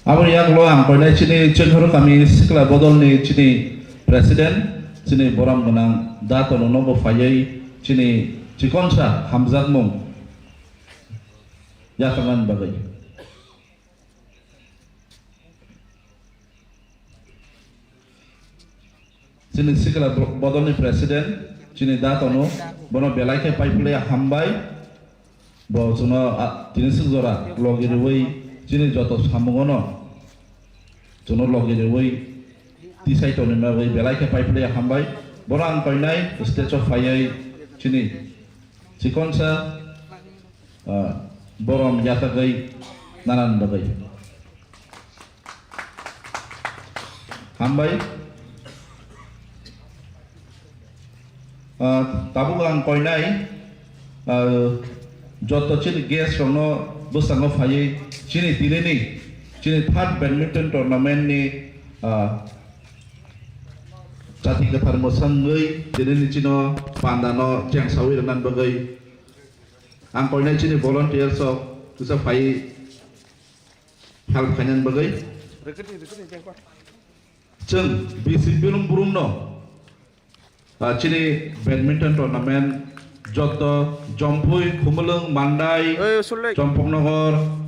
Abang yang lo ang pernah Chini Chengkharu kami sekolah bodol ni Chini Presiden Chini boram menang data nono fayai Chini Cikonsa Hamzat Mung ya kangen bagai Chini sekolah bodol ni Presiden Chini data nono bono belai ke pipe hambai bo cuma Chini sejora logi ruway Chini jotos hamungono Jono logi dewi tisai tahun ini bagai belai ke pipe dia hambai borang koinai stage of fire Chini Cikonsa borom jata gai nanan bagai hambai tabu gang koinai joto Chini gas rono busang of fire Chini dileni Chini third badminton tournament ni jati ketar mosangai jadi ni Chino pandano Chengkharu dan bagai angkoi ni Chini volunteer so bisa fai help kanyan bagai Cheng bisi belum burung no Chini badminton tournament joto jompui kumulung mandai jompong nogor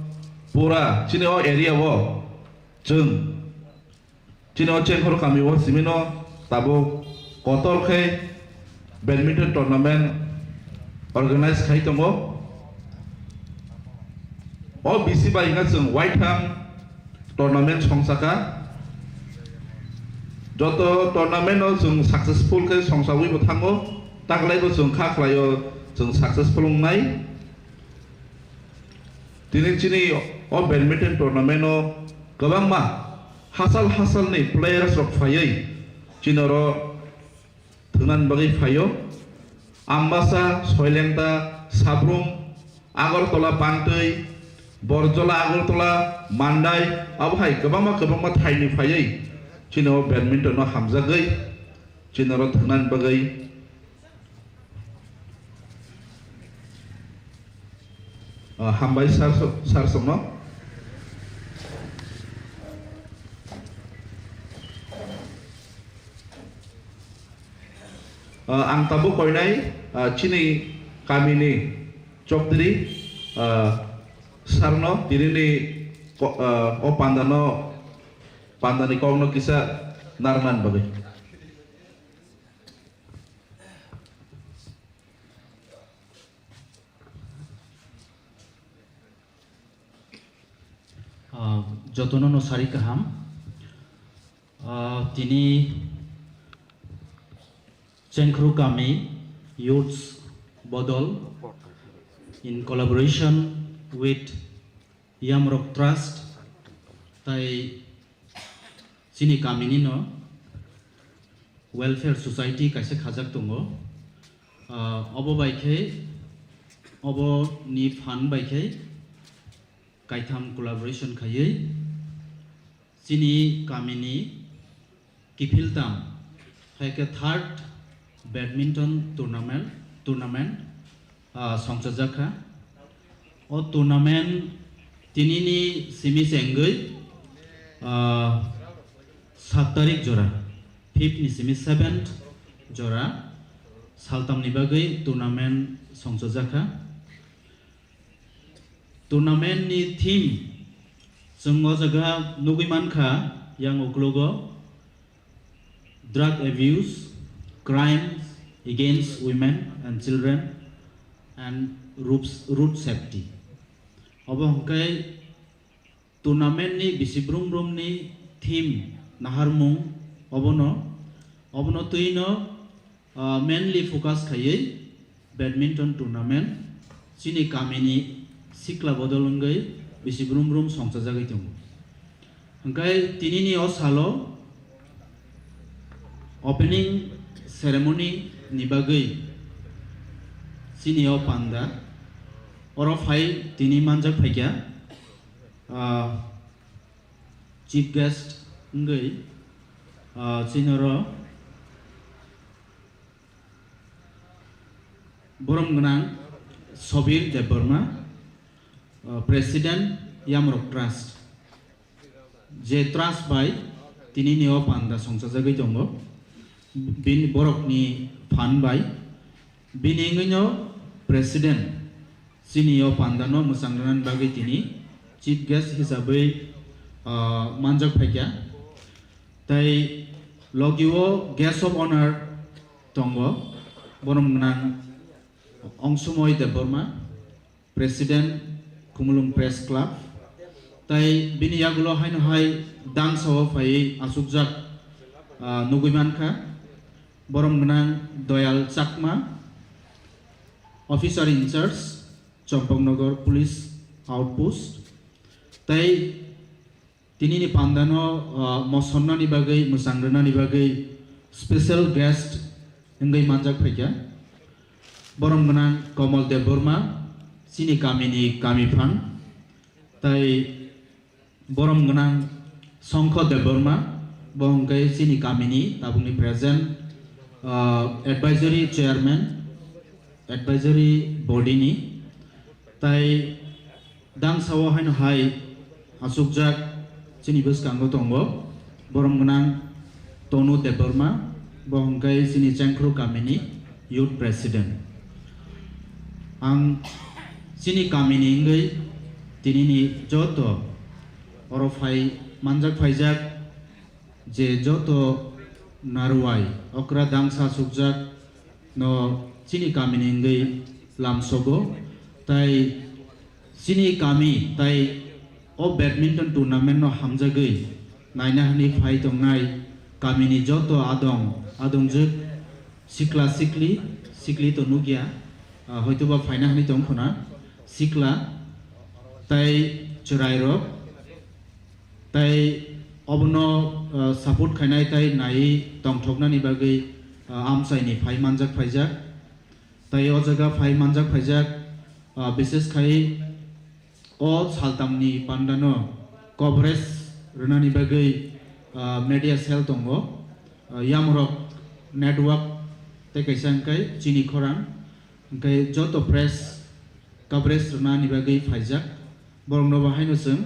Pura, Chini o area wo, Cheng, Chini o Chengkharu kami wo simino tabu kotor ke badminton tournament organize kai tongo, o bisi ba ingat Cheng White Ham tournament songsaka, joto tournament o Cheng successful ke songsawi bothango, taklai bo Cheng khaklayo Cheng successful ngai. Chini o badminton tournament o gabang ma hasal ni players rok fayai Chinoro dengan bagi fayo Ambasa Soilenta Sabrung Agartala Pantai Borjola Agartala Mandai abhai gabang ma thai ni fayai Chino badminton no hamzagai Chinoro dengan bagi hambai sarsomno ang tabu koinai Chini kami ni chokdiri sarno diri ni o pandani kongno kisa narnan bagai Jotono no sari kaham tini Chengkharu kami youths bodol in collaboration with Yamrock Trust tai Chini kami ni no welfare society kaise khajak tongo obo baikhe obo ni fund baikhe kaitham collaboration khayai Chini kamini kifiltam haike third badminton tournament songchajaka o tournament tinini semi sengai 7 tarik jora 5th ni semi 7th jora saltam ni bagai tournament songchajaka tournament ni theme Semua jaga nugui manka yang uklogo drug abuse, crimes against women and children, and road safety. Abo hongkai tournament ni bisibrum ni theme naharmung obono tuino mainly focus khaye badminton tournament Chini kamini sikla bodolungai bisi brum songchajagai tongo hangkai tinini o salo opening ceremony ni bagai Chini o panda oro phai tini manjak phaikya chief guest ngai Chinoro borom gnang Sobir Deborma President Yamrok Trust je trust by tini neo panda songsajagai tongo bin borok ni fan by biningo President Sinio Pandano Musangran bagi tini chief guest hisabai manjak phaikya tai logiwo guest of honor tongo borom gnang Ongsumoy Deborma President Kumulung Press Club tai bini yagulo haino hai dangsawo phai asukjak nuguimankha borom gnang Doyal Chakma Officer in charge Champangnagar Police Outpost tai tini ni pandano mosonna ni bagai musangrana ni bagai special guest engai manjak phaikya borom gnang Komal Deborma Chini Kamini Kamifan tai borom gnang Chengkharu Deborma bongkai Chini Kamini tabungni present advisory chairman advisory body ni tai dang sawo haino hai asukjak chini boskango tongo borom gnang Tonu Deborma bongkai Chini Chengkharu Kamini youth president ang Chini Kamini ngai tini ni joto orofai manjak phaijak je joto narwai okra dangsa sukjak no Chini Kamini ngai lamsogo tai Chini Kami tai o badminton tournament no hamjagai naina hani phai tongnai Kamini joto adongjuk sikla sikli to nugia hoyto ba phaina hani tongkhona sikla tai churairok tai obno support khainai tai nai tongthoknani bagai amsaini phai manjak phaijak tai o jaga phai manjak phaijak বিশেষ khai o saltamni pandano coverage runani bagai media cell tongo yamrok network te kaisang kai Chini Khorang kai joto press coverage runani bagai phaijak borongno bahaino sung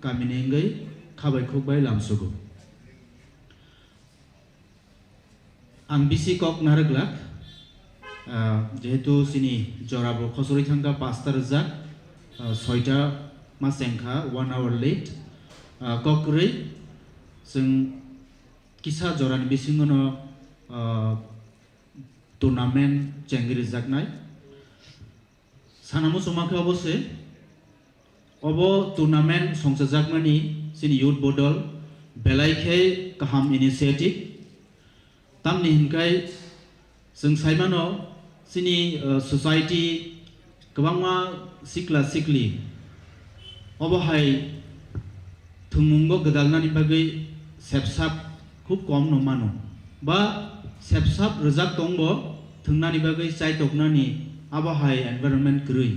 kamini ngai khabai khokbai lamsugo ang bisi kok nareglak যেহেতু চিনি জরাবো খসরি থাঙ্গা 5টা রেজাক 6টা মাসেংখা 1 hour late ককরে जों কিসা জরানি বিসিংনো tournament চেঙ্গিরি জাকনাই সানামু সমাখে অবশ্যই of tournament সংসা জাকমানি চিনি youth বদল বেলাইখে কাহাম initiative তামনি হিনকাই जों साइमानो Sini society kabangma sikla sikli obahai thungmungo gedalnani bagai sepsap khub kom no mano ba sepsap rejak tongbo thungnani bagai chai toknani abahai environment krui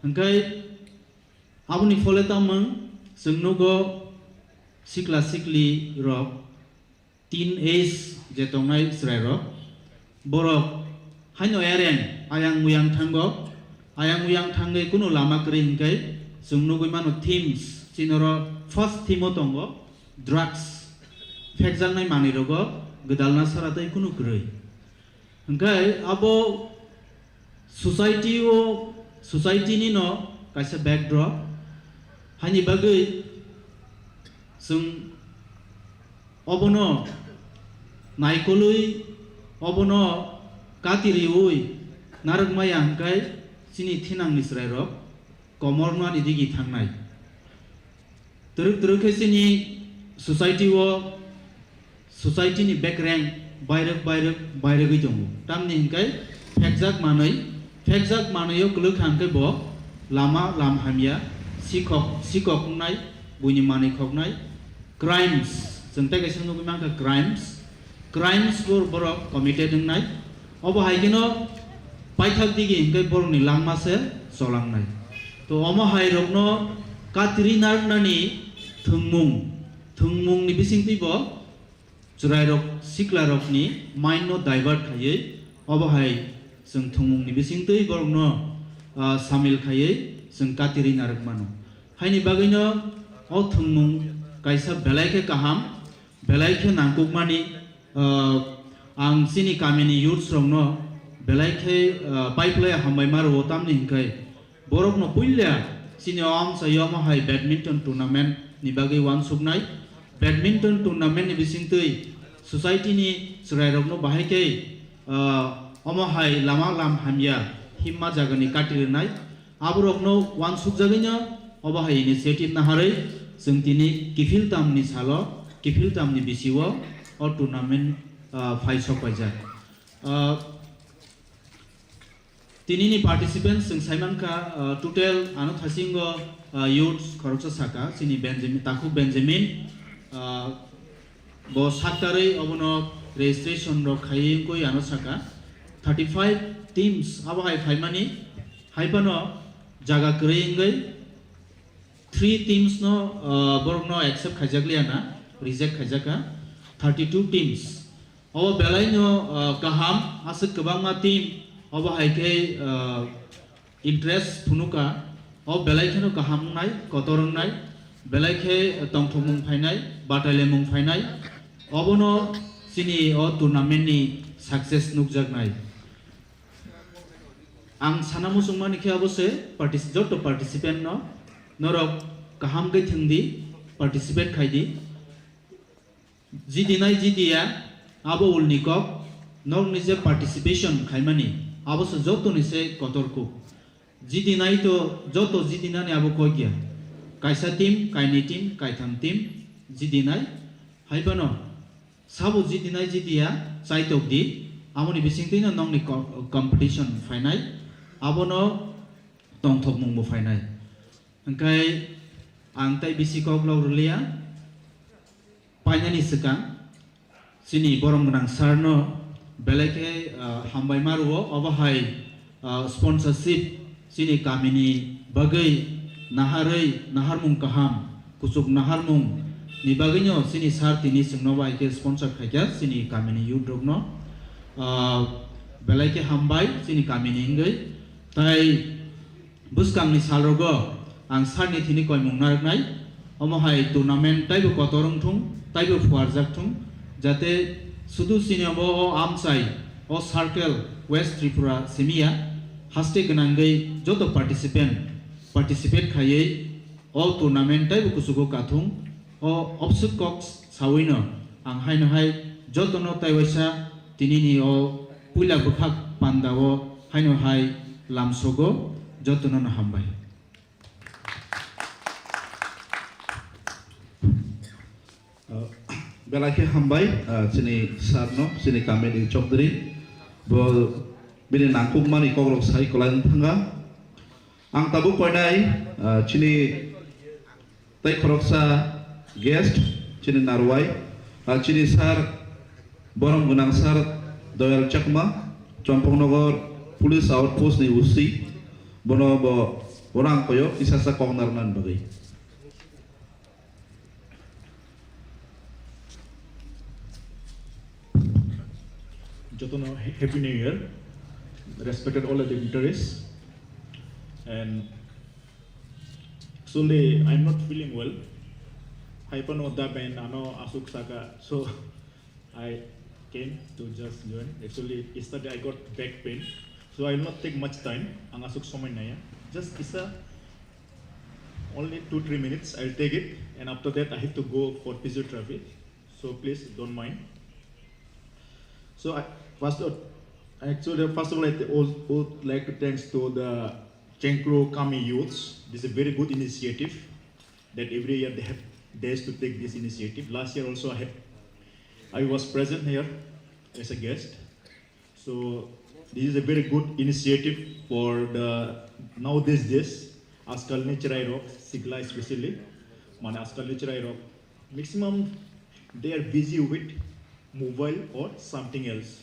angkai abuni fole tamang sungnogo sikla sikli rok teen age jetongnai srai rok borok haino eren ayang muyang thangai kuno lama kri hingkai sungnugui mano themes sinoro first theme tongo drugs fekjangnai mani rogo gedalna saratai kuno kri hingkai abo society ni no kaisa backdrop hani bagai sung obono naikolui obono katiriui naragmaya hangkai sini thinang nisrai rok komorna idigi thangnai turuk sini society ni back rank bairek goi tongo tamni hangkai fekjak manai yo kluk hangkai bo lama lam hamia sikok nai buini mani khoknai crimes jengtai kaisa nugi mangka crimes borok committed nai obo haigino paithak digi hingkai borokni langmase solangnai to omo hairokno katrinar nani thungmung ni bisingti bo churai rok sikla rokni mind no divert khaiye obo hai जों थुमुंनि बिसिंतै बरगनो सामिल खायै जों कातिरि नारक मानो हायनि बागैनो अ थुमुं कायसा बेलायखे काहाम बेलायखे नांगुकमानि आं सिनि कामिनि youths रंनो बेलायखे पाइपलाय हामबाय मारो तामनि हिंखाय बरगनो पुइल्या सिनि आम सायाम हाय बैडमिंटन टूर्नामेंट नि बागै वान सुगनाय बैडमिंटन टूर्नामेंट नि बिसिंतै सोसाइटी नि सरायरगनो बाहायकै अमा हाय लामा लाम हामिया हिम्मा जागोनि काटिरनाय आबरगनो वान सुगजागैनो अबा हाय इनिशिएटिव नाहारै जों दिनै किफिल तामनि सालो किफिल तामनि बिसिवो अ टूर्नामेंट फाइसक बायजा दिनैनि पार्टिसिपेंट्स जों साइमानका टोटल आनो थासिंगो youths खरकसा साका सिनि बेंजामिन ताकु बेंजामिन बो सातरै अबनो रेजिस्ट्रेशन रो खायिंको आनो साका 35 teams अब हाय फाइमानि हायपनो जागा करेंगै 3 teams नो बरगनो एक्सेप्ट खायजागलियाना रिजेक्ट खायजाका 32 teams अब बेलायनो गाहाम आसो गोबांमा टीम अब हायके इंटरेस्ट फुनुका अब बेलायखेनो गाहामनाय कतरंनाय बेलायखे तंथमुं फायनाय बाटायलेमुं फायनाय अबनो सिनि अ टूर्नामेंटनि सक्सेस नुकजागनाय आं साना मुसुंमानिखे अबसे जत पार्टिसिपेंट न नरक गाहाम गैथंदि पार्टिसिपेट खायदि जिदिनाय जिदिया आबो उलनिकक नर निजे पार्टिसिपेशन खायमानि आबोसो जत निसे कतरको जिदिनाय तो जत जिदिनानि आबो कयगिया कायसा टीम कायनि टीम कायथाम टीम जिदिनाय हायबानो साबो जिदिनाय जिदिया चाइतकदि आमनि बिसिंतैनो नंनि कम्पिटिशन फाइनाय आबनो तंथक मुंबो फाइनाय ओंखाय आं ताइ बिसिकक लावरलिया पाइनानि सिगां सिनि बरमगोनां सारनो बेलेखे हामबाय मारुओ अबहाय स्पन्सरशिप सिनि गामिनि बागै नाहारै नाहारमुं काहाम कुसुक नाहारमुं नि बागैनो सिनि सार तिनि सिंनो बायके स्पन्सर खायजा सिनि गामिनि youth रगनो बेलेखे हामबाय सिनि गामिनि इंगै ताइ बुसकांनि सालरगो आं सारनि थिनि कय मुंनारनाय अमहाय टूर्नामेंट ताइबो कतरंथुं ताइबो फुआरजाकथुं जाते सुदु सिनियाबो आमसाय अ सार्केल वेस्ट त्रिपुरा सेमिया हास्टे गनांगै जत पार्टिसिपेट खायै अ टूर्नामेंट ताइबो कुसुगो काथुं अ अपसुट कक्स सावैनो आं हायनोहाय जतनो ताइवैसा तिनिनि अ पुइला बुखाक पान्दावो हायनोहाय लामसगो जतनो हामबाय बेलाखे हामबाय सिनि सारनो सिनि कामिनि चौधरी बो बिनि नांकुकमानि कग्रक साइ कलायन थांगा आं ताबु कयनाय चिनि ताइ खरकसा गेस्ट चिनि नारवाय चिनि सार बरम गोनां सार दयाल चकमा चम्पकनगर पुलिस आउटपोस्ट नि उसी बनो बो orang koyo isasa kongnarnan bagay Jotono, Happy New Year, respected all the dignitaries, and actually I'm not feeling well. Hypano daben ano asuk saka, so I came to just join. Actually yesterday I got back pain, so I will not take much time. Ang asuk somay naya, just isa only 2-3 minutes. I'll take it, and after that I have to go for physiotherapy. So please don't mind. So first of all, I would like to thanks to the Chengkharu Kami youths. This is a very good initiative that every year they have days to take this initiative. Last year also I was present here as a guest. So this is a very good initiative for the nowadays days. Askal Nichirai Rock, Sigla especially, man Askal Nichirai Rock. Maximum they are busy with mobile or something else.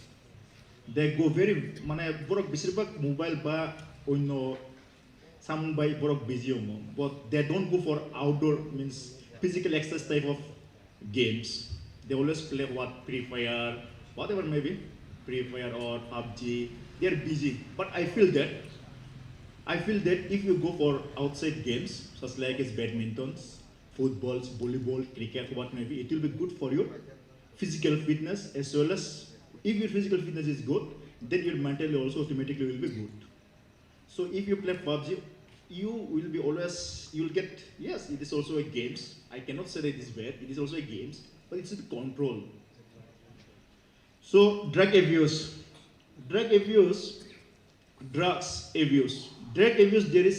They go very mane borok bisibak mobile ba oino some by borok busy but they don't go for outdoor means physical exercise type of games. They always play what Free Fire, whatever maybe Free Fire or PUBG, they are busy. But I feel that if you go for outside games, such like as badminton, footballs, volleyball, cricket, what may be, it will be good for your physical fitness as well as if your physical fitness is good, then your mentally also automatically will be good. So if you play PUBG, you will be always, you will get, yes, it is also a games. I cannot say that it is bad, it is also a games, but it's a control. So drug abuse, there is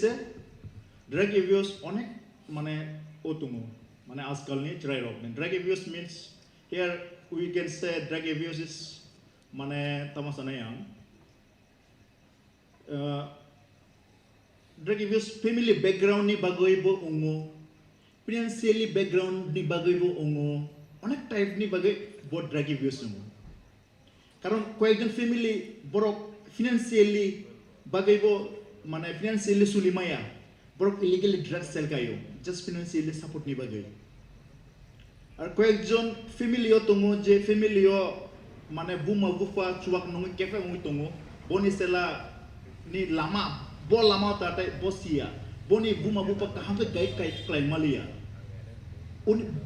a drug abuse অনেক মানে ওতুমু মানে আজকাল নিয়ে try রাখবেন drug abuse means here we can say drug abuse is মানে তামাশা নাই drug abuse family background ni bagay bo ungo financially background ni bagay bo ungo অনেক type ni bagay bo drug abuse ungo কারণ কয়েকজন family বড় financially bagay bo মানে financially sulimaya বড় illegally drugs sell kayo just financially support ni bagay আর কয়েকজন ফ্যামিলিও তঙ্গ যে ফ্যামিলিও মানে বুমা বুফা চুয়াক নঙ্গি কেফে নঙ্গি তঙ্গ বনি সেলা ni lama bo lama tatai bosia boni buma bupa kahampe kai klai malia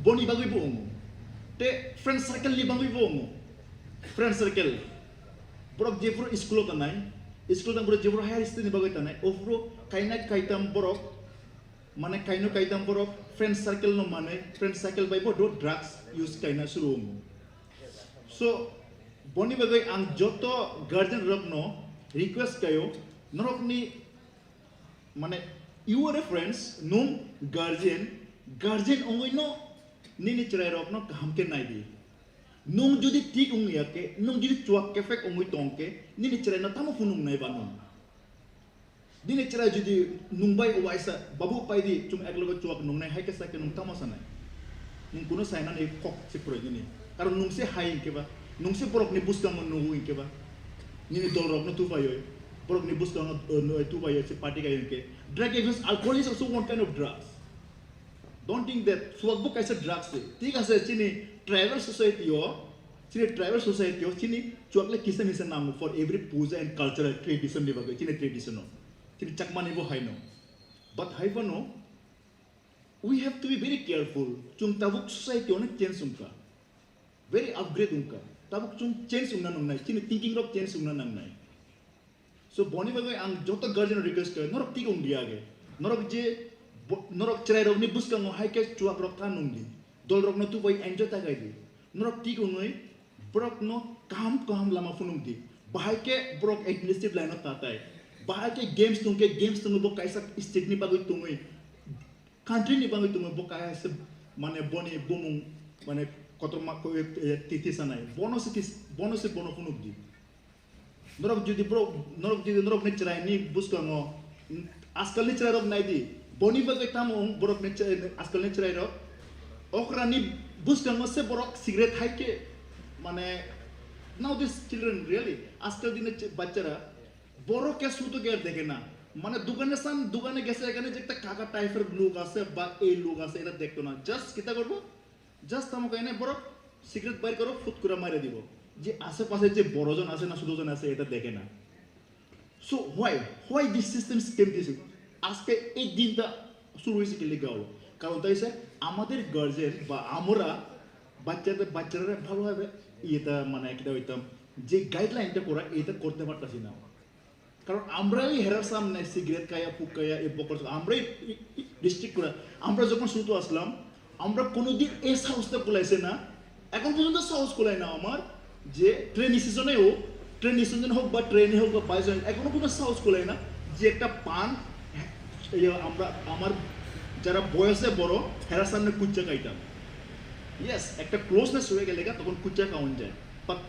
boni bagui bo te friend circle li bagui bo friend circle borok jebro school tanai school tan boro jebro higher study bagui tanai ofro kaina kaitam borok mane kaino kaitam borok friend circle no mane friend circle bai bo do drugs use kaina suru so boni bagui ang joto guardian rok no request kayo norok ni মানে you are a friends nung guardian ongoi no nini cerai rok no hamke nai di nung judi tik ungi ake nung judi cuak kefek ongoi tongke nini cerai no tamu funung nai banon nini cerai judi nung bai owaisa babu pai di cum eklogo cuak nung nai hai ke sake nung tamu sanai nung kuno sainan e kok si pro ini karon nung se hai ke ba nung se porok ni buskang nung ke ba nini dol rok no tu payo borok ni buskang tu payo se party kayo ke drug abuse alcohol is also one kind of drugs don't think that swag book kaisa drugs se ठीक আছে chini tribal society chini chuakle kisa misa namu for every puja and cultural tradition ni bagai chini tradition chini chakma ni bo haino but haibano we have to be very careful chung tabuk society onek change unka very upgrade unka tabuk chung change unna nai chini thinking rok change unna nai so boni bagai ang joto guardian request kare norok tik ung diage norok cerai rok ni buskang hai ke chuak rok kan ung di dol rok no tu boy enjoy ta gai di norok tik ungoi brok no kam lama funung di bahai ke brok administrative line ta tai bahai ke games tung bo kaisa state ni bagai tungoi country ni bagai tungoi bo kaisa mane boni bumung mane kotorma ko titi sanai bonus bono funung di norok judi ne cerai ni buskango askal ni cerai rok nai di boni bagai tamu borok ne askal ni cerai rok okra ni buskango se borok cigarette hai ke mane now these children really askal dine bachara borok ke suto ke dekhe na mane dugane gese ekhane je ekta kaka type er log ase ba ei log ase eta dekto na just kita korbo just tamu kaine borok cigarette bair koro foot করে মারে দিব যে আশেপাশে যে বড়জন আছে না ছোটজন আছে এটা দেখে না so why this system came this আজকে এই দিনটা শুরু হয়েছে কি লেগে হলো কারণ তাই সে আমাদের গার্জেন বা আমরা বাচ্চারা ভালোভাবে এটা মানে একটা হইতাম যে গাইডলাইনটা করা এটা করতে পারতাছি না কারণ আমরাই হেরার সামনে সিগারেট খায়া ফুকায়া এই বকর আমরাই ডিস্ট্রিক্ট করা আমরা যখন শুরু আসলাম আমরা কোনোদিন এই সাহসটা কোলাইছে না এখন পর্যন্ত সাহস কোলাই না আমার যে ট্রেনিং সিজনে হোক বা ট্রেনে হোক বা বাইরে এখনো কোনো সাহস কোলাই না যে একটা পান আমরা আমার যারা বয়সে বড় হেরার সামনে কুচ্চা খাইতাম ইয়েস একটা ক্লোজনেস হয়ে গেলে তখন কুচ্চা খাওয়ান যায়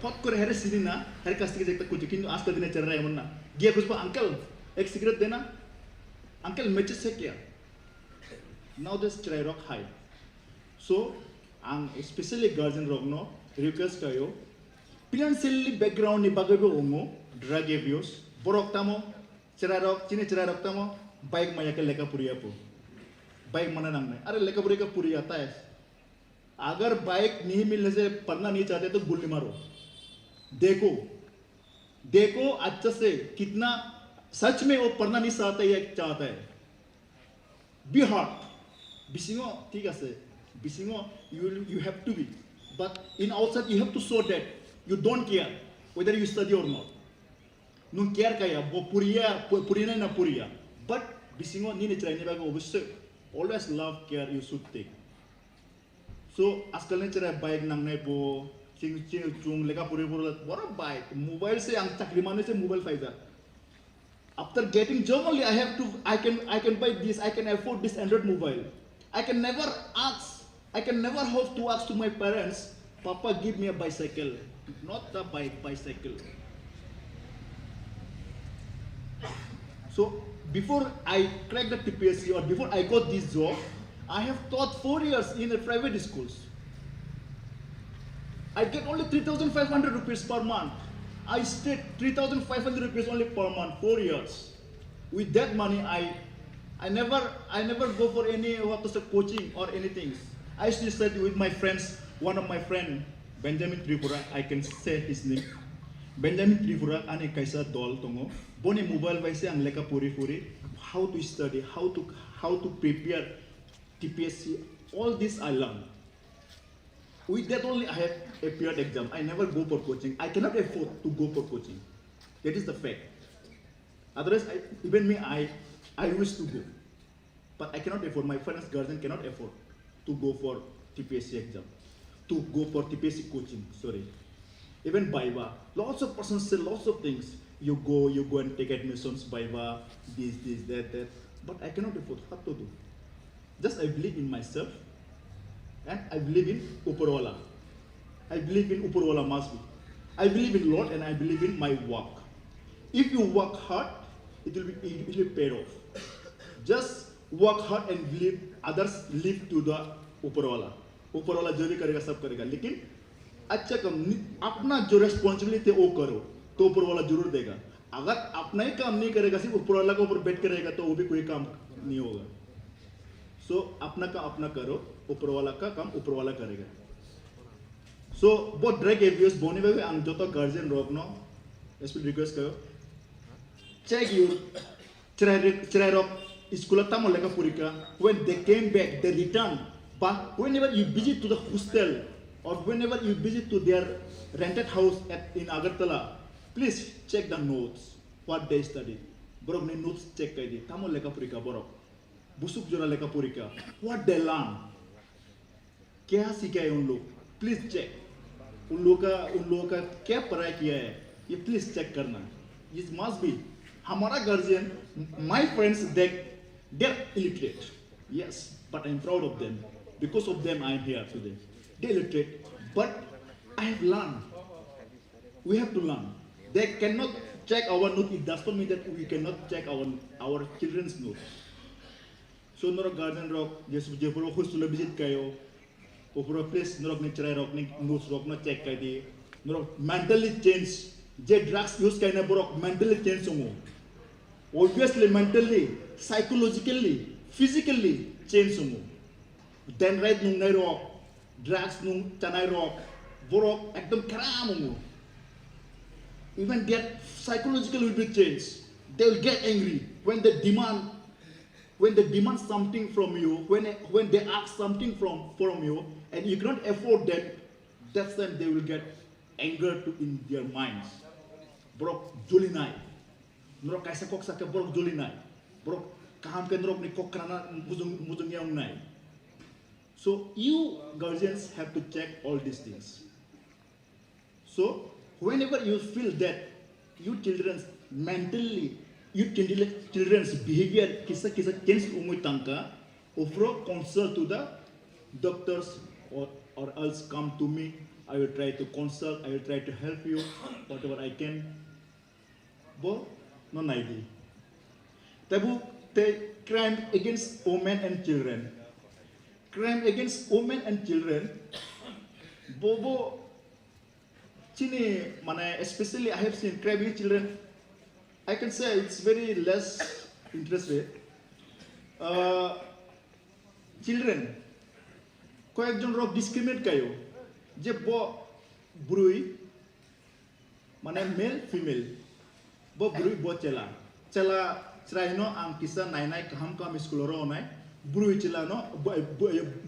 ফট করে হেরে চিনি না হের কাছ থেকে যে একটা কুচ্চা কিন্তু আজকের দিনে চেহারা এমন না গিয়ে খুঁজবো আঙ্কেল এক সিগারেট দে না আঙ্কেল মেচেস সে কিয়া নাও দিস চেরাই রক হাই সো ang especially guardian rogno request kayo financially background ni bagay ongo drug abuse borok tamo chini cerai rok tamo bike maya ke leka puriya po bike mana nang nahi are leka puriya ka puri आता है अगर bike नहीं मिलने से पढ़ना नहीं चाहते तो गोली मारो देखो देखो अच्छा से कितना सच में वो पढ़ना नहीं चाहता है be hard bisingo ठीक है bisingo you have to be but in outside you have to show that you don't care whether you study or not nung care kaya bo puriya na puriya but bisingo ni ne try ne bago obviously always love care you should take so askal ne try bike nang nai bo ching chung lega puri bora bike mobile se ang chakri mane se mobile faida after getting job only I can buy this, I can afford this Android mobile. I can never have to ask to my parents, Papa give me a bicycle, not a bicycle. So before I cracked the TPSC or before I got this job, I have taught 4 years in a private schools. I get only 3,500 rupees per month. I stayed 3,500 rupees only per month, 4 years. With that money, I never go for any coaching or anything. I used to study with my friends. One of my friend, Benjamin Tripura, I can say his name. Benjamin Tripura, ane kaisa dol tongo. Bone mobile vaise ang leka puri, how to study, how to prepare TPSC. All this I learned. With that only I have appeared exam. I never go for coaching. I cannot afford to go for coaching. That is the fact. Otherwise, I wish to go. But I cannot afford, my parents' guardian cannot afford to go for TPSC exam. To go for TPSC coaching, sorry. Even Baiva. Lots of persons say lots of things. You go and take admissions, Baiva, this, that. But I cannot afford. What to do? Just I believe in myself. And I believe in Uparwala. I believe in Uparwala must be. I believe in Lord and I believe in my work. If you work hard, it will be paid off. Just work hard and believe others live to the Uparwala. Uparwala जो भी करेगा सब करेगा. लेकिन अच्छा कम अपना जो responsibility वो करो तो Uparwala जरूर देगा. अगर अपना ही काम नहीं करेगा सिर्फ Uparwala के ऊपर बैठ करेगा तो वो भी कोई काम नहीं होगा. So अपना का अपना करो, ऊपरवाला का काम ऊपरवाला करेगा. So बहुत drag abuse बोने में भी ang जोतो guardian रोक नो, ऐसे request करो. Check your cerai rock school tamu leka purika. When they came back, they returned. But whenever you visit to the hostel or whenever you visit to their rented house in Agartala, please check the notes what they studied. Borok ne notes check kai di. Tamu leka purika borok. बुसुक जोरा लेका पूरी का what they learn क्या सीखा है उन लोग please check उन लोगों का क्या पढ़ाई किया है ये प्लीज चेक करना it must be हमारा guardian my friends they're illiterate yes but I'm proud of them because of them I'm here today they're illiterate but I have learned we have to learn they cannot check our note it does not mean that we cannot check our children's note. So norok garden rock jesu jepuro hostel visit kayo opro place norok ni cerai rock ni notes rock na check kai di norok mentally change je drugs use kai na borok mentally change songo obviously mentally psychologically physically change songo then right nung nai rock drugs nung chanai rock borok ekdom kram songo even their psychological will be changed they will get angry when they demand something from you, when they ask something from you, and you cannot afford that, that's when they will get anger in their minds. Borok julinai, norok kaisa kok saka borok julinai, borok kaham ke norok ni kok karana mujung yang nai. So you guardians have to check all these things. So whenever you feel that you children's mentally children's behavior kisa change umui tangka ofro consult to the doctors or else come to me. I will try to consult, I will try to help you whatever I can. Bo no naidi tabu the crime against women and children bobo chini mana especially I have seen crime against children. I can say it's very less interest rate. Children, কয়েকজন rock discriminate Caio যে ব ব্রুই Mana male female. Bo brui bo cela. Cela cerai no ang kisa nai kaham kam sekolah ro nai. Brui cela no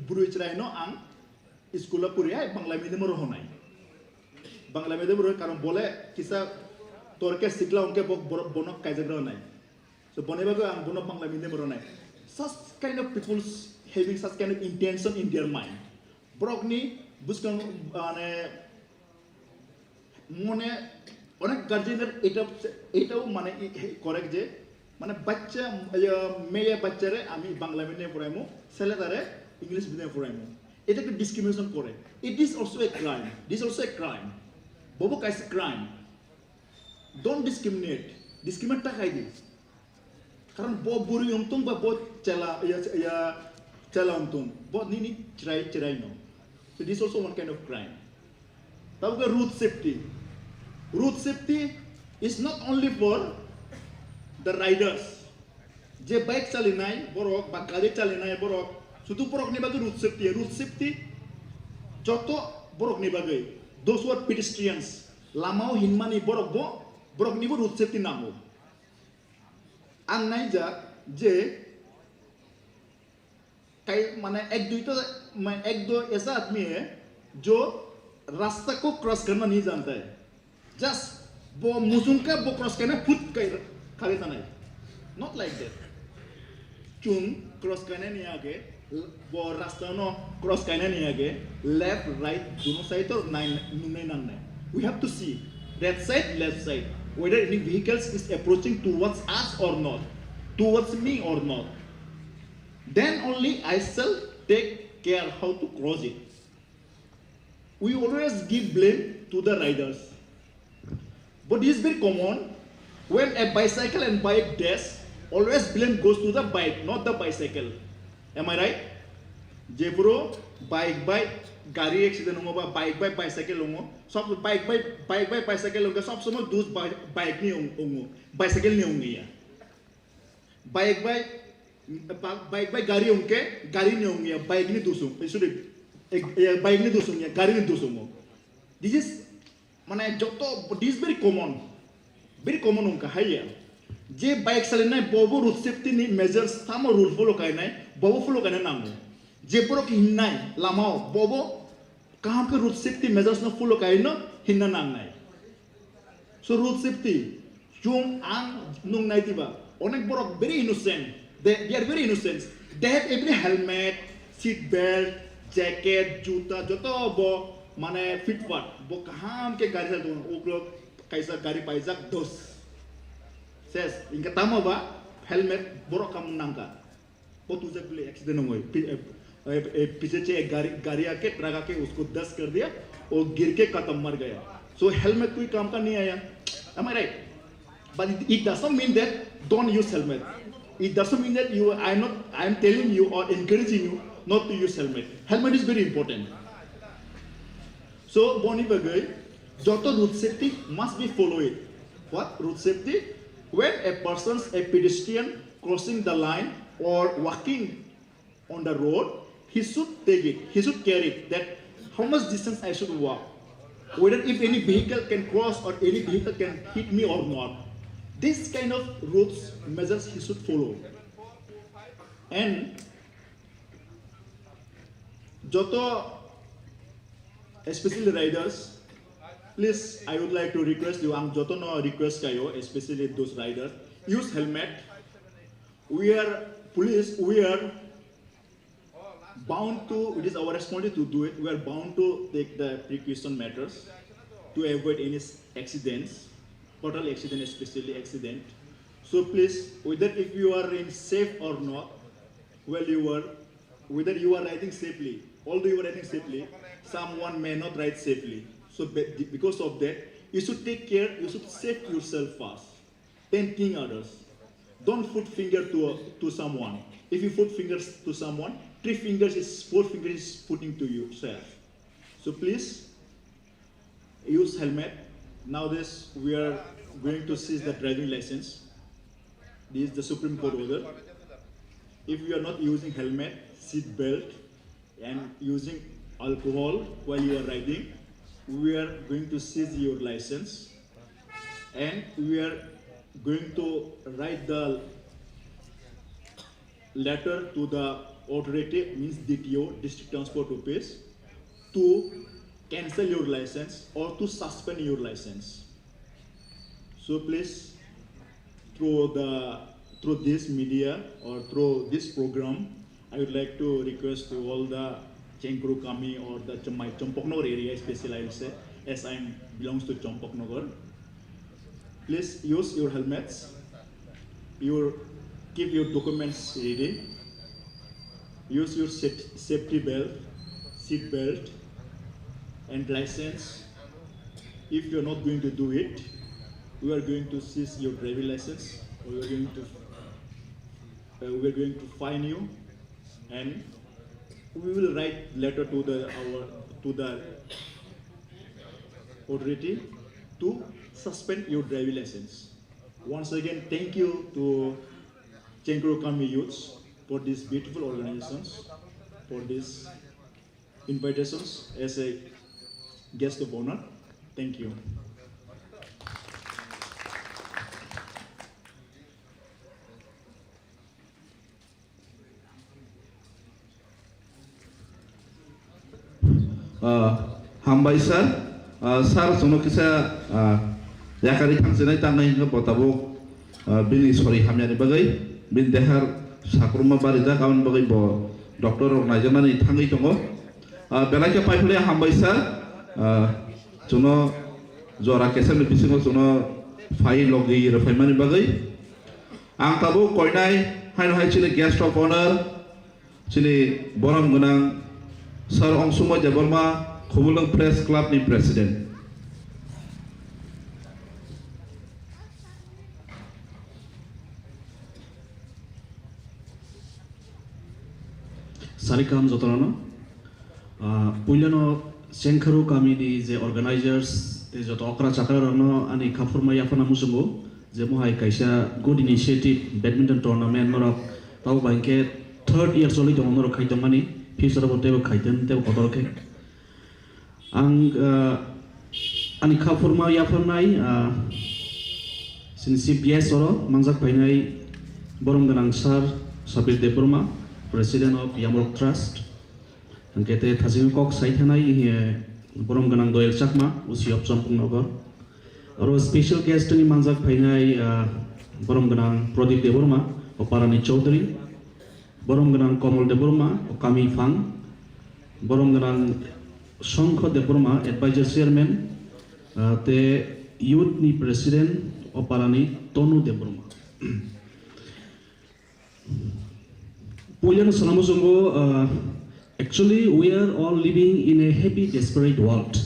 brui cerai no ang sekolah puriai Bangla medium ro nai. Bangla medium ro karon boleh kisa torke sikla unke bonok kajagra nai. So boneba ko ang bonok Bangla medium ro nai. Such kind of people having such kind of intention in their mind. Brokni buskan মনে অনেক গার্জিয়ানের এটাও মানে correct যে মানে বাচ্চা মেয়ে বাচ্চারে আমি বাংলা মিডিয়ামে পড়াইমু ছেলেটারে ইংলিশ মিডিয়ামে পড়াইমু এটা একটা ডিসক্রিমিনেশন করে it is also a crime this also a crime ববো কাইস ক্রাইম ডোন্ট ডিসক্রিমিনেট টাকাই দিস কারণ বুড়ি অন্তম বা চেলা অন্তম নিনি চিরাই নো so this is also one kind of crime. Tahu road safety. Road safety is not only for the riders. Je bike chalinai borok ba gari chalinai borok sudu borok ni bagai road safety. Road safety joto borok ni bagai. Those who are pedestrians lamau hinmani borok ni road safety namu. Ang naija je कई माने एक दो ऐसा आदमी है जो रास्ता को क्रॉस करना नहीं जानता है जस्ट वो मुझुन का वो क्रॉस करना खुद खा लेता नहीं नॉट लाइक दैट चुन क्रॉस करने नहीं आगे वो रास्ता नो क्रॉस करने नहीं आगे लेफ्ट राइट दोनों साइड और नहीं we have to see that side left side whether any vehicles is approaching towards us or not towards me or not. Then only I shall take care how to cross it. We always give blame to the riders. But this is very common. When a bicycle and bike dash, always blame goes to the bike, not the bicycle. Am I right? Jebro, bike, gari accident homo ba bike bicycle homo. Sob bike bicycle homo. Sob somo dus bike ni homo. Bicycle ni homo ya. Bike gari unke gari ni hoंगे bike ni dusung sorry bike ni dusung ya gari ni dusung this is mane joto this is very common unka haya je bike salina bobo road safety ni measures samo rule follow kainai bobo follow kainai namu je poro hinnai lamao bobo kaham ke road safety measures no follow kaino hinna nangnai so road safety jung ang nung nai tiba onek borok very innocent. They are very innocent. They have every helmet, seat belt, jacket, juta, joto bo mane fit part. Bo kaham ke gari sa doon, uklog kaisa gari paijak dos. Says, inka tama ba? Helmet borok kamu nangka. Bo tujak beli accident होंगे. पीछे से एक गाड़ी आके truck आके उसको दस कर दिया और गिर के खत्म मर गया. So helmet कोई काम का नहीं आया. Am I right? But it doesn't mean that don't use helmet. It doesn't mean that I am telling you or encouraging you not to use helmet. Helmet is very important. So boni bagai joto road safety must be followed. What road safety? When a pedestrian crossing the line or walking on the road, he should take it. He should carry it. That how much distance I should walk. Whether if any vehicle can cross or any vehicle can hit me or not. This kind of rules measures he should follow. And joto especially riders, please I would like to request you ang joto no request kayo especially those riders use helmet. We are police, we are bound to, it is our responsibility to do it. We are bound to take the precaution matters to avoid any accidents. Total accident, especially accident. So please, whether if you are in safe or not, whether you are riding safely, although you are riding safely, someone may not ride safely. So because of that, you should take care, you should save yourself first, then think others. Don't put finger to someone. If you put fingers to someone, 4 fingers is putting to yourself. So please, use helmet. Nowadays, we are going to seize the driving license. This is the Supreme Court order. If you are not using helmet, seat belt, and using alcohol while you are riding, we are going to seize your license. and we are going to write the letter to the authority, means DTO, District Transport Office, to cancel your license or to suspend your license. So please, through this media or through this program, I would like to request to all the Chengkharu Kami or the Chompoknagar area, especially I will say, as I belongs to Chompoknagar. Please use your helmets, keep your documents ready, use your safety belt, seat belt, and license. If you are not going to do it, we are going to seize your driving license, or we are going to fine you, and we will write letter to the authority to suspend your driving license. Once again, thank you to Chengkharu Kami youths for these beautiful organizations, for these invitations as a guest of honor. Thank you. Hambai sir, sir sono kisa yakari tangsinai tangai ke potabuk bini sorry hamyani bagai bin dehar sakruma barida kawan bagai bo doktor organizer ni tangai tongo belai ke pai pule hambai sir sono zora kesem bisingo sono fai logi refai mani bagai ang tabu koinai hai chile guest of honor chile boram gunang Sir Ongsumo Jabalma Khumulang Press Club ni President. Sarikam Zotorano, Puliano Chengkharu Kami ni the organizers, the Jotokra Chakarano, and a Kapurma Yapana Musungo, the Mohai Kaisha, good initiative, badminton tournament, Norok, Tau Banket, 3rd year solid on Norok Kaitamani. Future about table kaitan table kotorke ang ani khapurma yafanai sin CPS oro mangjak painai borom ganang sar Sabir Deburma President of Yamrok Trust angkete thasing kok saithanai borom ganang doel chakma usiop sampungnogo oro special guest ni mangjak painai borom ganang Pradip Deburma Oparani Chaudhary Borom ganang Komal Deburma, Kami Fang, Borom ganang Chengkharu Deburma, Advisor Chairman, the Youth ni President, Oparani Tonu Deburma. Pulian Salamusungo, actually we are all living in a happy, desperate world.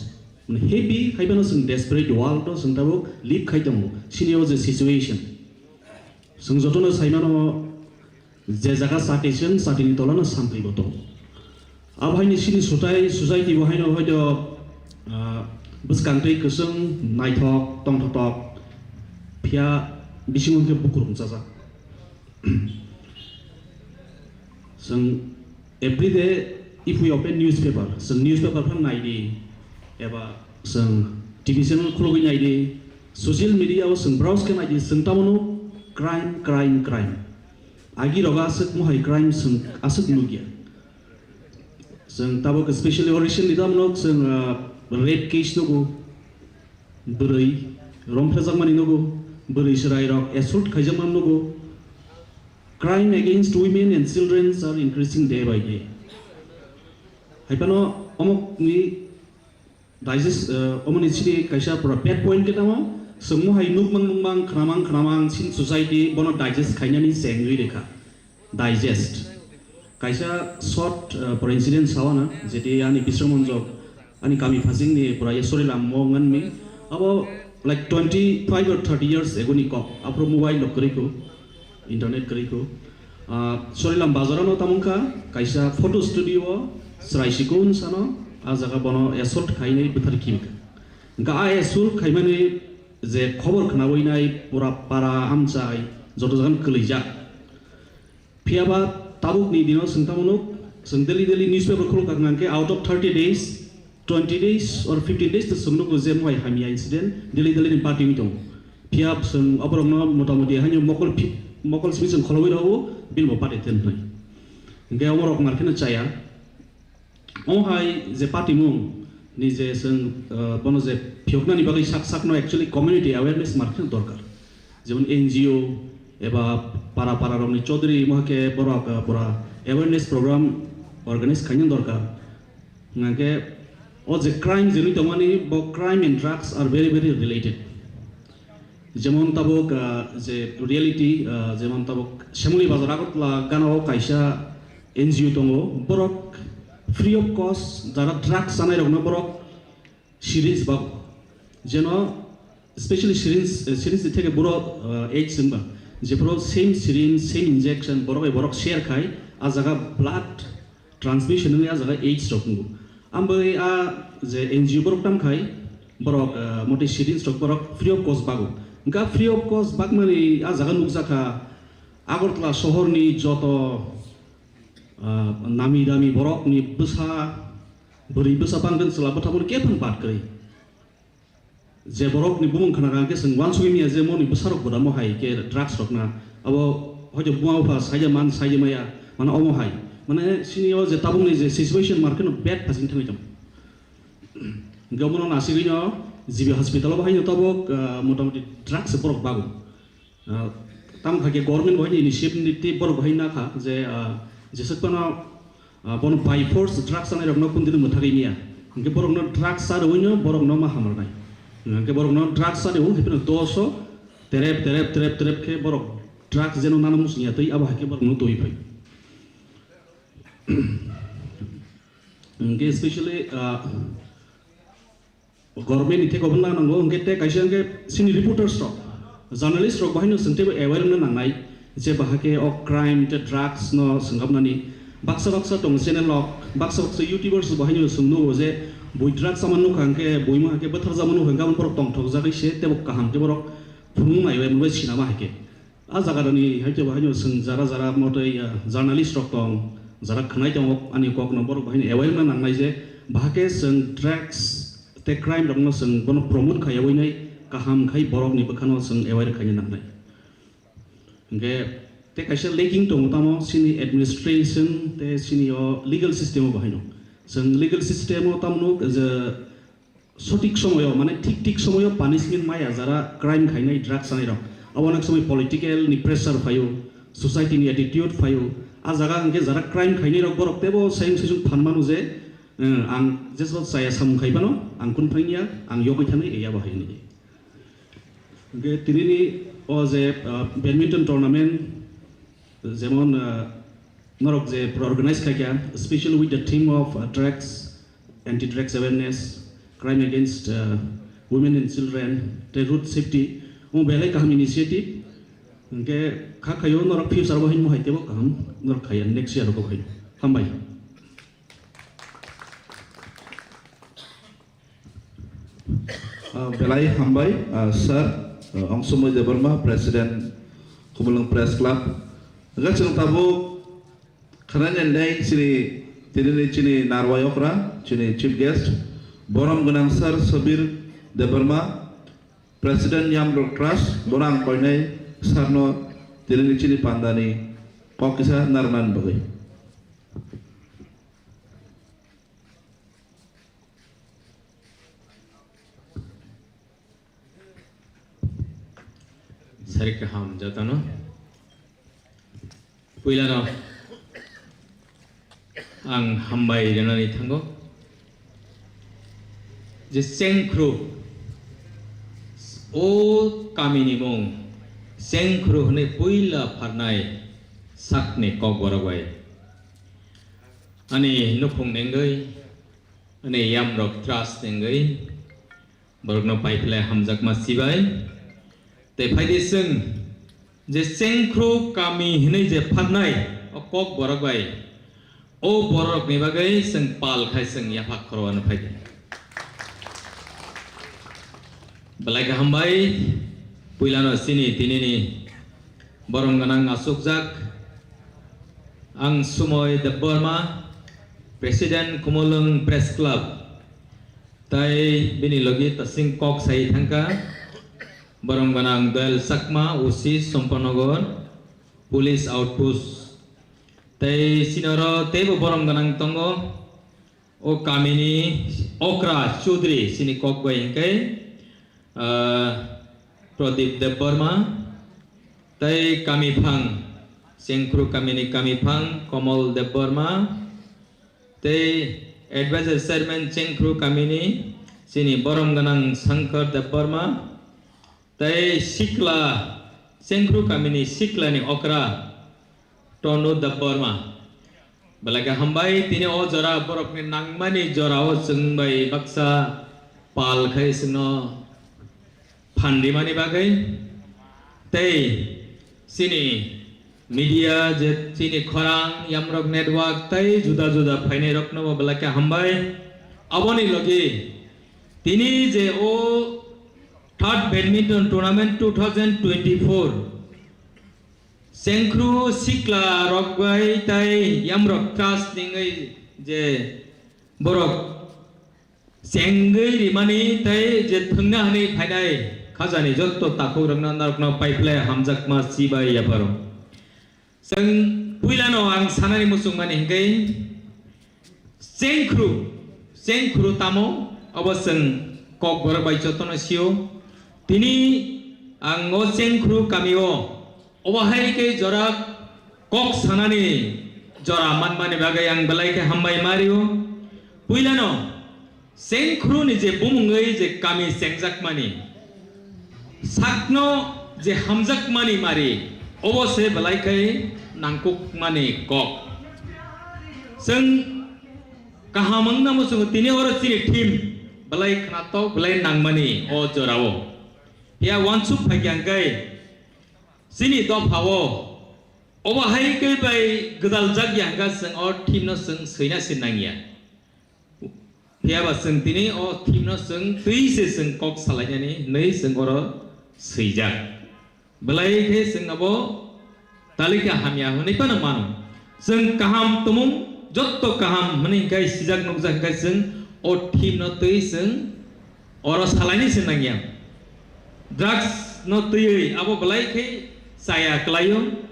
Happy, Haibanos in desperate world, Santabo, live Kaitamu, senior the situation. Sungzotono Saimano. Jaga satisfaction satini tolana sampai botol. Abah ini sini society bahai no hojo bus country keseng night talk, tong talk, pia bisingun ke bukur saja. Seng every day if we open newspaper, seng newspaper pun naik di, eba seng TV channel khulogin naik di, social media o seng browse ke naik di, seng tamono crime. Agi roga asuk mohai crime sung asuk nugia. Sung tabok especially recently tamnok sung rape case nugu berai romphajak mani nugu berai serai rok assault khaijak man nugu. Crime against women and children are increasing day by day. Haipano omok ni digest omoni chiri kaisa pura bad point ketamo. Semua hai nukmang kramang sin society bono digest kainya ni sengri dekha digest kaisa short per incident sawana jeti ani bisramonjok ani kami fasing ni pura yesori lam mongan mi abo like 25 or 30 years ago ni ko apro mobile lok kariko internet kariko sori lam bazarano tamungka kaisa photo studio srai sikun sano ajaga bono assault khainai buthar kimka ga assault khaimani जे खबर खोनाबोनाय पुरा पारा हामसाय जत जान कलैजा फियाबा ताबुकनि दिनाव सोंथामनो जों daily newspaper खुलकांनांके out of 30 days 20 days or 15 days तो सोंनो जे मय हामिया इंसिडेंट डेली नि पार्टी मिटों Piap sung aborokno motamoti hanyo mokol simi sung kholoi rawo bil bo pati ten nai nge omorok markina chaya o hai je party mung ni je sung bono je phiokna ni bagai sak no actually community awareness markina dorkar jemon NGO eba para rokni chaudhary mohake borok pura awareness program organize khain dorkar ngake o je crime jeni tomani bo crime and drugs are very related যেমন তাবক যে reality যেমন তাবক শ্যামলী বাজার Agartala গানাও কাইসা NGO দङ Borok free of cost যারা drugs জানাই রকম বরক syringe বা যেন specially syringe থেকে বড় এইচ সিম্বা যে বড় সেম সিরিঞ্জ সেম ইনজেকশন বরক শেয়ার খাই আর জায়গা ব্লাড ট্রান্সমিশন হয়ে আর জায়গা এইচ রকম আমবাই আ যে এনজিও বরক দাম খাই বরক মতে সিরিঞ্জ রক বরক ফ্রি অফ কস্ট বাগো Enggak free of cost bagmani azaga nukjaka agortla sohorni joto nami dami borok ni beri besa bangden selabat tabur kepan pat kari je borok ni bumung kana ke seng wan sui mi je mo ni besarok boda mo hai ke drugs rok na abo hojo buang pa saja maya mana omo hai mana sini o je tabung ni je situation market no bad pasin thangai jam gamono nasiri no GB hospital বাহাইনো তাবক মোটামুটি drugs বরক বাগো তাম খাকে government বাহাইনি initiative বরক বাহাইনা খা যে যেসেকপানা বন by force drugs আনাই রকম কোনদিন মথাগै মিয়া কে বরক ন ড্রাগস আর হইনো বরক ন মা হামারনাই কে বরক ন ড্রাগস আর হইন হেপেন 200 তেরেপ কে বরক ড্রাগস যেন নানা মুসনিয়া তৈ আবা হাকে বরক ন তৈ phi K specially government ite gobna nango ngete kaisa nge sini reporters rok journalist rok bahino sente awareness nangnai je bahake o crime te drugs no singapnani baksa tong channel lok baksa youtubers bahino sungno je boi drugs samanu khangke boima hake bathar jamanu hangam por tong thok jagi se te kaham te borok phung mai we moi sinama hake a jaga ni haite bahino sung jara motoi journalist rok tong jara khnai tong ani kok no borok bahino awareness nangnai je bahake sung drugs te crime rok no sung bono promote khayawai nai kaham khai borok ni bakhano sung aware khayna nangnai nge te kaisa lagging tong tamo sini administration te sini o legal system bahaino sung legal system o tamno je sotik somoyo mane ঠিক somoyo punishment maya jara crime khainai drugs anai rok abonak somoy political ni pressure phayo society ni attitude phayo a jaga nge jara crime khainai rok borok tebo same season phanmanu je ang jesbo saya samkhaibano ang kunphainia ang yogai thani eya bahini ge tinini o je badminton tournament jemon norok je organize khaikya especially with the theme of drugs anti drugs awareness crime against women and children the road safety o belai kaham initiative ge khayo norok future bahin mo haitebo kaham norok khayan next year ko khayo hambai Belai hambai sir Angsumoy de Burma president Kumulung press club agak sung tabu khanan ndai chini narwayokra chini chief guest borom gunang sir Sabir de Burma president Yamrok trust borang koinai sarno chini pandani kokisa narnan bagai Sari kaham jatano puilano ang hambai janani thango je Chengkharu o kamini mong Chengkharu hne puila pharnai sakne kok borabai ani nupung nengai ani Yamrok trust nengai borokno paiple hamjak ma sibai te phaidi sung je Chengkharu kami hinai je phanai o kok borabai o borok ni bagai sung pal khai sung yaphak khoroan phaidi balai ka hambai puilano sini tinini borong ganang asukjak ang sumoy de Burma president Kumulung press club tai bini logi tasing kok sai thangka borong ganang Duel Sakma Usi Somponogon Police Outpost tei sinoro tebo borong ganang tongo o kamini Okra Chudri sini kok bayangkai Pradip Deborma tei kami phang Chengkharu kamini kami phang Komal Deborma tei Advisor Chairman Chengkharu kamini sini borong ganang Shankar Deborma tei Sikla Chengkharu kamini Sikla ni Okra Tonu Deborma balaga hambai tini o jora borok ni nangmani jora o jengbai baksa pal khai sino Pandimani bagai tei sini media je Chini Khorang Yamrok network tei juda-juda phaine rokno belaka hambai aboni logi tini je o third badminton tournament 2024 Chengkharu Sikla rokbai tei Yamrok trust ningai je borok Sengai rimani tei je thungna hani phainai khajani jotto taku rangna narokno paiplai hamjakma sibai yaparo seng puilano ang sanani musungmani hingkai Chengkharu tamo abaseng kok borak bai jotono sio tini ang o Chengkharu kamio obahai ke jorak kok sanani jora manmani bagai yang belai ke hambai mario puilano Chengkharu ni je bumungai je kami sengjakmani sakno je hamjakmani mari obose belai kai nangkuk mani kok seng kahamang namu sungu tini ora sini tim belai knato belai nangmani o jorao ya wansup phagyangkai sini do phawo obahai kai bai gedal jagyangka seng o tim no seng seina sinangya ya baseng tini o tim no seng tuise seng kok salanyani nei seng oro seijak belai ke seng abo talika hamya honi panang manu seng kaham tumung jotto kaham meningkai sijak nukjak kai seng o tim no tui seng oro salani senangya drugs no tui abo belai ke saya kelayo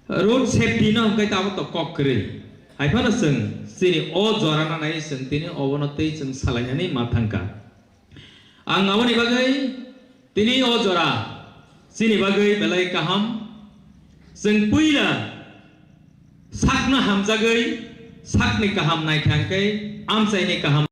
road safety no kai ta to kok kri hai phana seng sini o jorana nai seng tini obono tui seng salanyani mathangka ang awani bagai tini o jora sini bagai belai kaham seng puila sakna hamjagai sakni kaham nai thangkai amsaini kaham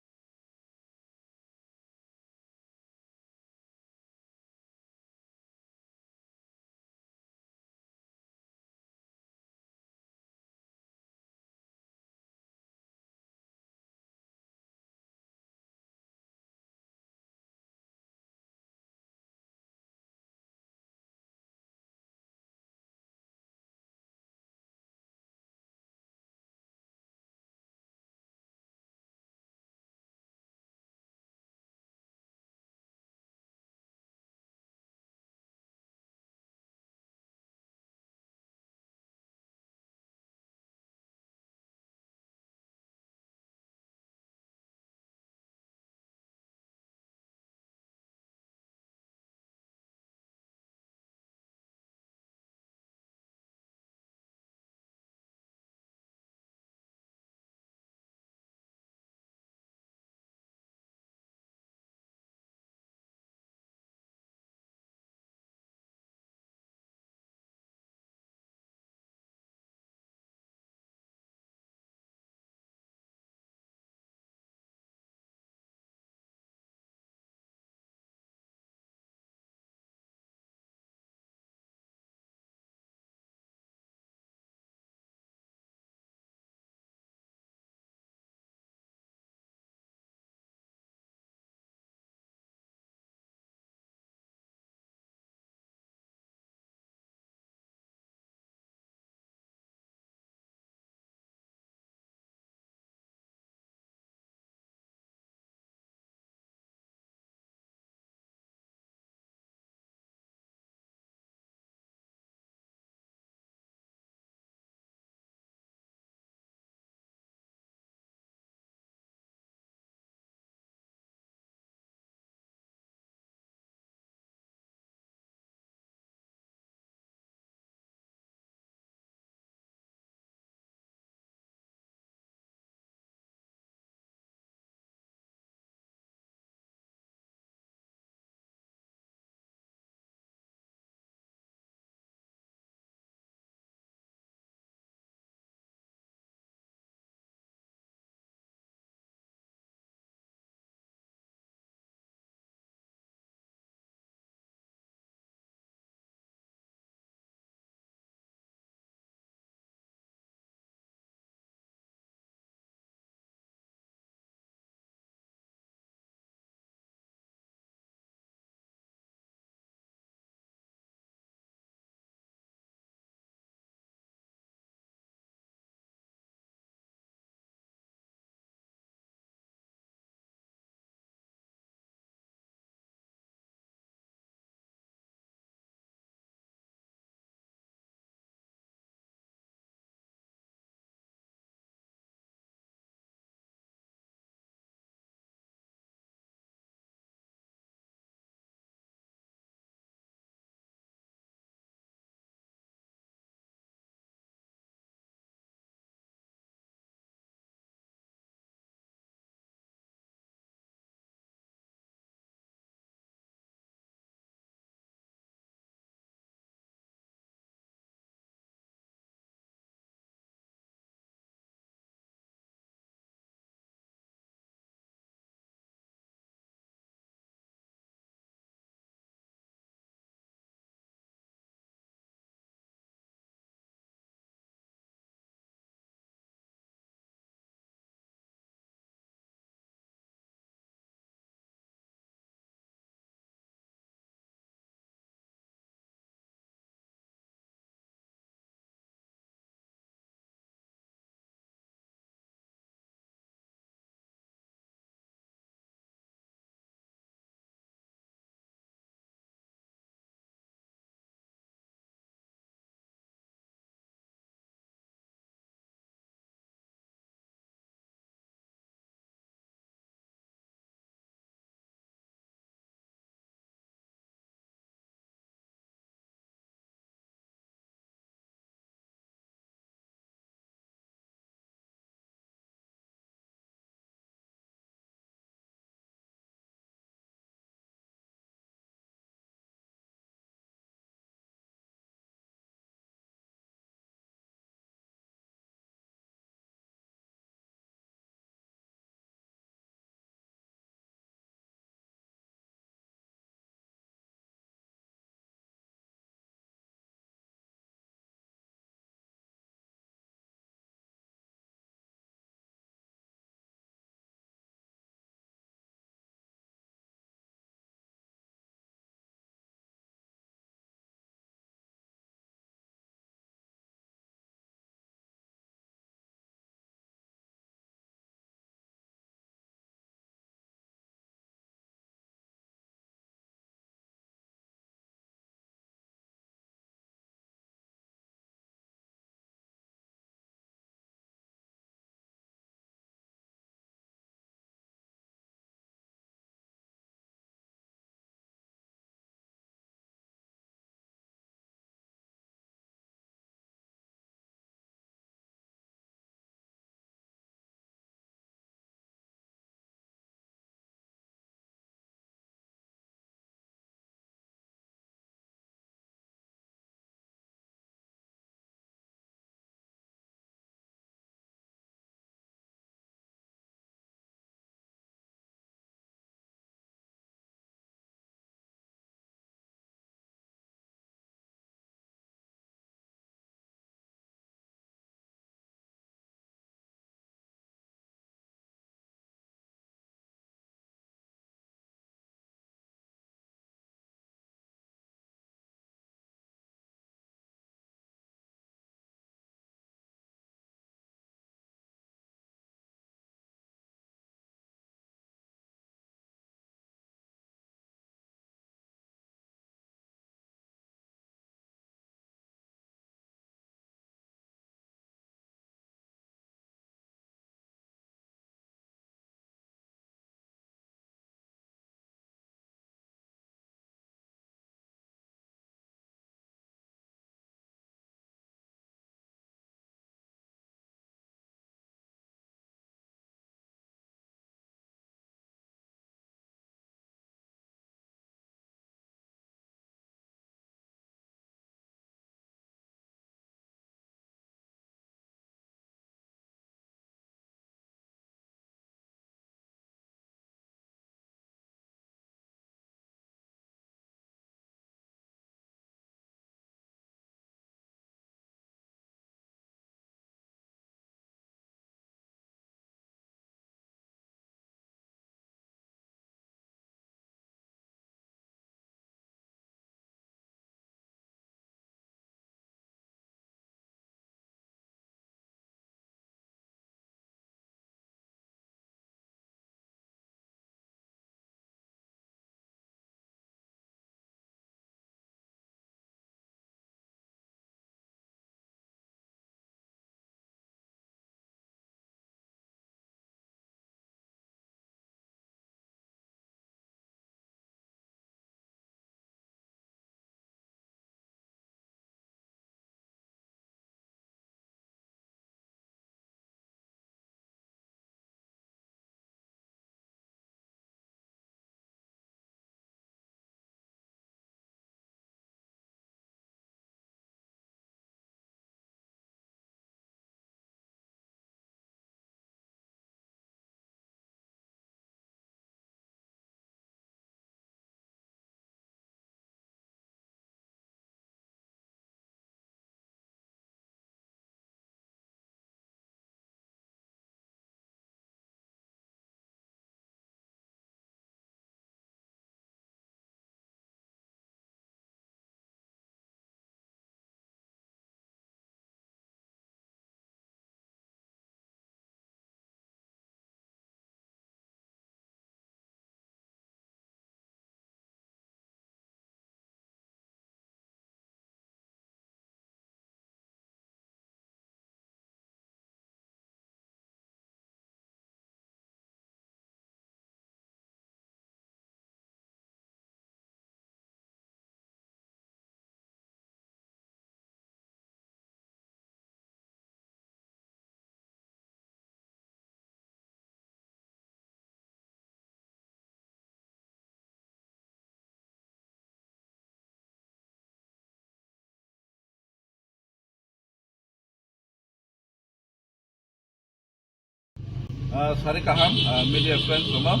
Sari kaham media friends semua.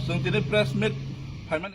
Sung tini press meet Paiman.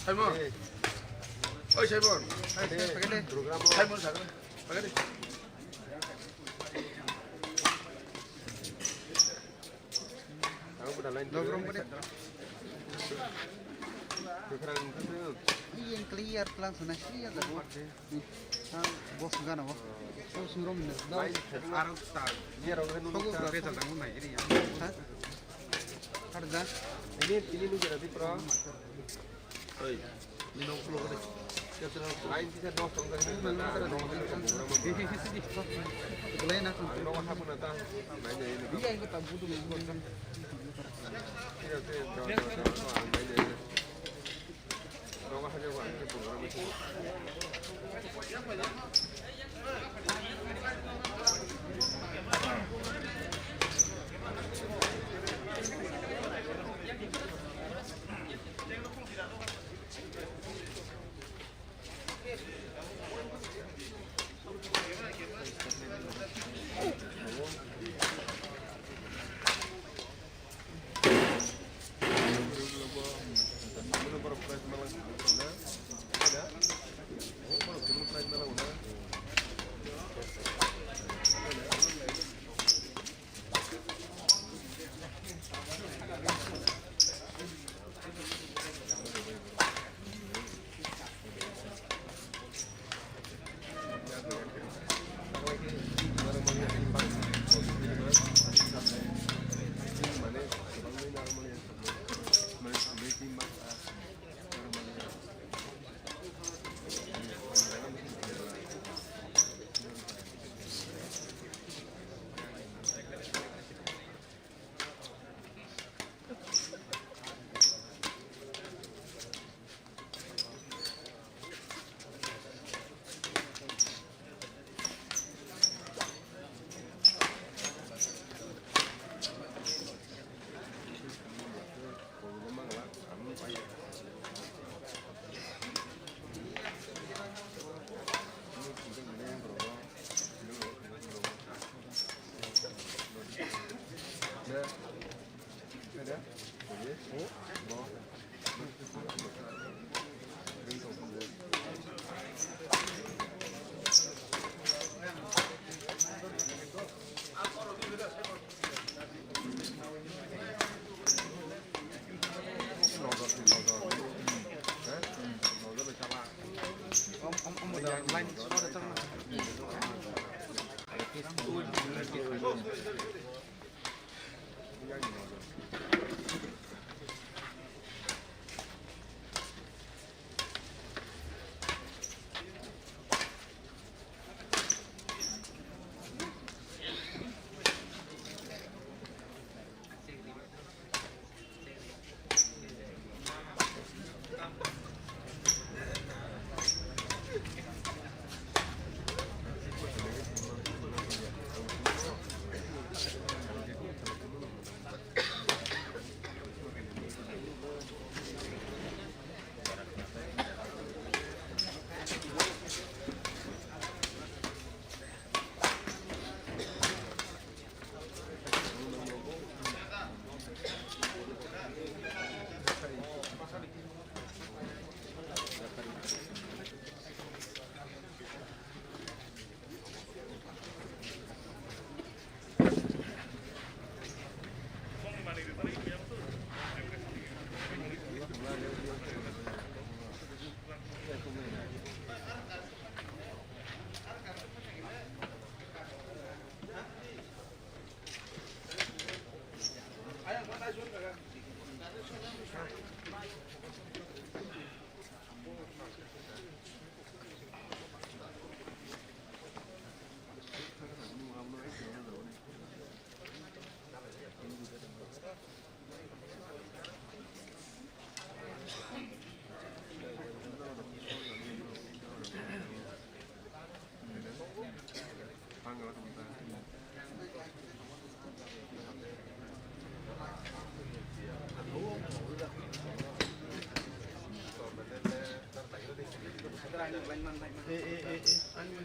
Simon. Oi Simon. Pakai deh. Simon sana. Pakai deh. Dobrong pada. Yang clear langsung nasi ya dah. Bos gana bos. So surom ni. Arab style. Ni orang ni nak cari tentang mana ini ya. Ada. Ini lu jadi pro. Oi. Ni nak flow kat. Kita lain kita dua tongkat ni mana ada dua tongkat. Itu lain nak. Dua apa pun ada. Main ni. Dia yang kita butuh ni bukan. Kita tu main ni. Dua apa saja buat kita program itu. Om udah online semua datang.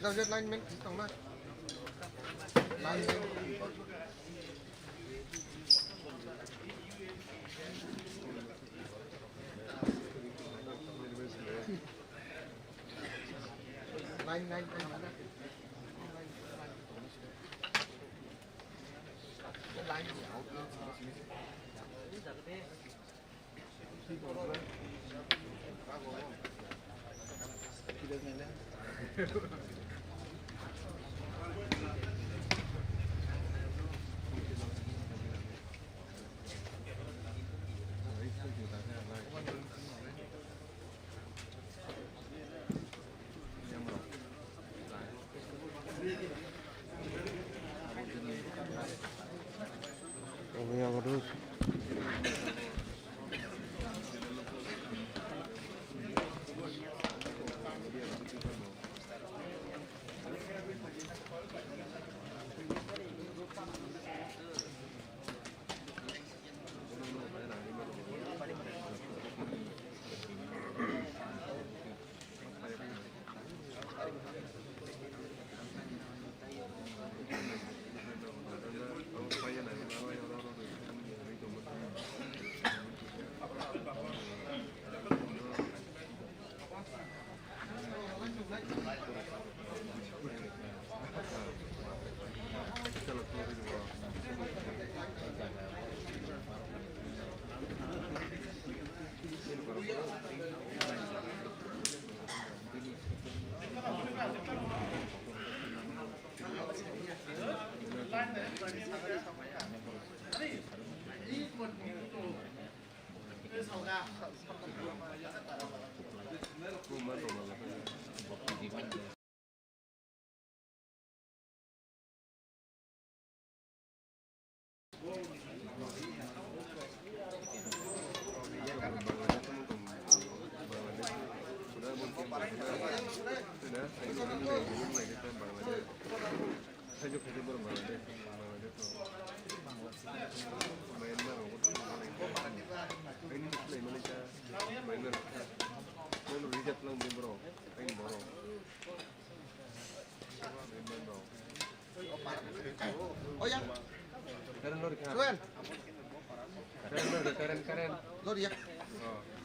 Giao diệt line men tổng mà. Line line terus. Oh ya. Keren. Keren. Lo dia. Oh.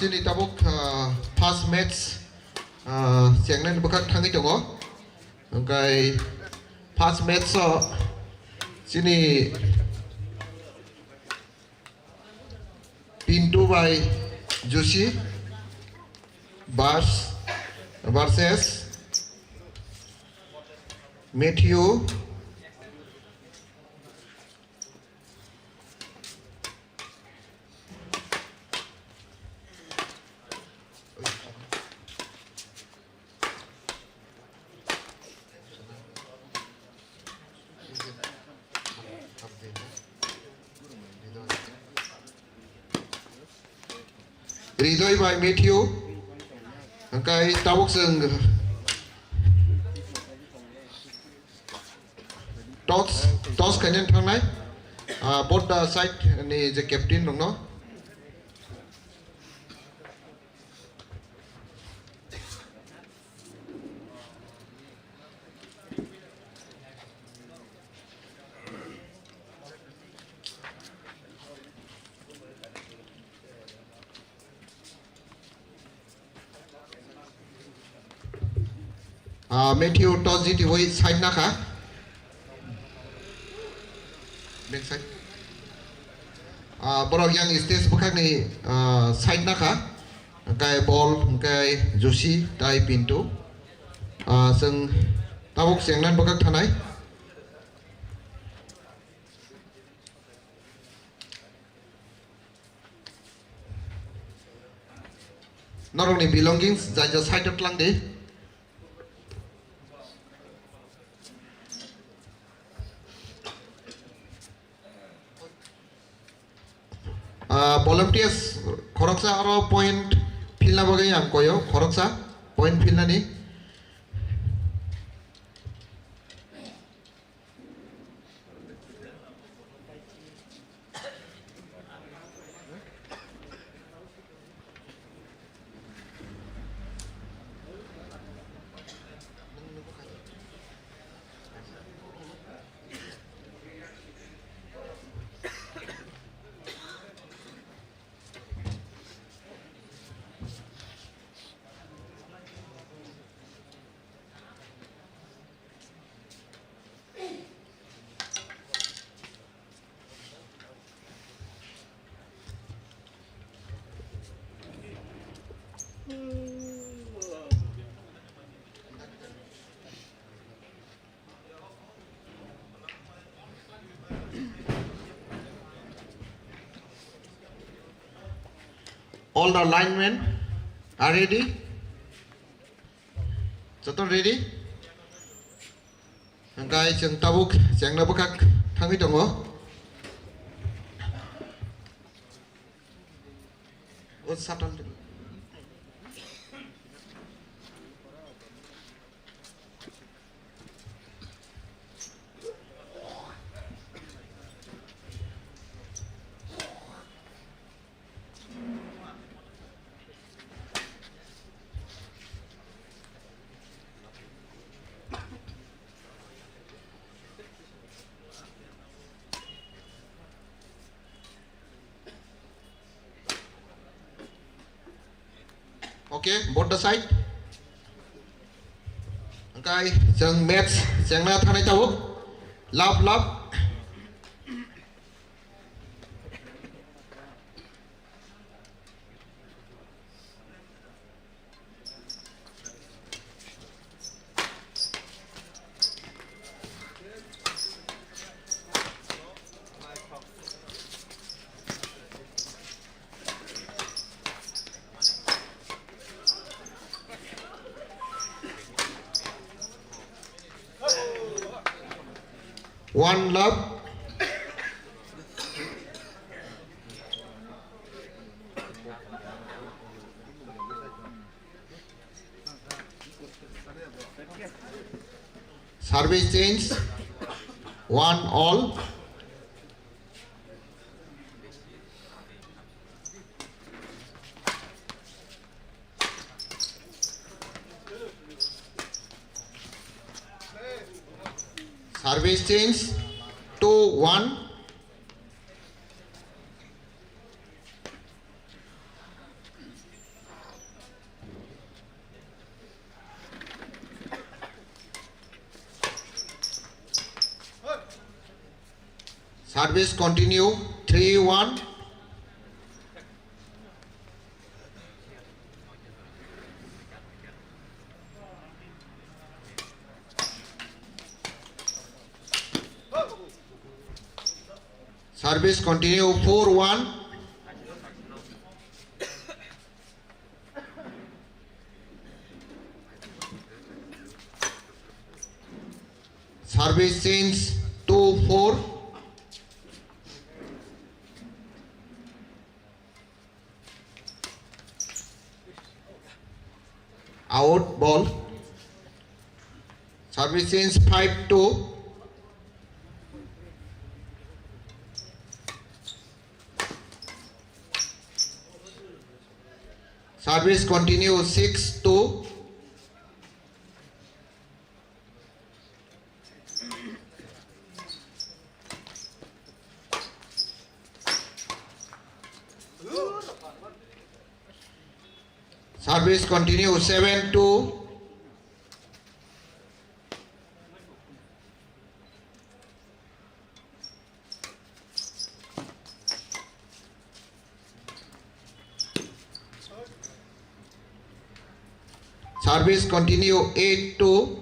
Chini tabuk first match Chengnan bakak thangi tongo angkai first match so Chini Pintu by Joshi versus Matthew Ridoy by Matthew angkai tabuk seng toss kanyan thangnai both the side ni the captain dong no Matthew toss jiti hoi side na kha back side borok yang stage bukhak ni side na kha kai ball kai Joshi tai Pintu seng tabuk Chengnan bukhak thanai norong ni belongings jaja side tlang de volunteers khoroksa aro point filna bagai yang koyo khoroksa point filna ni all the linemen are ready joton ready angkai jeng tabuk Chengna bakak thangi tongo satan okay both the side angkai jeng match Chengna thanai tabuk love 1 love. Service change 1 all. Service change 2-1. Service continue 3-1. Service continue 4-1. Service change 2-4. Out ball. Service change 5-2. Service continue 6-2. Service continue 7-2. Service continue 8-2.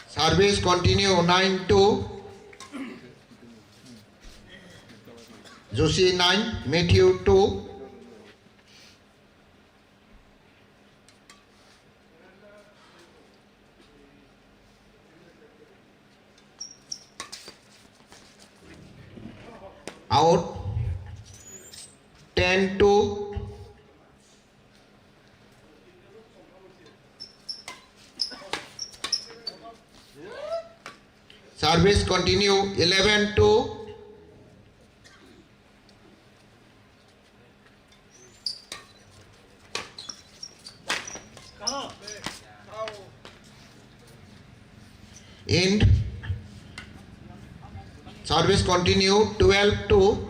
Service continue 9-2. Joshi 9, Matthew 2. Out 10-2. Service continue 11-2. End. Service continue 12-2.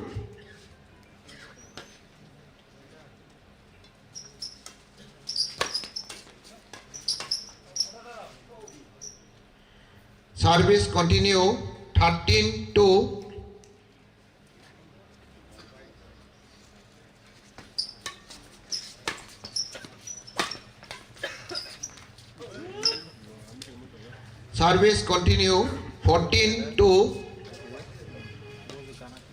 Service continue 13-2. Service continue 14-2.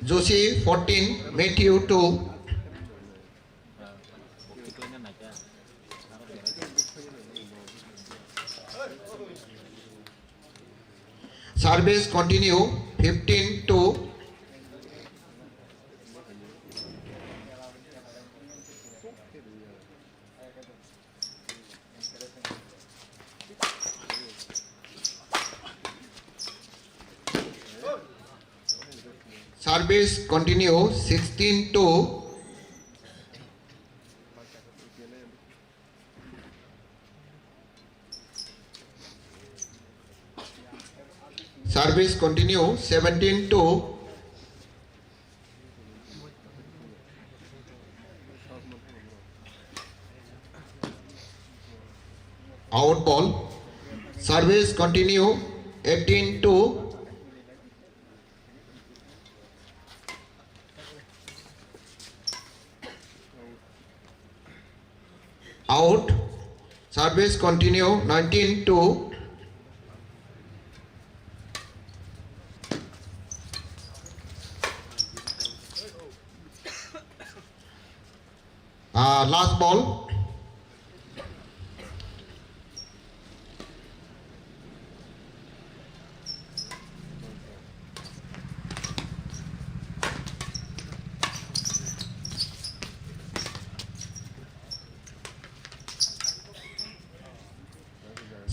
Joshi 14, Matthew 2. Service continue 15-2. Service continue 16-2. Service continue 17-2. Out ball. Service continue 18-2. Out. Service continue 19-2. Last ball.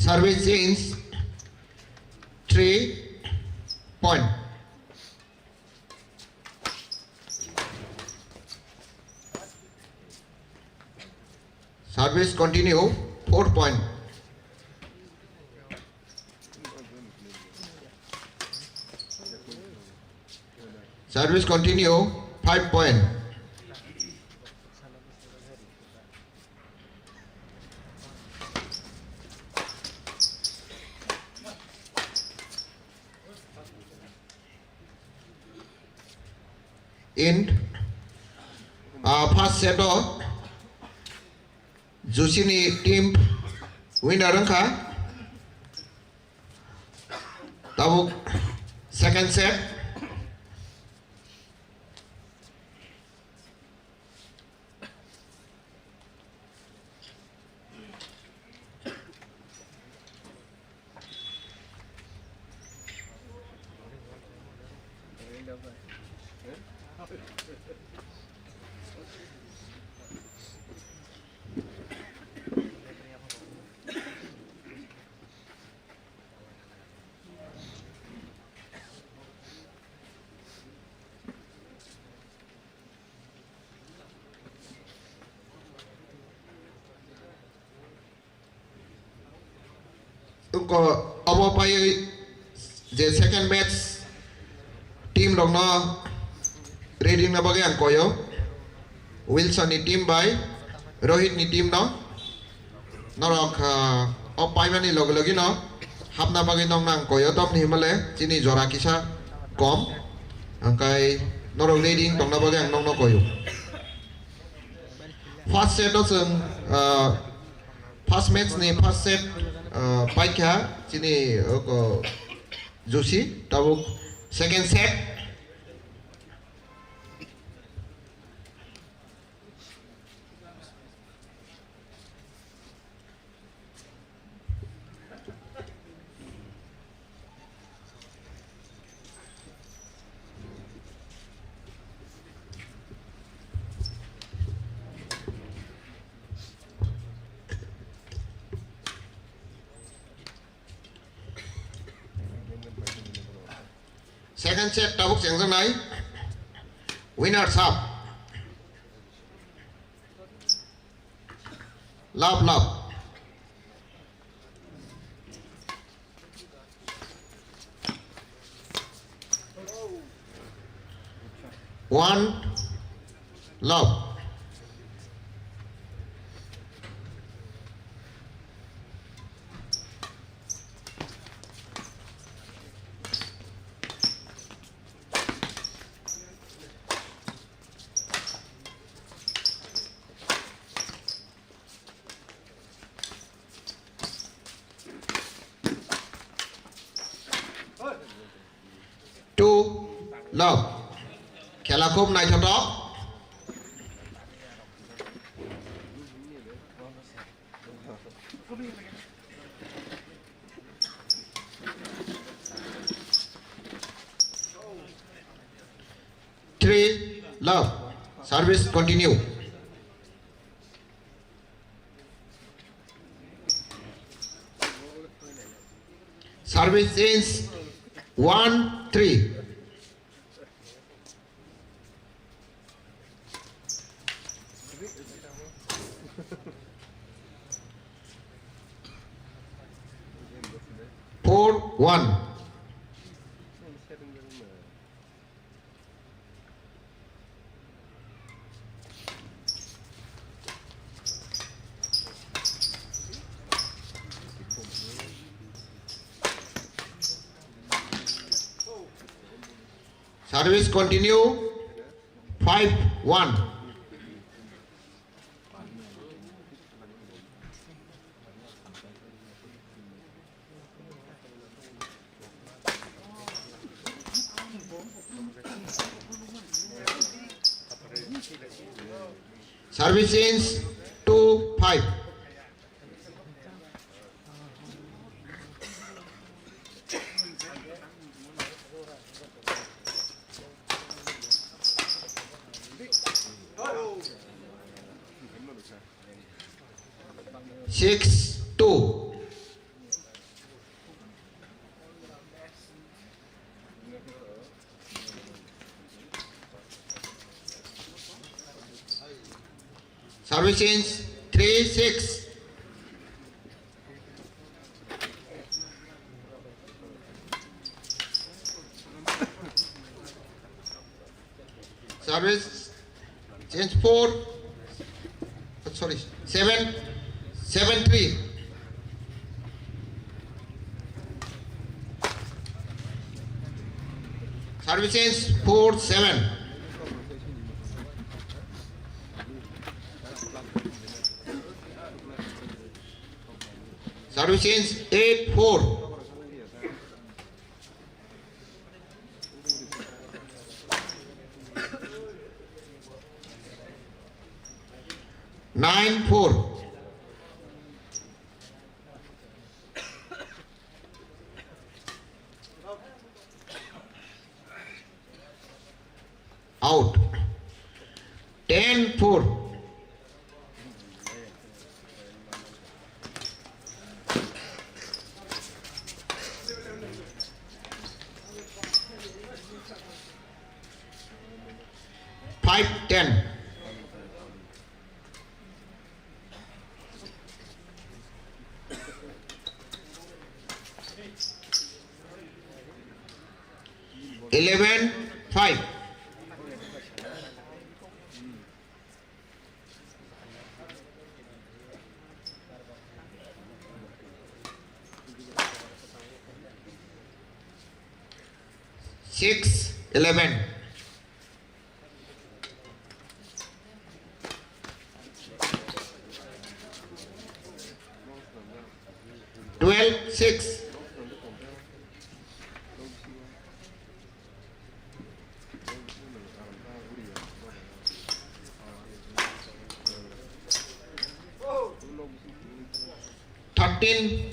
Service change 3 point. Service continue 4 point. Service continue 5 point. In first set of Chini team winner ka. Tabuk second set. Ko abo pai je second match team dong no reading na bagay ang koyo Wilson ni team by Rohit ni team no norok opai mani log logi no hap na bagay nong nang koyo top ni himale chini jora kisa kom angkai norok reading dong na bagay ang nong no koyo first set dosung first match ni first set Paikha Chini Joshi tabuk second set second set tabuk Chengkharu nai winners up love 1 love. Love খেলা খুব নাই ছোট Three love service continue service change 1-3 4-1 service continue 5-1 Service ends 2-5. Six, two. Service ends 3-6. Service change 4. Sorry, 7-3. Service change 4-7. Service change 8-4. Nine, 4. Out. 10-4. Five, 10. Eleven, 5. Six, 11. Twelve, 6. Thirteen,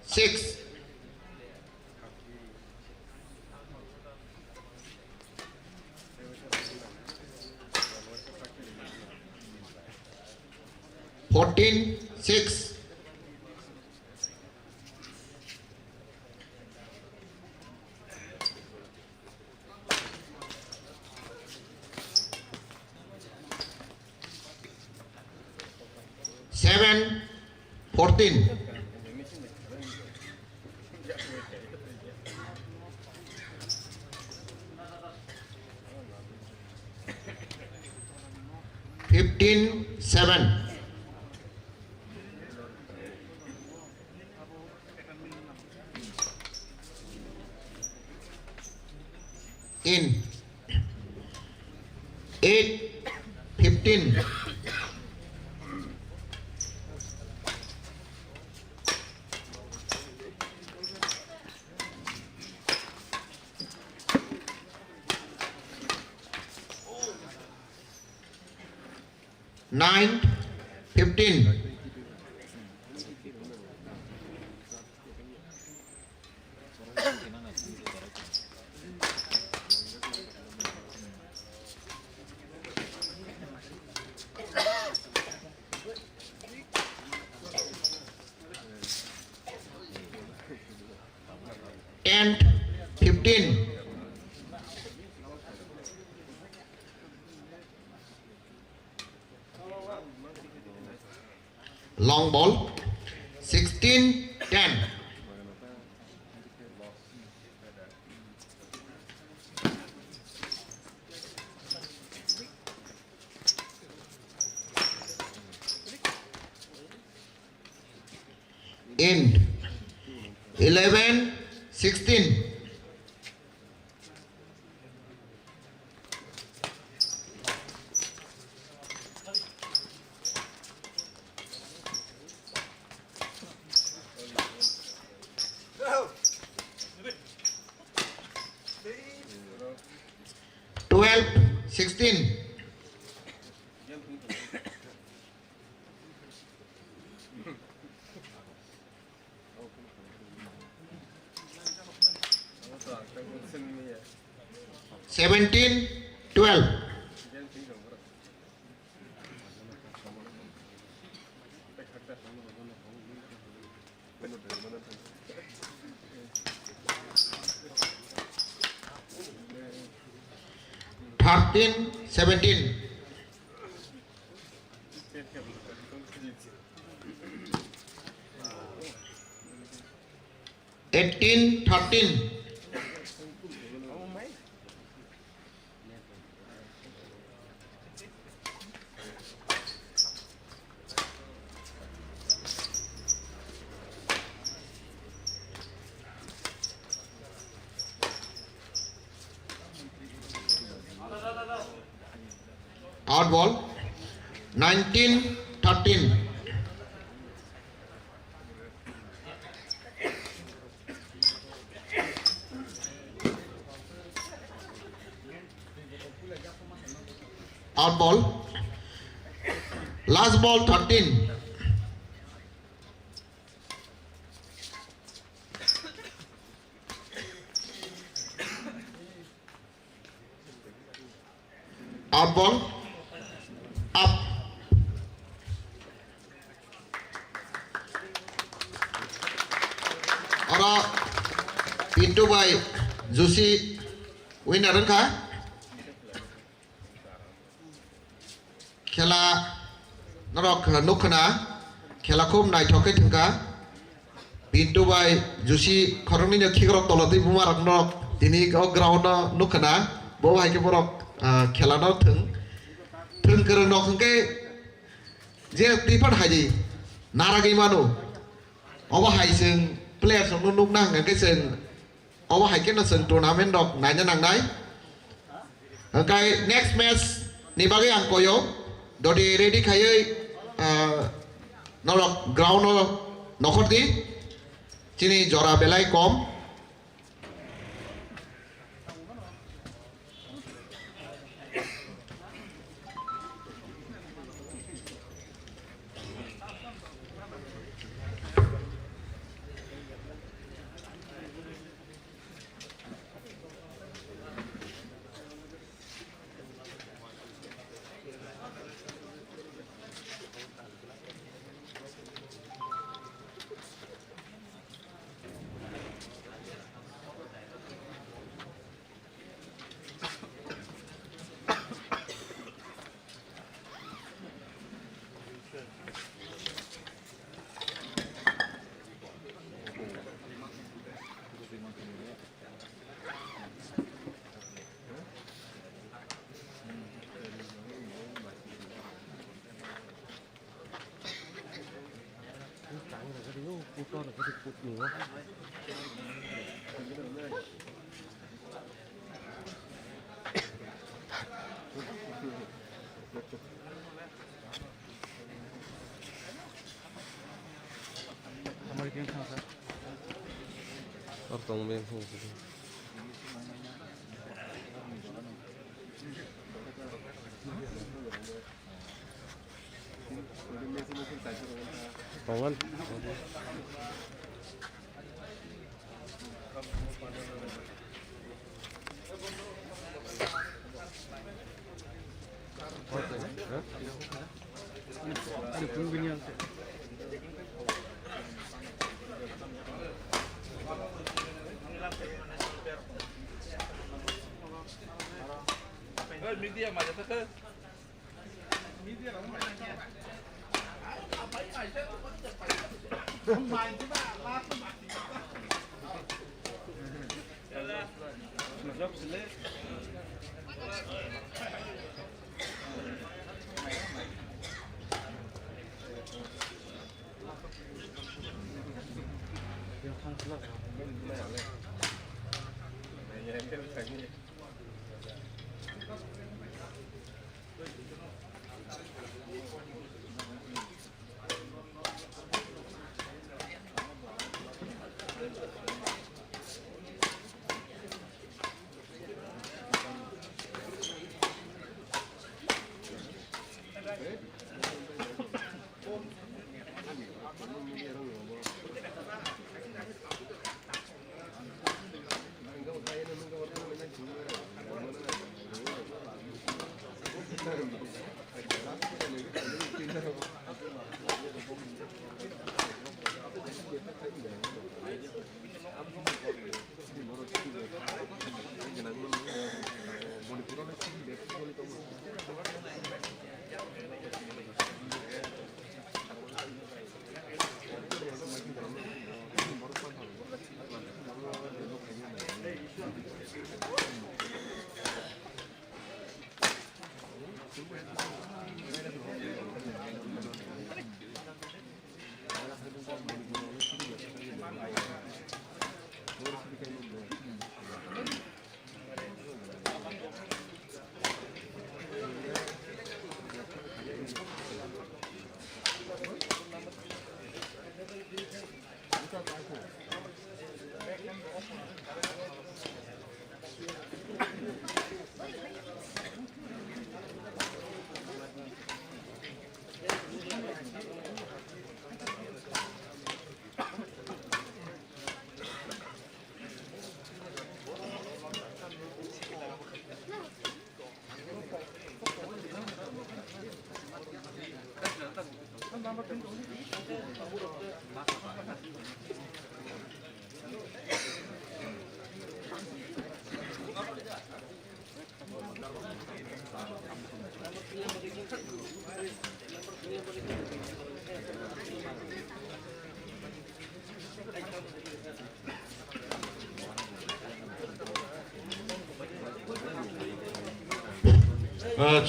6. Fourteen, 6. Seven, 14. Fifteen, 7. In 8, 15. Nine, 15. And 15. Long ball. 16, 10. End. 11, 16. 17-12. Thirteen, 17. 18-13. Out ball. 19-13. Out ball. Last ball 13. Out ball. Up. Ora pintu by Juicy winner ka khela narok nukhna khela khum nai thokai thungka pintu by Juicy khorong ni khigrok tolati bumarak nok tini go ground no nukhna bo hai ke borok khela no thung kereng nok hengke je tipat haji naragi manu oba hai sing player song nuk nang hengke sing oba hai ke na sing tournament dok nai nang nai hengkai next match ni bagai ang koyo dodi ready khai norok ground no nokhorti chini jora belai kom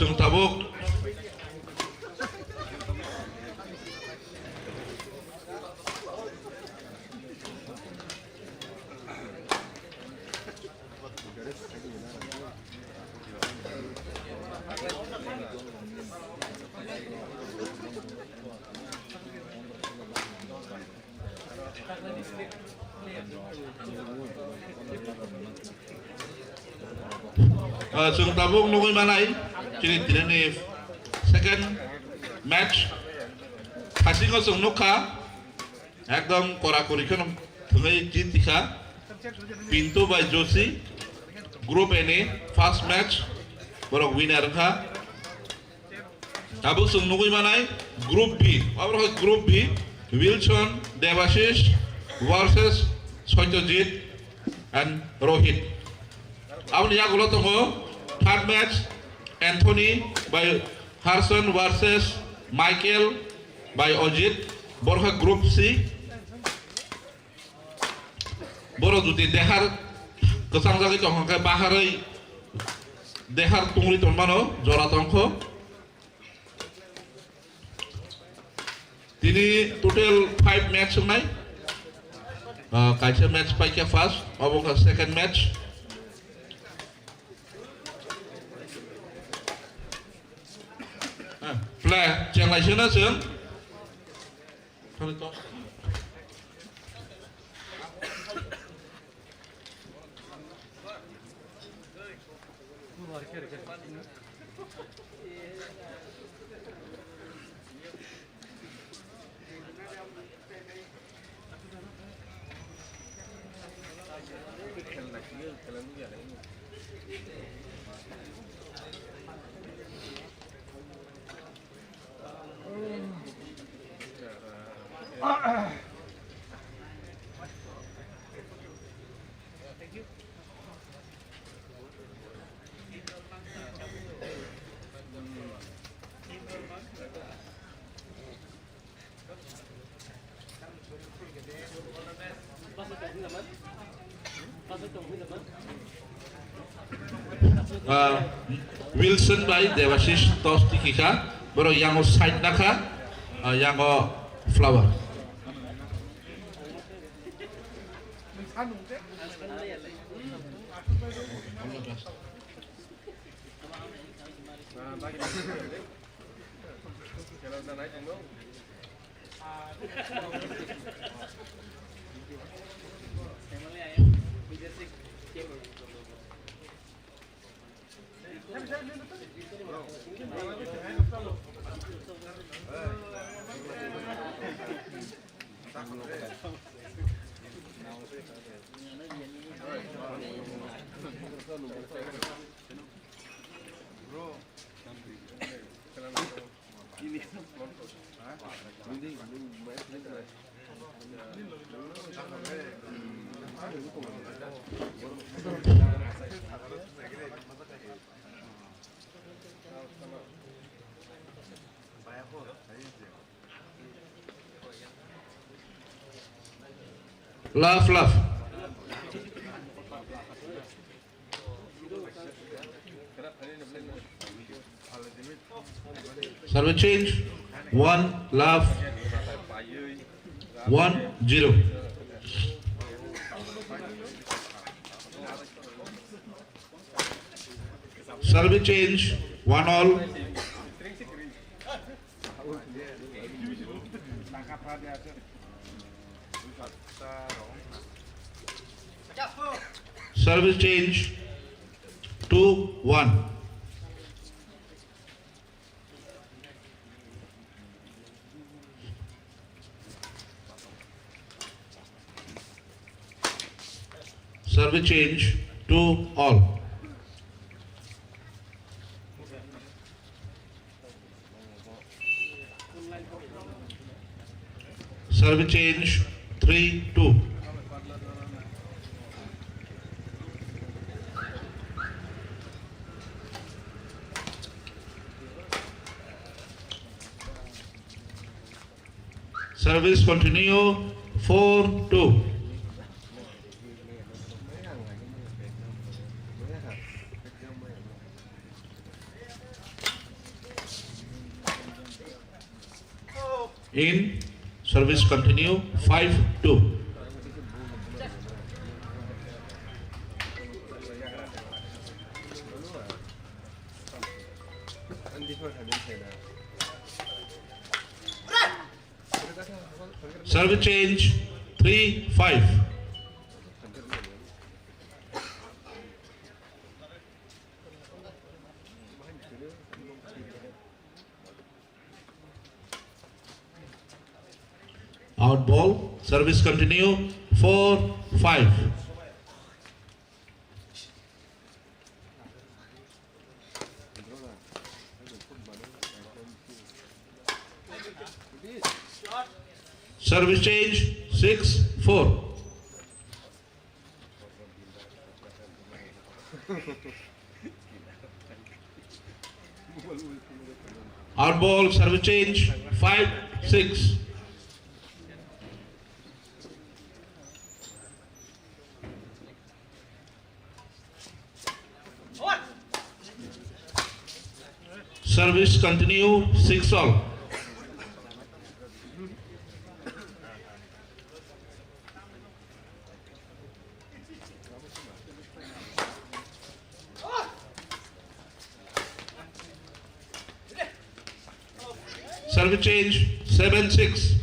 Chung tabuk Chung tabuk nungguin mana ini? Jadi tidak nih second match hasil kosong nuka ekdom korakuri kan tungai jitika pintu by Joshi grup ini first match borok winner ka tabuk sung nungguin mana grup B apa grup B Wilson Devashish versus Soitojit and Rohit awal ya gulo tunggu third match Anthony by Harson versus Michael by Ojit Borja Group C Boro Duti Dehar Kesang Zaki Tongke Baharai Dehar Tungli Tonmano Jora Tongko Tini total 5 match tonight Kaisa match paike first Aboka second match Play, chẳng lại nó sướng. Thôi to. Wilson by Devashish tos tikika baru yang side naka yang flower Love. Serve change. 1 love. 1-0. Service change, 1-all. Service change, 2-1. Service change, 2-all. Service change, 3-2. Service continue, 4-2. In, service continue, 5-2. Service change, 3-5. Out ball, service continue, 4-5. Service change, 6-4. Out ball, service change, 5-6. Service continue, 6-all. Service change, 7-6.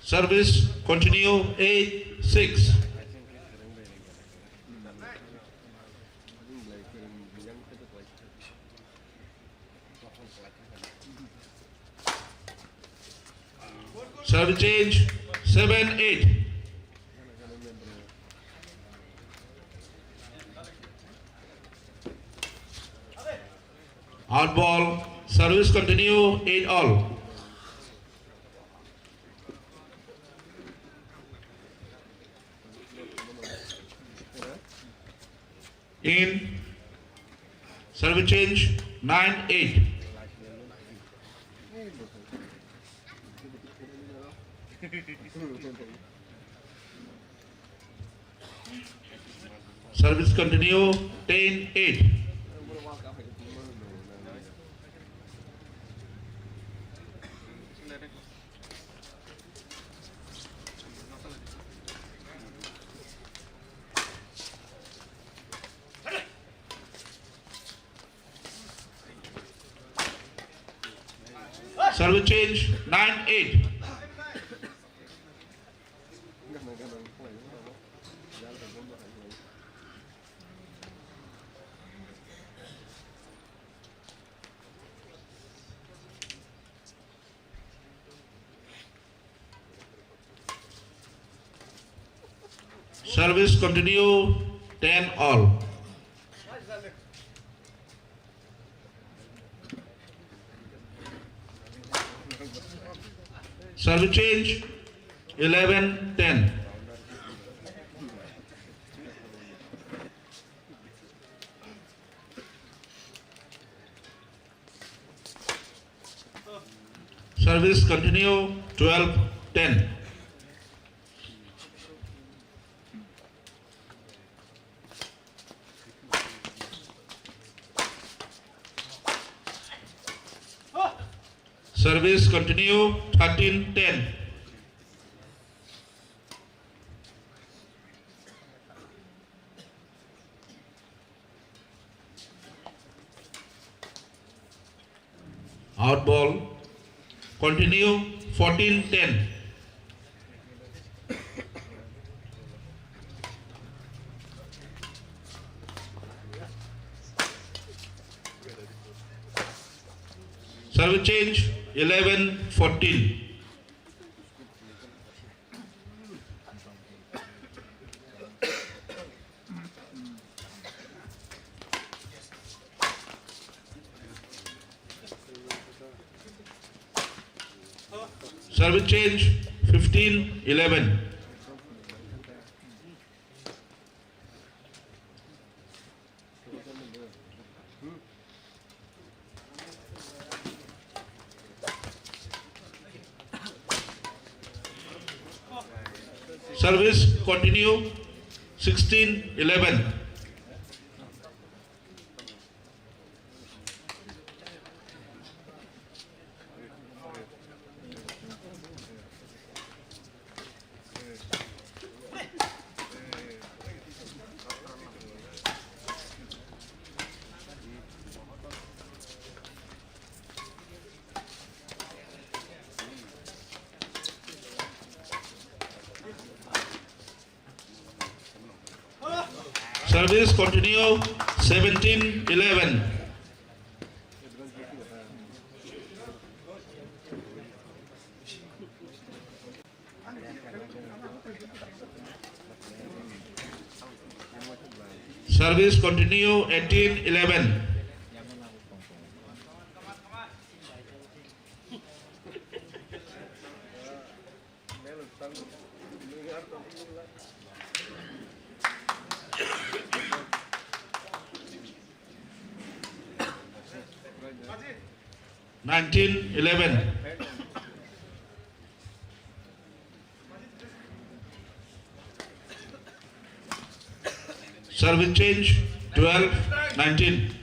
Service continue, 8-6. Service change, 7-8. Out ball, service continue, 8-all. In, service change, 9-8. Service continue, 10-8. Service change, 9-8. Service continue, 10-all. Service change, 11-10. Service continue, 12-10. Service continue 13-10. Out ball continue 14-10. Service change 11-14. Service change 15-11. Service continue 16-11. Service continue 17-11. Service continue 18-11. Nineteen 11. Service change 12-19.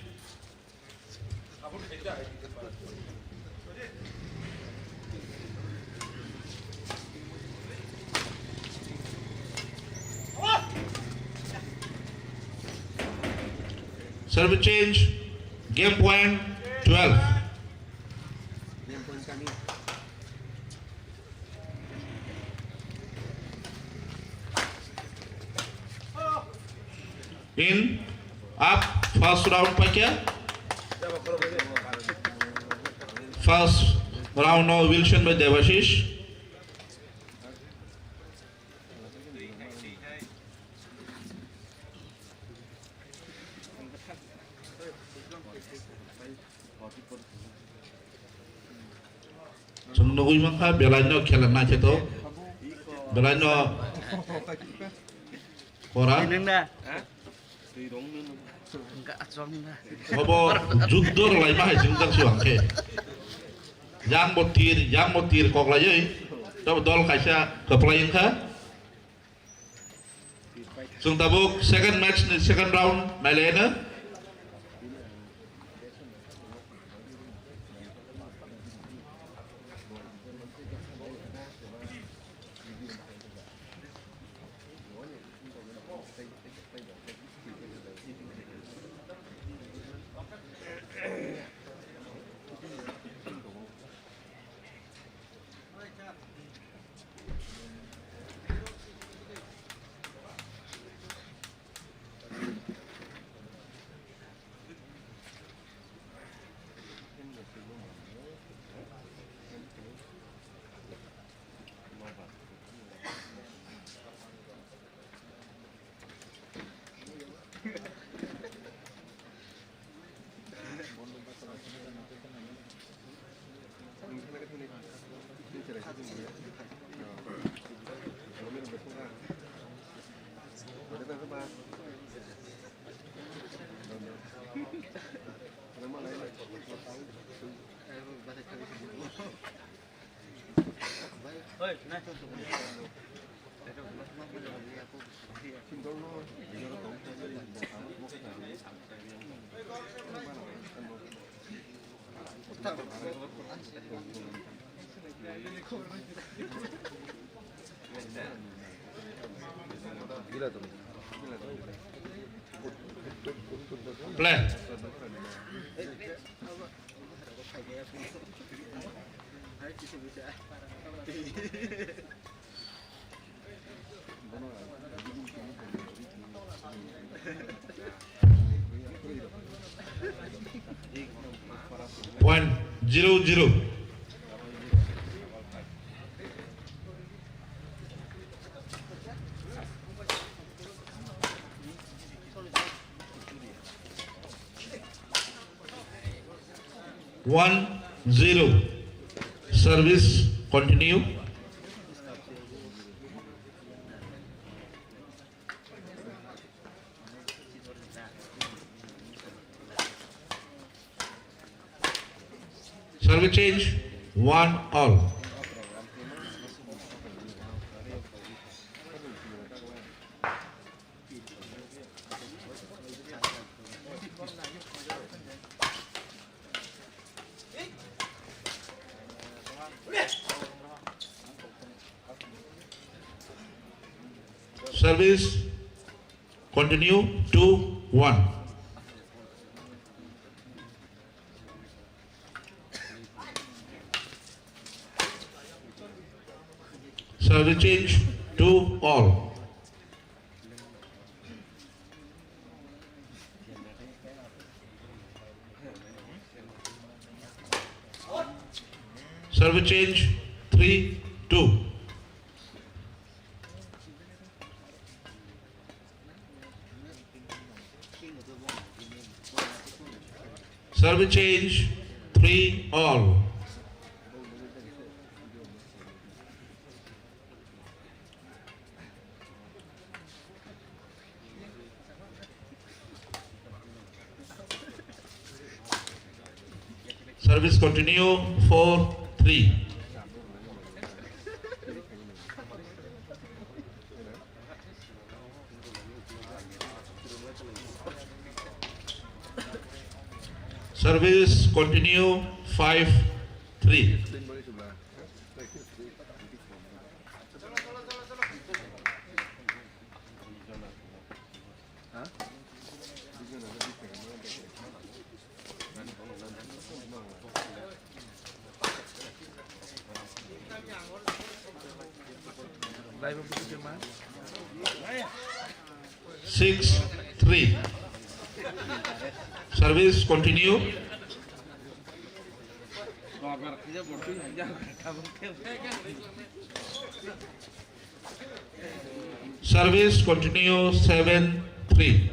Service change, game point 12. In, up, first round pa kya? First round of Wilson by Devashish. Nungguin maka belanya kela na ceto, belanya Khorang. Ngobo judur lai mah jengkang suang ke. Yang motir kok lagi. Coba dol kaisa ke playing ka. Sung tabuk second match second round nailena. Play. Point 0-0. One zero. Service continue. Service change 1-all. Service continue 2-1. Service change 2-all. Service change 3-2. Service change 3-all. Service continue 4-3. Service continue 5-3. Six, 3. Service continue. Service continue 7-3.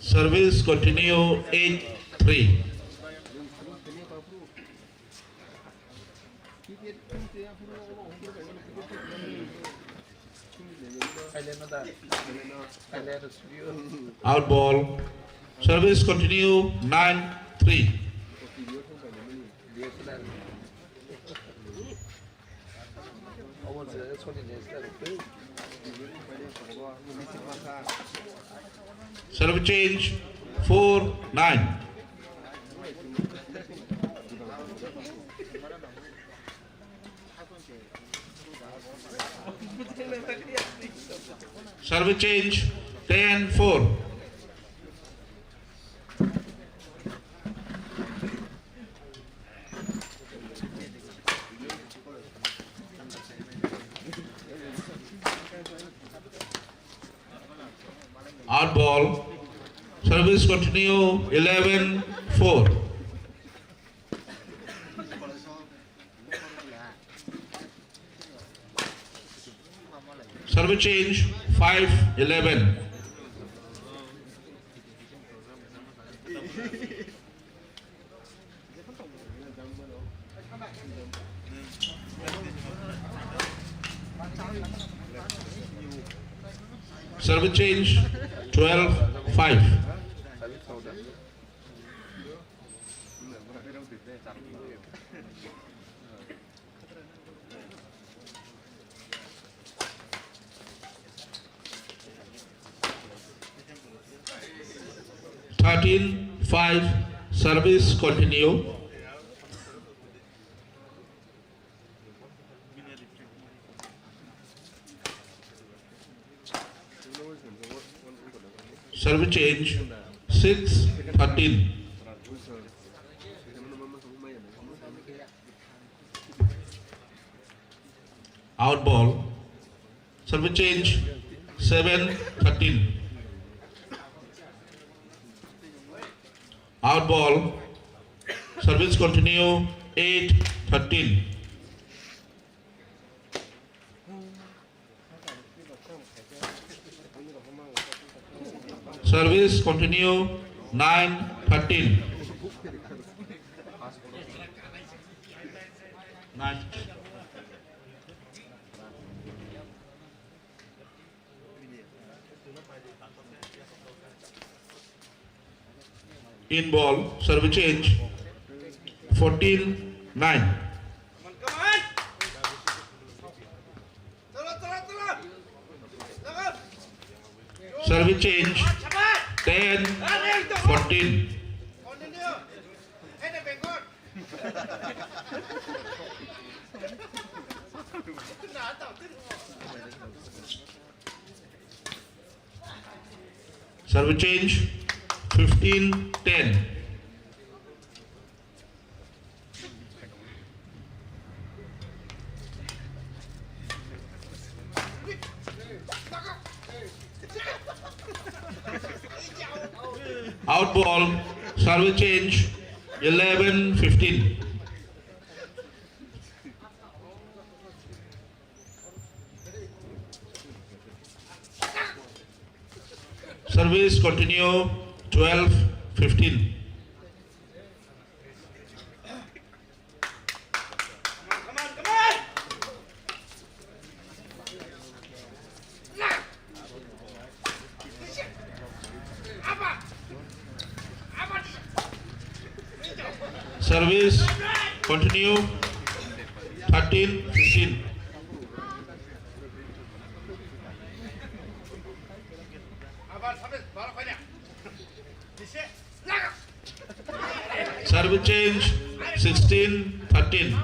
Service continue 8-3. Out ball. Service continue 9-3. Service change 4-9. Service change 10-4. Out ball. Service continue 11-4. Service change 5-11. Service change 12-5. 13-5. Service continue. Service change 6-13. Out ball. Service change 7-13. Out ball. Service continue 8-13. Service continue 9-13. 9. In ball, service change 14-9. Service change 10-14. Service change 15-10. Out ball, service change 11-15. Service continue 12-15. Service continue 13-15. Service change 16-13.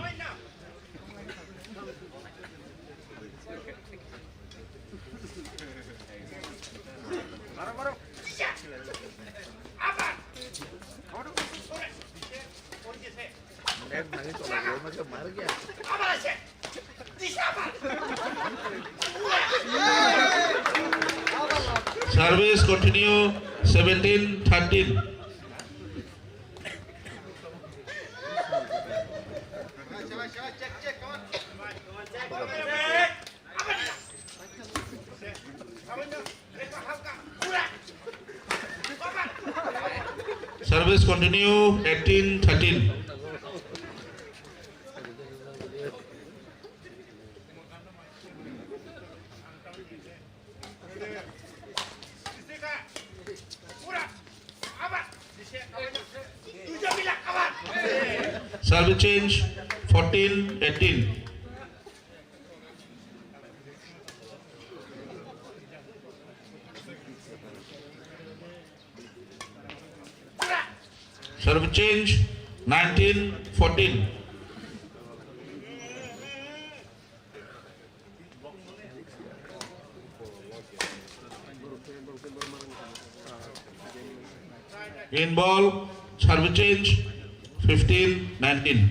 Service continue 17-13. Service continue 18-13. Service change 14-18. Service change 19-14. In ball, service change 15-19.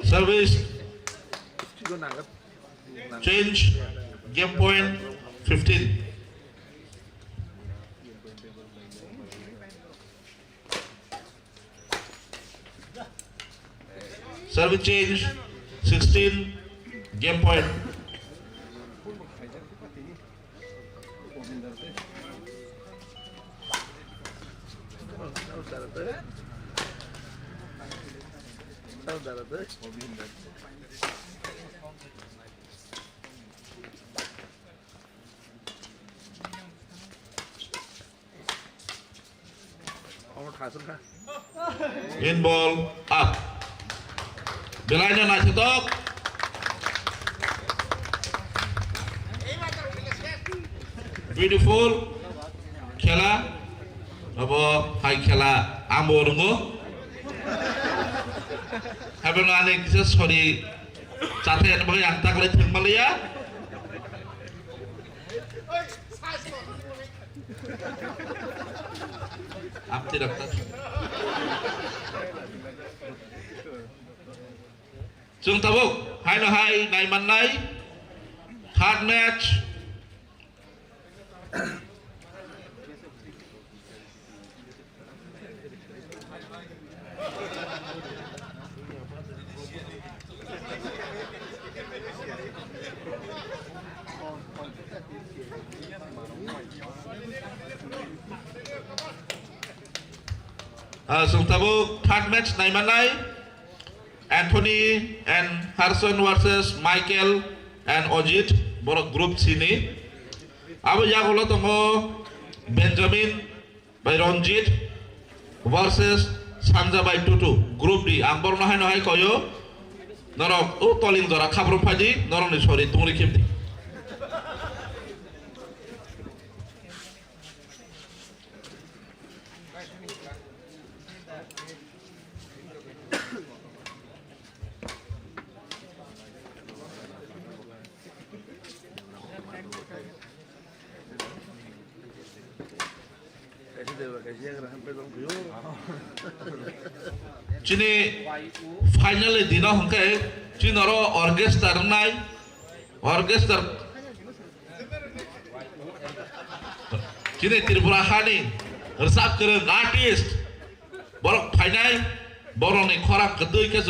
Service change, game point 15. Service change 16, game point. In ball up. Belanya nak cetok. Beautiful. Khela. Abo hai khela ambo dungo. Habis ngane kisah sorry. Catatan bagi yang tak boleh terima ya. Apa tidak tahu. Chúng ta bốc hai là hai ngày màn này hard match. Chúng ta bốc hard match ngày màn này. Anthony and Harrison versus Michael and Ojit borok group sini. Abu yang holo tongo Benjamin by Ronjit versus Sanja by Tutu group D. Ambor nohai koyo norok toling dora kabro paji norong ni sorry tungri kimti. Chini finally dino hongke chinoro orchestra nai orchestra Chini Tripura hani resap kereng artist borok final borong ni khorang kedui ke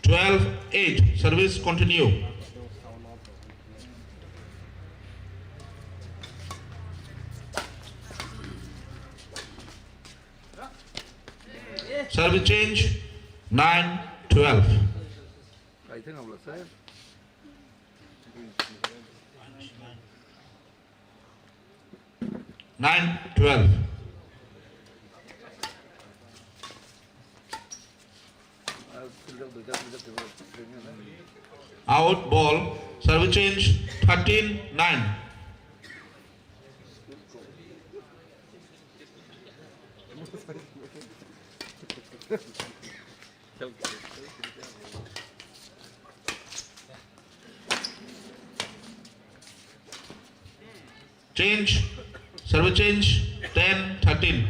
12-8. Service continue. Service change 9-12. I think I'm sir. 9-12. Out ball. Service change 13-9. Change. Service change 10-13.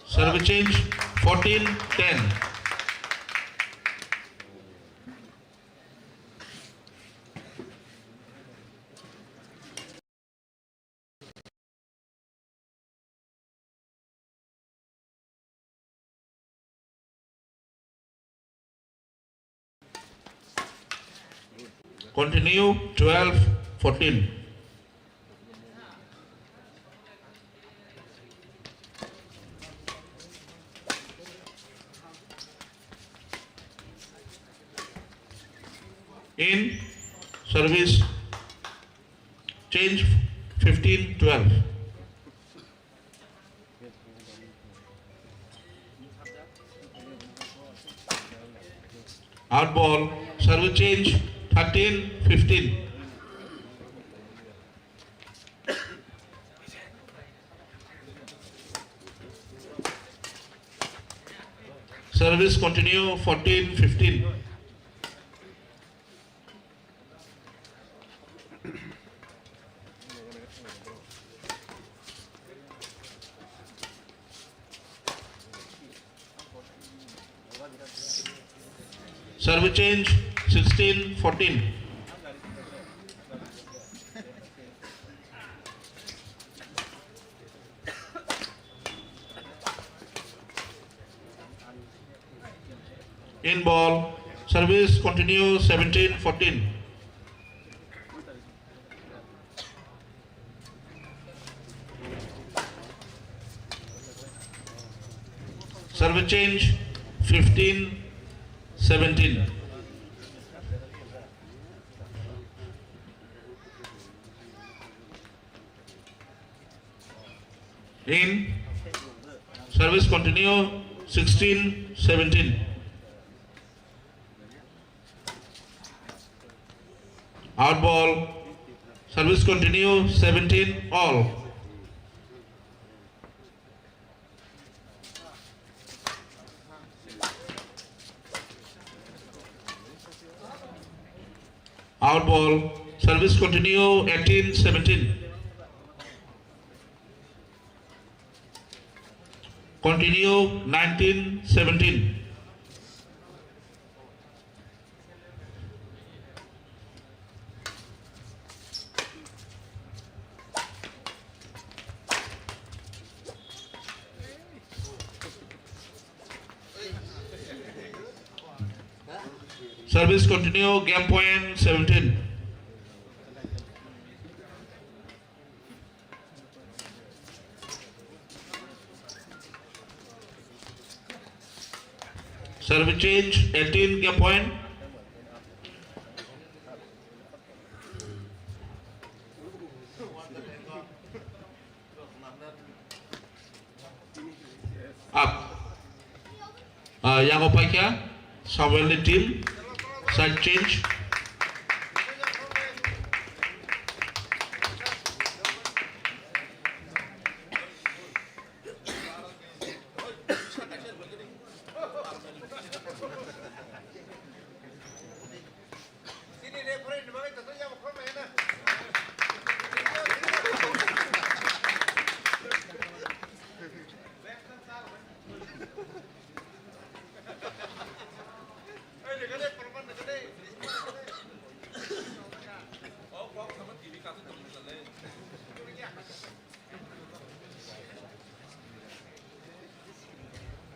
Service change 14-10. Continue 12-14. In service change 15-12. Out ball service change 13-15. Service continue 14-15. Service change 16-14. In ball, service continue 17-14. Service change 15-17. In service continue 16-17. Out ball service continue 17 all. Out ball service continue 18-17. Continue 19-17. Service continue, game point 17. Service change 18, game point. Up. Yang Opaikya, Samuel the team. Side change.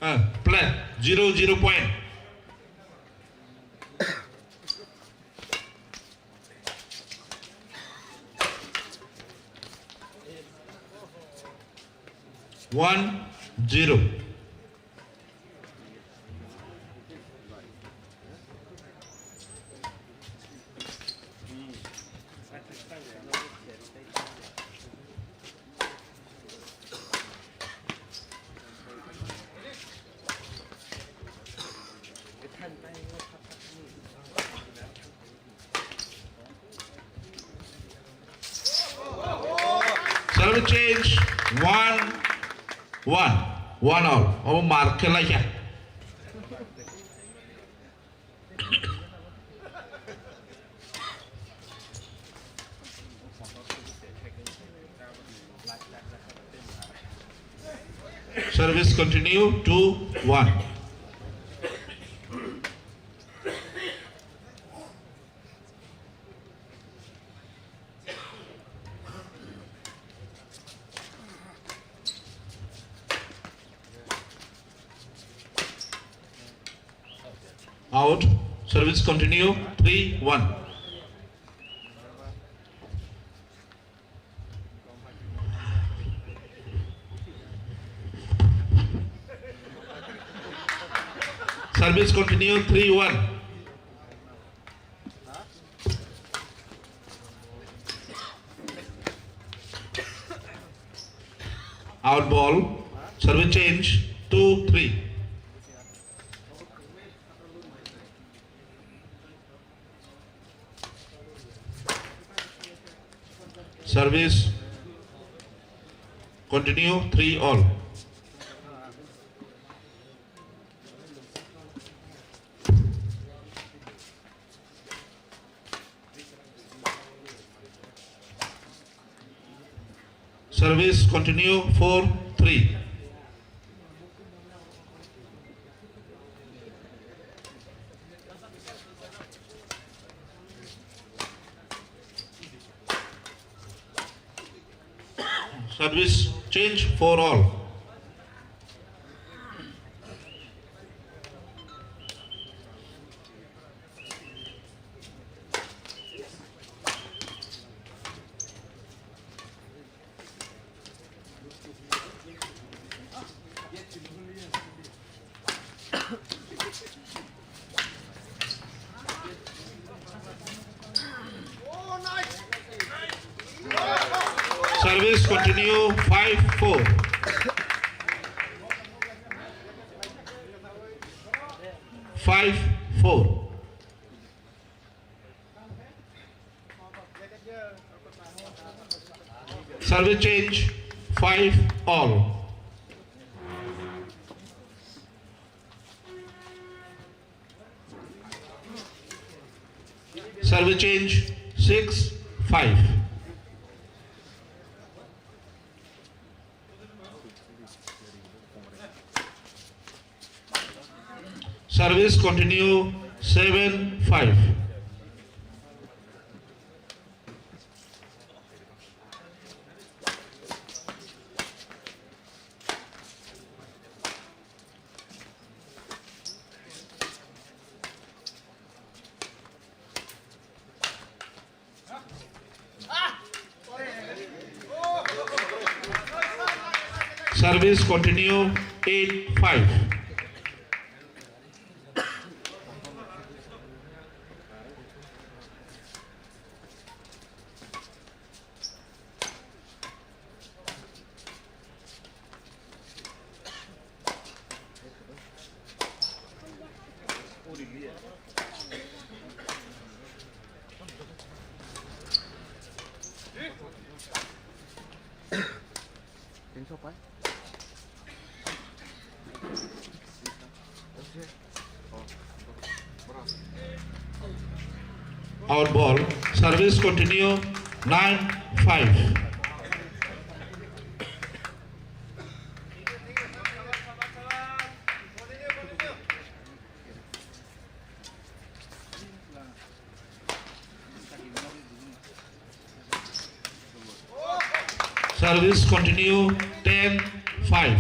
Play 0-0 point. One, 0. Serve change 1-1. 1 all. Oh, mark like that. Service continue 2-1. Out. Service continue 3-1. Service continue 3-1. Out ball. Service change 2-3. Service continue 3 all. Service continue 4-3. Service change 4 all. Service continue 5-4. Service change 5 all. Service change 6-5. Service continue 7-5. Service continue 8-5. Out ball. Service continue 9-5. Service continue 10-5.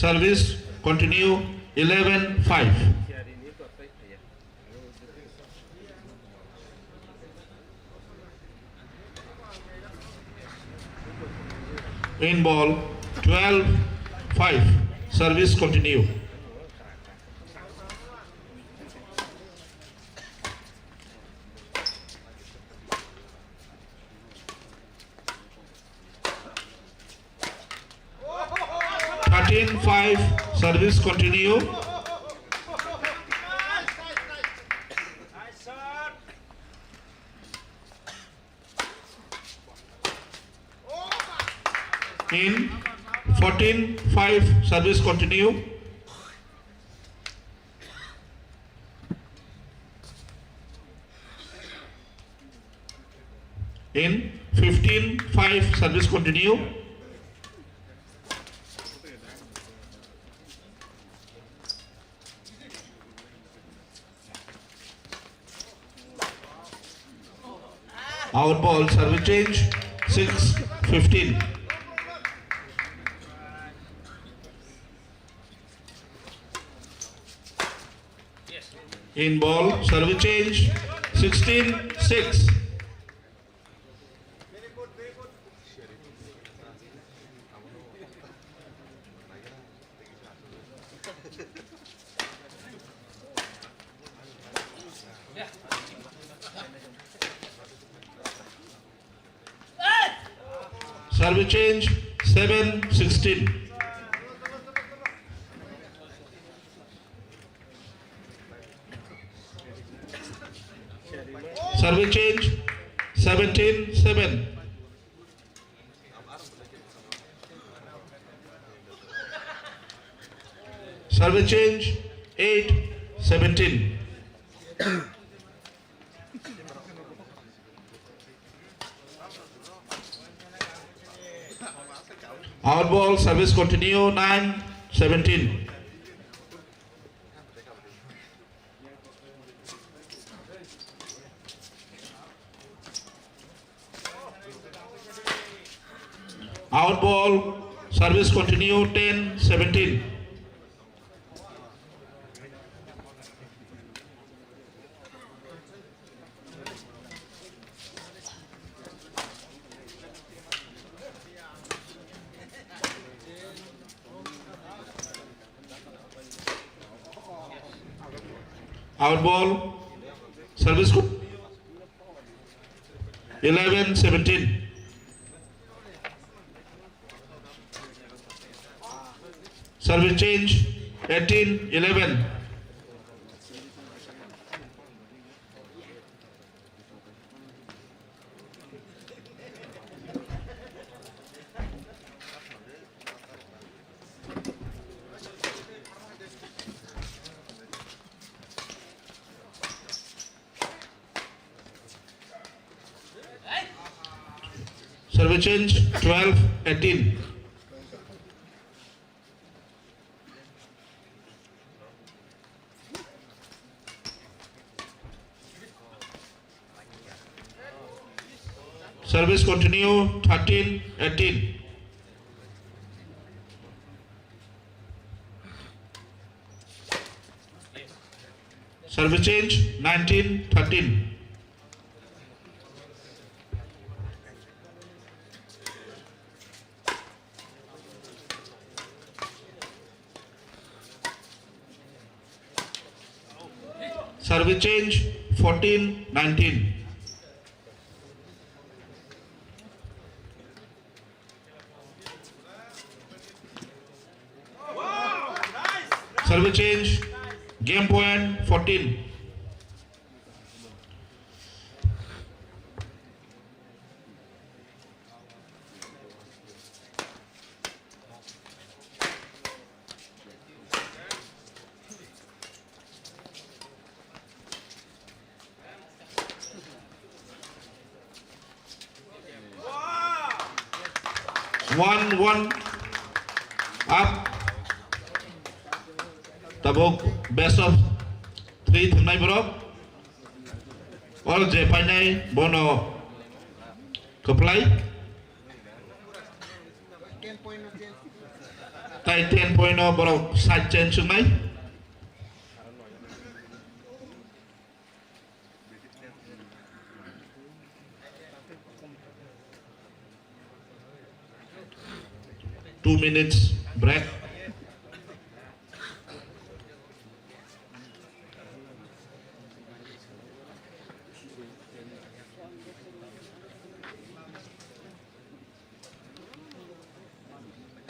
Service continue 11-5. In ball 12-5. Service continue. Service continue. In 14-5 service continue. In 15-5 service continue. Out ball service change 6-15. In ball service change 16-6. Service change 7-16. Service change 17-7. Service change 8-17. Out ball service continue 9-17. Out ball service continue 10-17. Out ball service 11-17. Service change 18-11. Service change 12-18. Service continue 13-18. Service change 19-13. Service change 14-19. Service change, game point 14. One up. Tabok best of 3 tonight bro. All je panai bono keplai. tay 10 point no borok side change sungai. Two minutes break.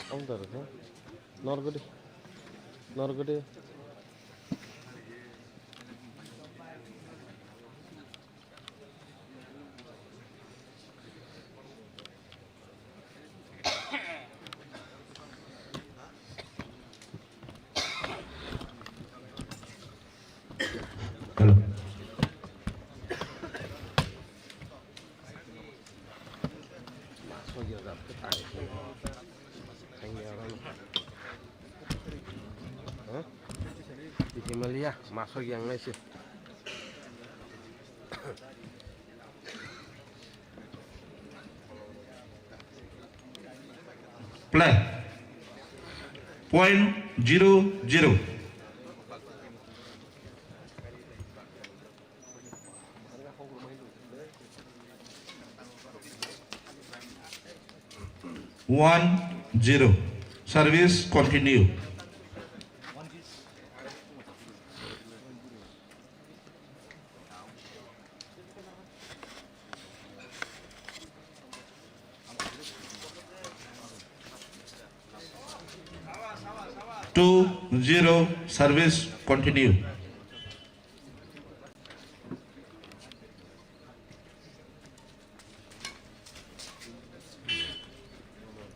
Ông đợi thế, nó cứ đi, nó cứ đi. Hello. Thôi giờ gặp cái tài anh nghèo lắm. Hả? Di Himalaya masuk yang lain sih. Play. Point 0-0. One zero. Service continue. Two zero. Service continue.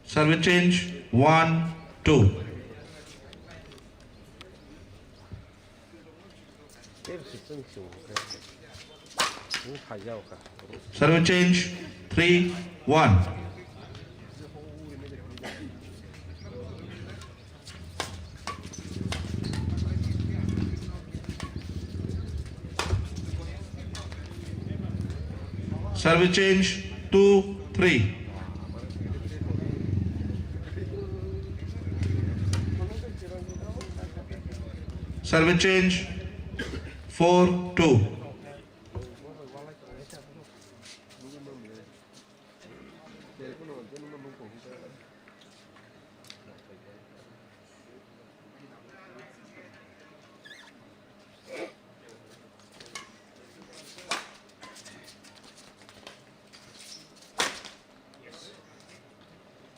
Service change 1-2. Service change 3-1. Service change 2-3. Service change 4-2.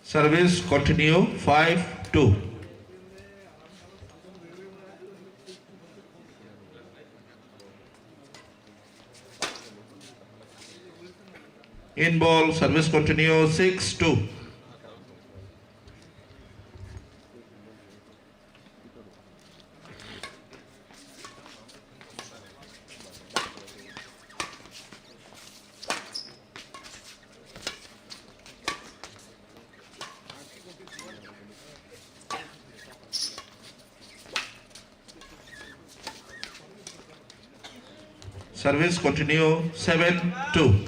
Service continue 5-2. In ball, service continue 6-2. Service continue 7-2.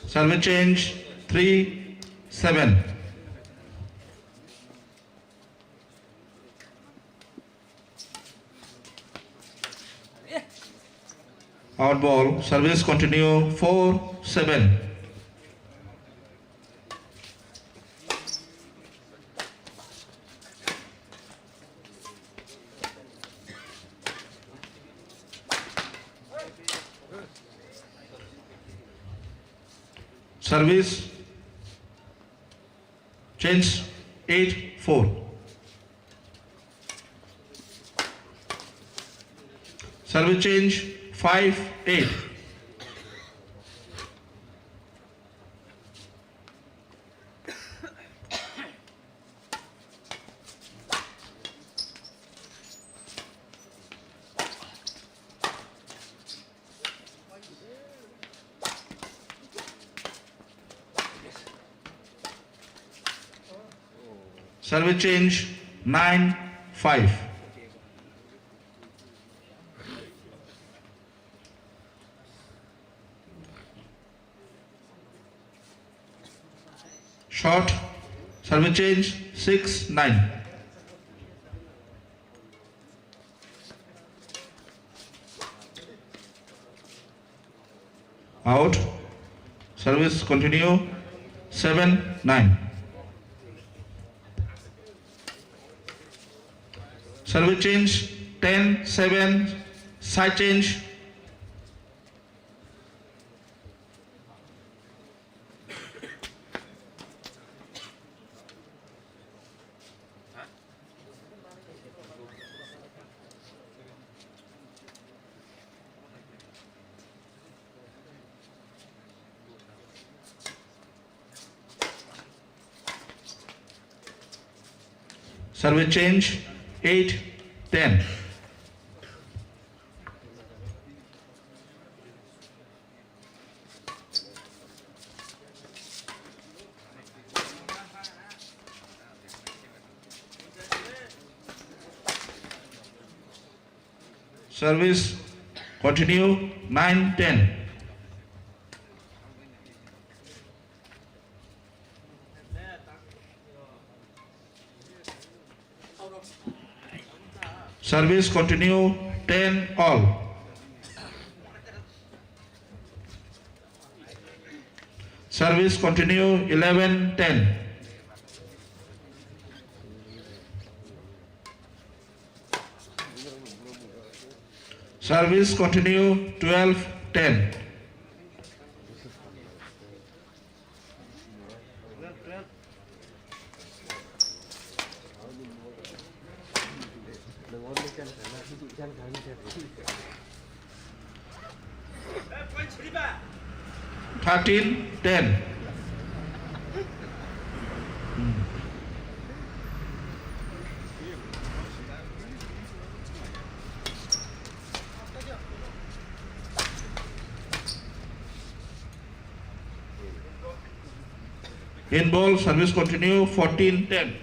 Service change 3-7. Out ball, service continue 4-7. Service change 8-4. Service change 5-8. Service change 9-5. short, service change 6-9. Out, service continue 7-9. Service change 10-7, side change. Service change 8-10. Service continue 9-10. Service continue 10-all. Service continue 11-10. Service continue 12-10. Thirteen, 10. In ball, service continue 14-10.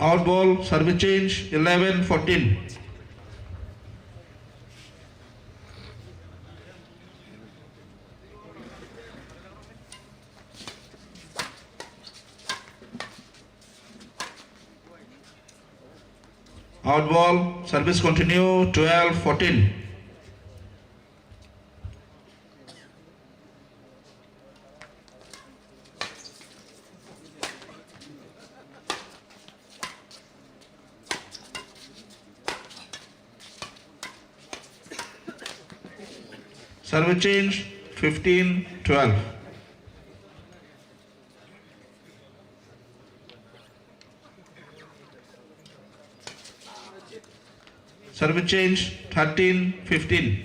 Out ball, service change 11-14. Out ball, service continue 12-14. Service change 15-12. Service change 13-15.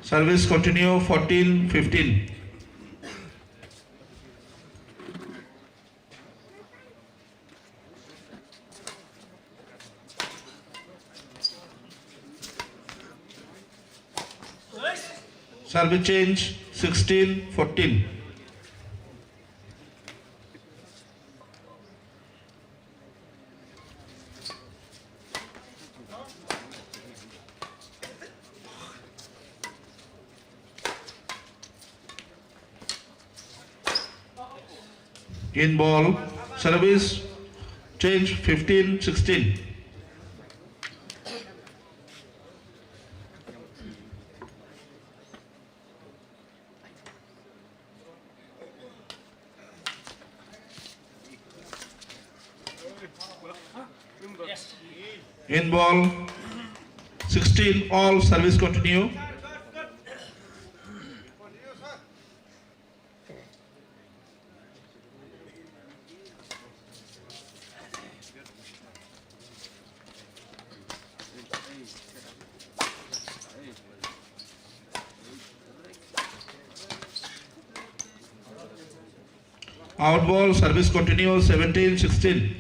Service continue 14-15. Service change 16-14. In ball, service change 15-16. In ball 16 all, service continue. Out ball, service continue 17-16.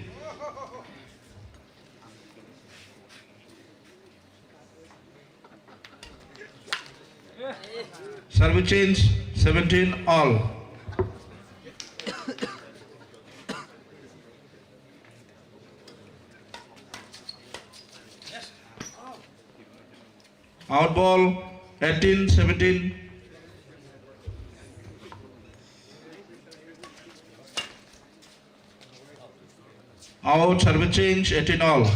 Service change 17 all. Out ball 18-17. Out service change 18 all.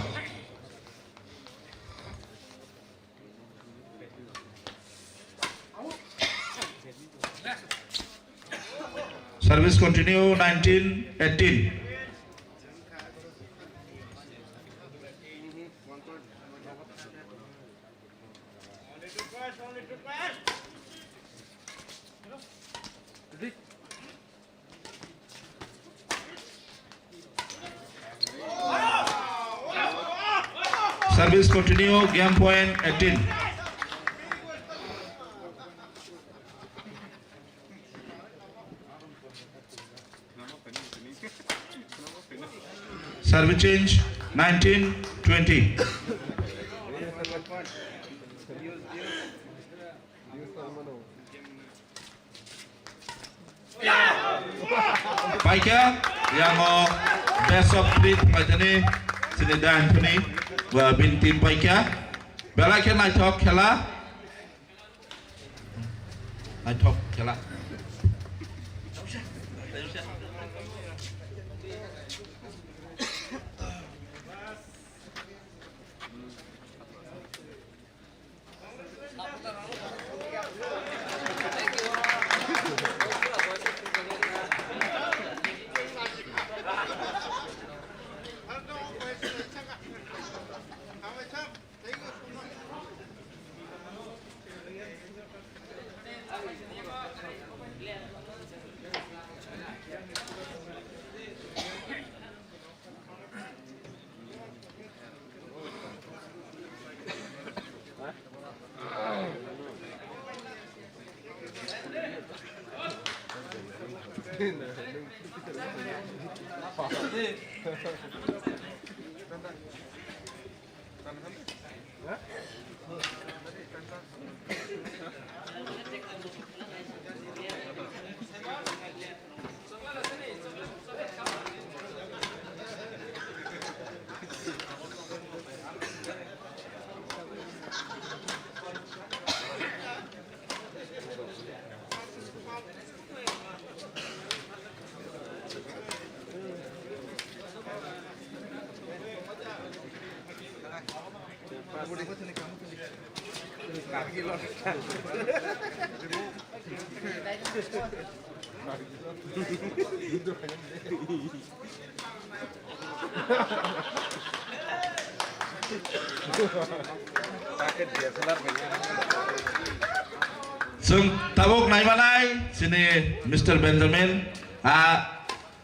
Service continue 19-18. Service continue, game point 18. Service change 19-20. Paika yang best of 3 macam ni sinidan ni bin tim Paika. Bela kena top khela. Top khela. Sung tabok nai malai sini Mr. Benjamin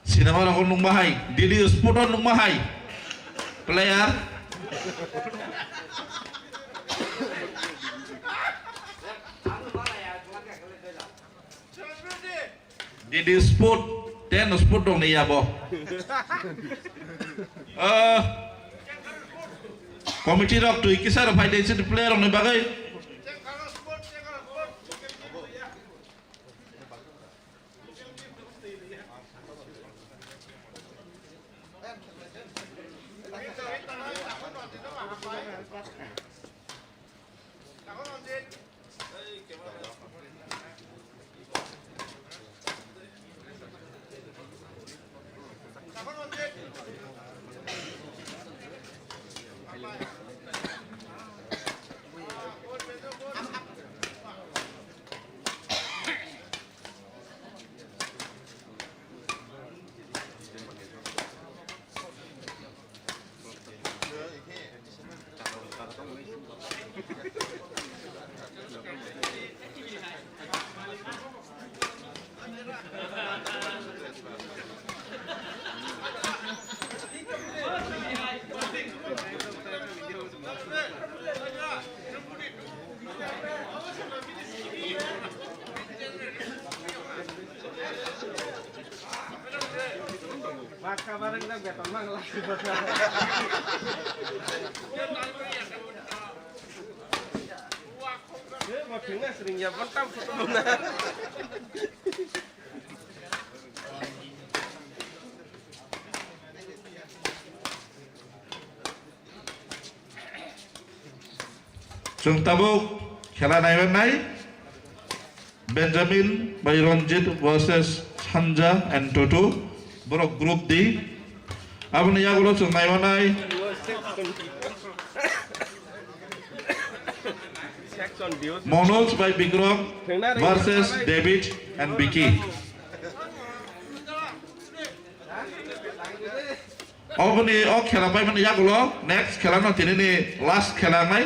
sinema rakon nung mahai Didi Sporton nung mahai player Didi Sport 10 Sport dong ni ya boh komiti rok tu ikisar file sini player dong ni bagai Kabarang lang beton mang lagi Mà tiếng này sự nghiệp vẫn tăng phục vụ này. जों tabuk खेला नायबाय नाय Benjamin by Ranjit versus Sanja and Tutu borok group D abni yagulo जों नायबाय नाय Manoj by Bikram versus David and Vicky abni o खेला bye माने yagulo next खेला न tinini last खेला नाय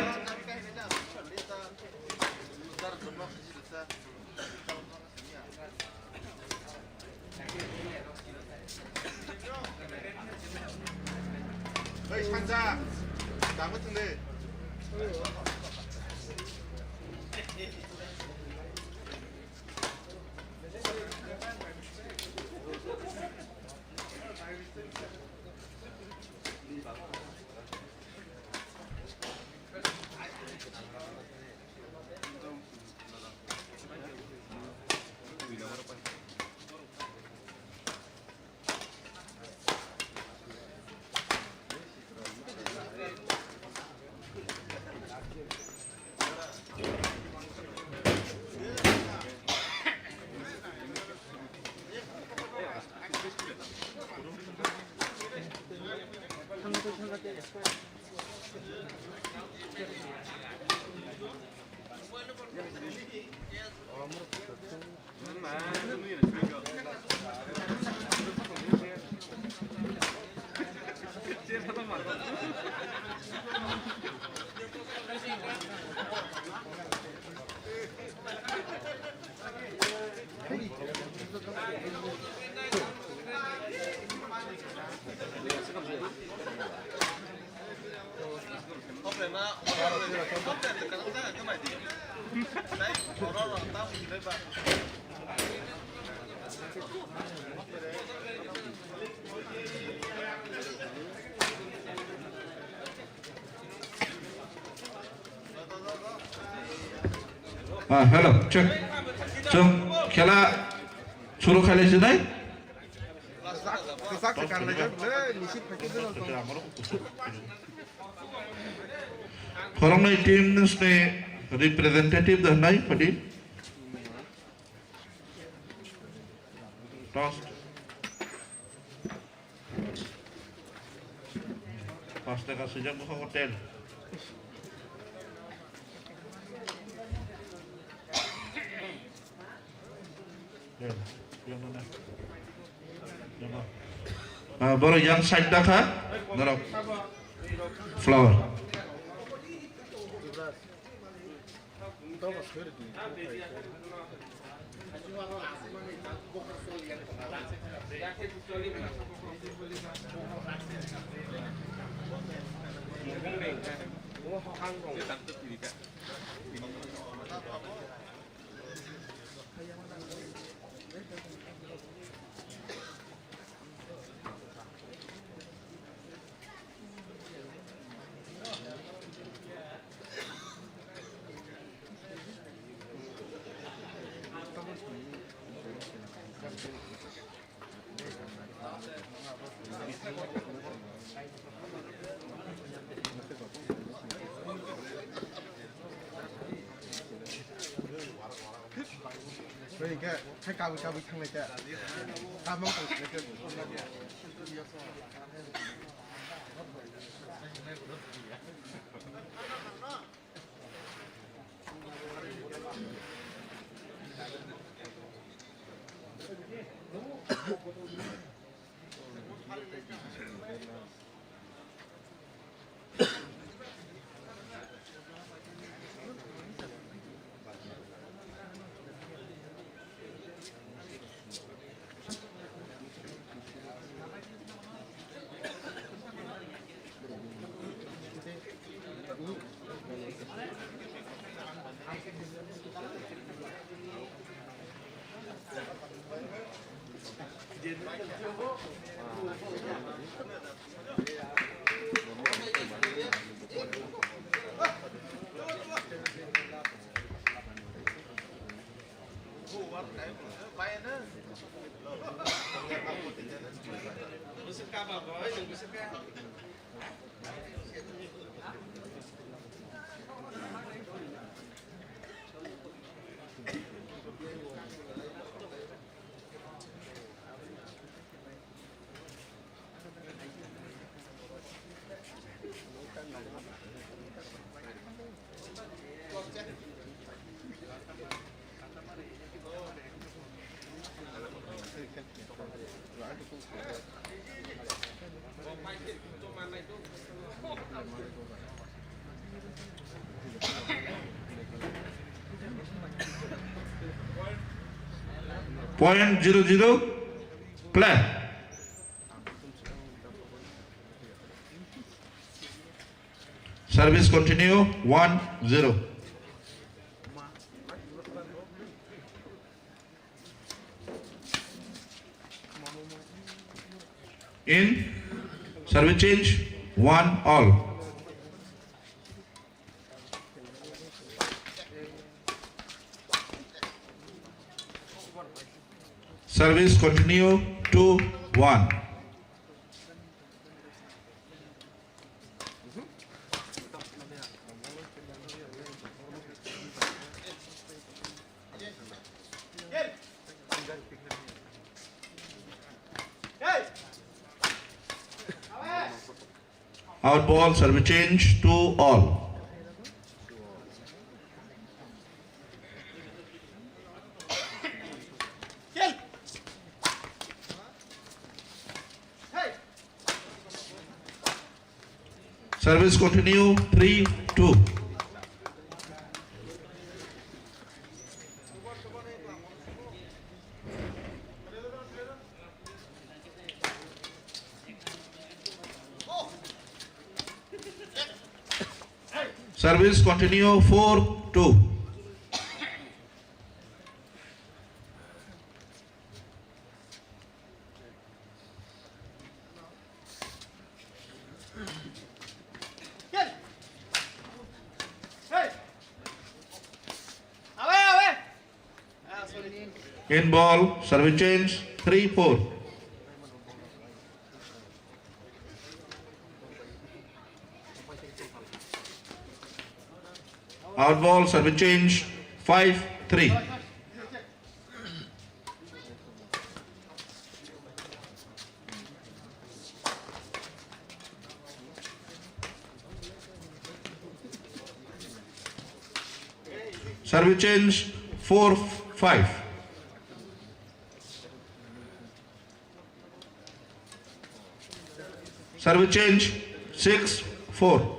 산자 나 같은데 hello check जों खेला शुरू खालायसै नाय खरंनाय टीम नोंसोरनि रिप्रेजेंटेटिव दोननाय फदि टॉस पास्ता का सजन को hotel baru yang side dah naruh flower 그러니까 칼까부 탕내자 까먹고 Point 0-0. Play. Service continue 1-0. In service change 1-all. Service continue 2-1. Out ball, service change 2-all. Service continue 3-2. Service continue 4-2. In ball, service change 3-4. Out ball, service change 5-3. Service change 4-5. Service change 6-4.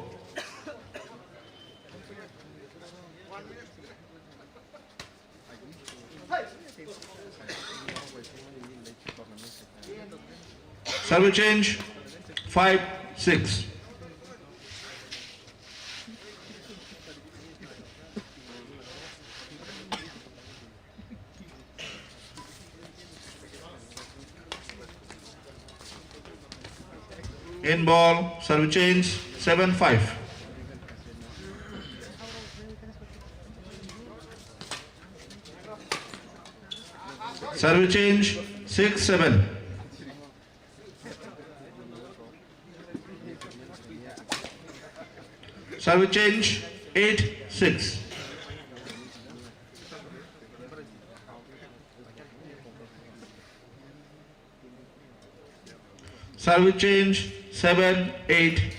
Service change 5-6. In ball, service change 7-5. Service change 6-7. Service change 8-6. Service change 7-8.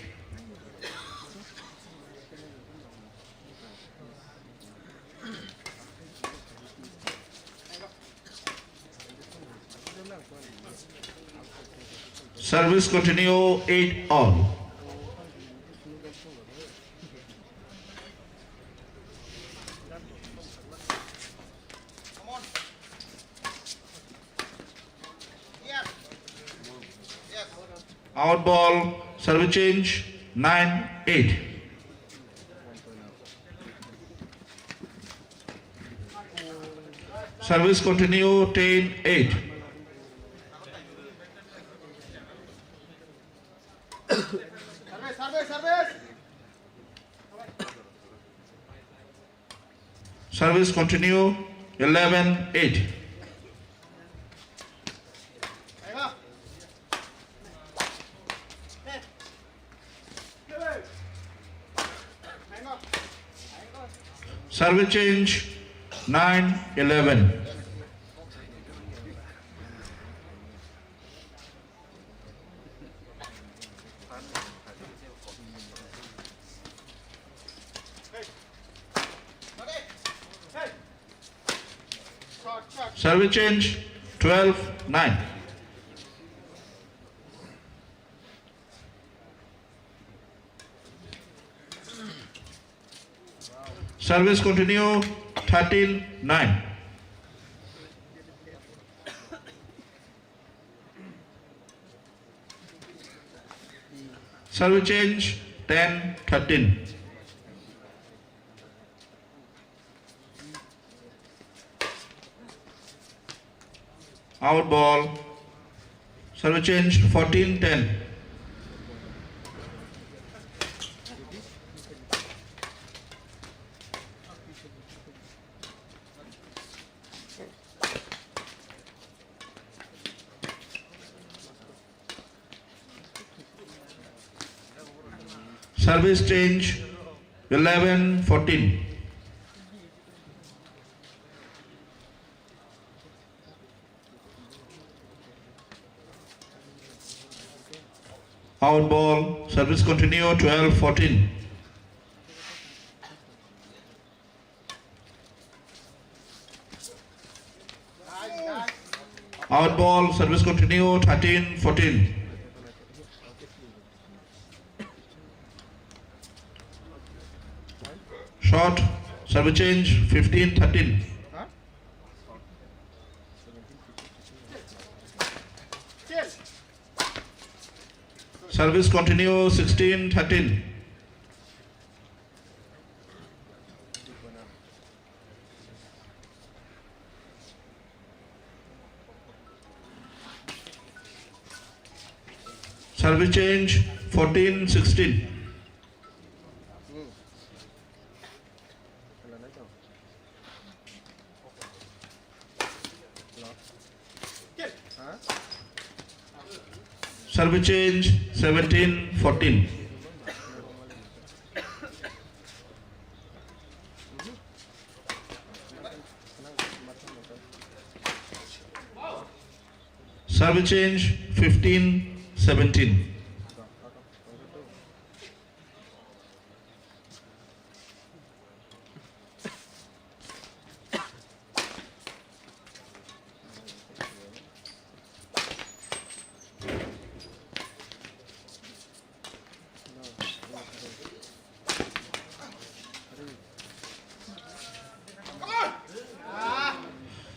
Service continue 8-all. Out ball, service change 9-8. Service continue 10-8. Service continue 11-8. Service change 9-11. Service change 12-9. Service continue 13-9. Service change 10-13. Out ball. Service change 14-10. Service change 11-14. Out ball. Service continue 12-14. Out ball. Service continue 13-14. Short. Service change 15-13. Service continue 16-13. Service change 14-16. Service change 17-14. Service change 15-17.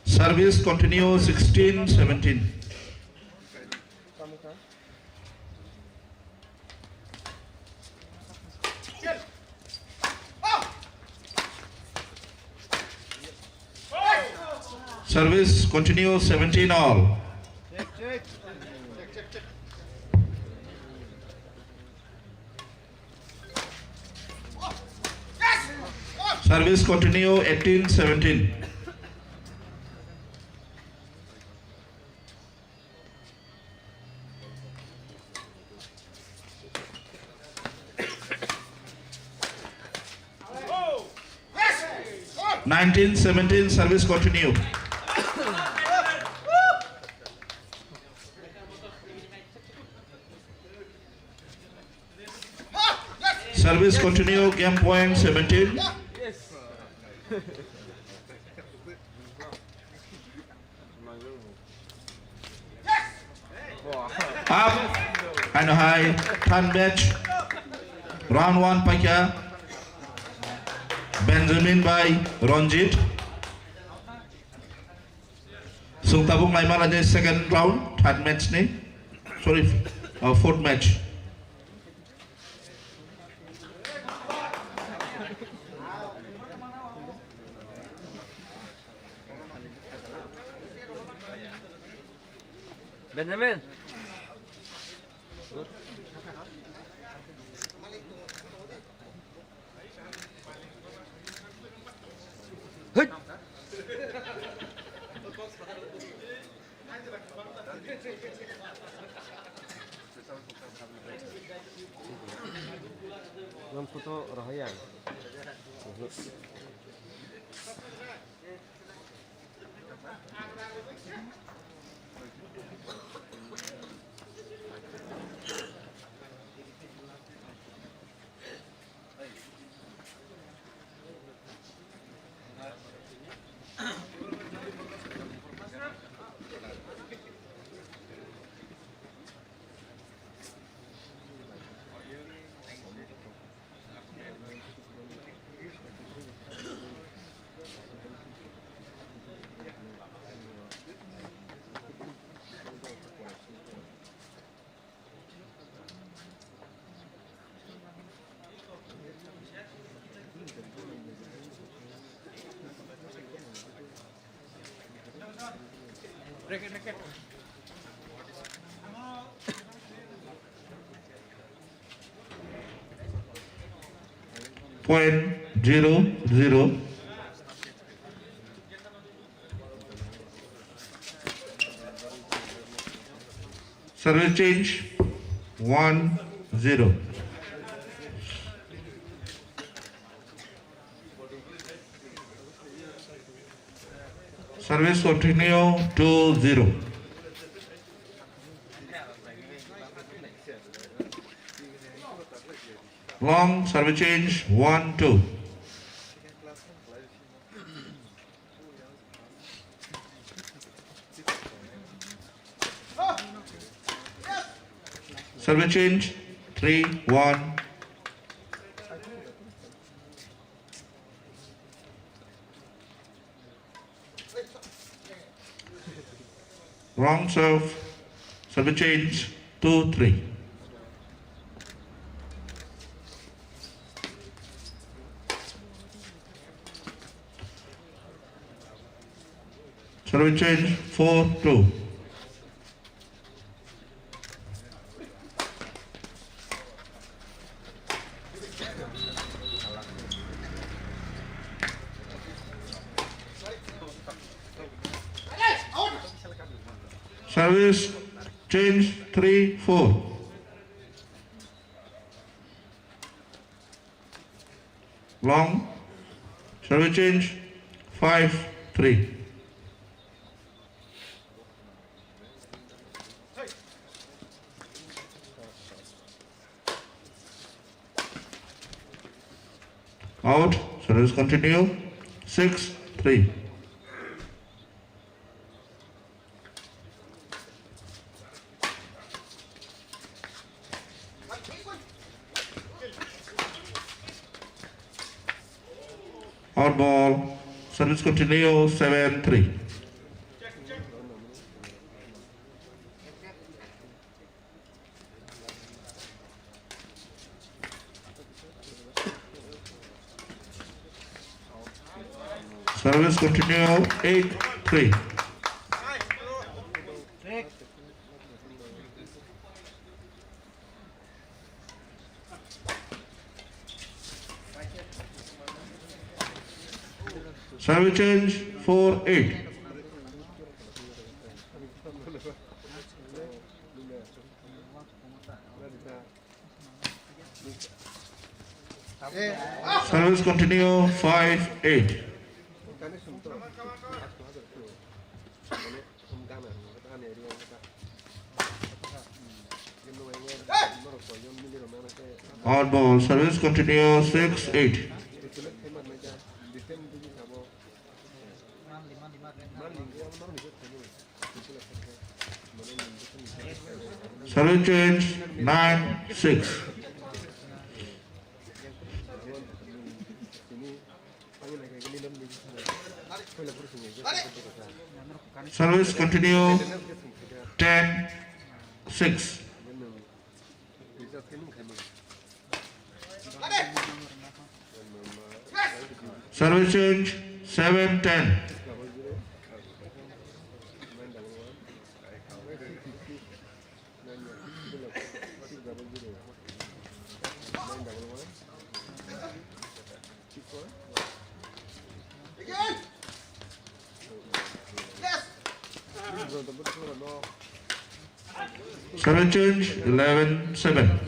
Service continue 16-17. Service continue 17 all. Service continue 18-17. Nineteen 17 service continue. Service continue, game point 17. Up and high, turn match. Round 1 Pakya. Benjamin by Ronjit. Sungtabung Laimar ada second round, third match ni. Sorry, fourth match. Benjamin. Hit. Belum foto Rohyan. Point 0-0. Service change 1-0. Service continue 2-0. Long service change 1-2. Service change 3-1. Wrong serve. Service change 2-3. Service change 4-2. Service change 3-4. Long service change 5-3. Out, service continue 6-3. Out ball, service continue 7-3. Service continue 8-3. Service change 4-8. Service continue 5-8. Out ball, service continue 6-8. Service change 9-6. Service continue 10-6. Service change 7-10. Service change 11-7.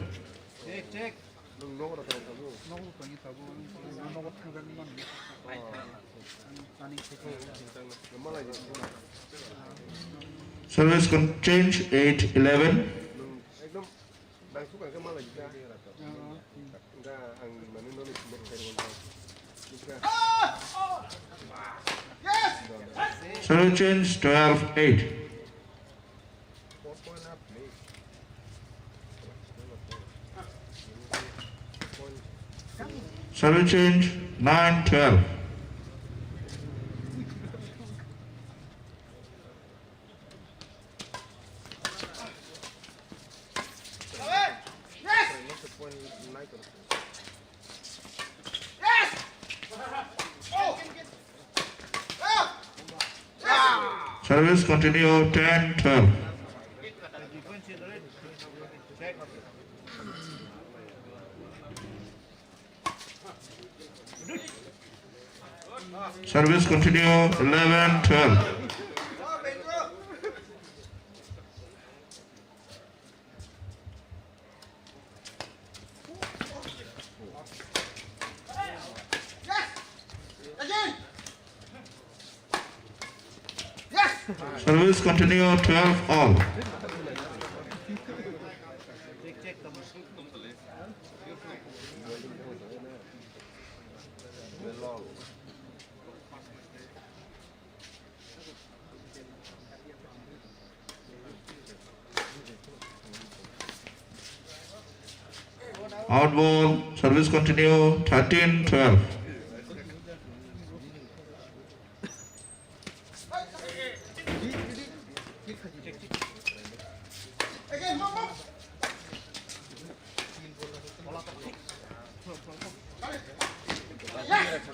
Service change 8-11. एकदम बाइसु का माला जिता उनका ang mana no Service change 12-8. Service change 9-12. Service continue 10-12. Service continue 11-12. Service continue 12-all. Out ball, service continue 13-12.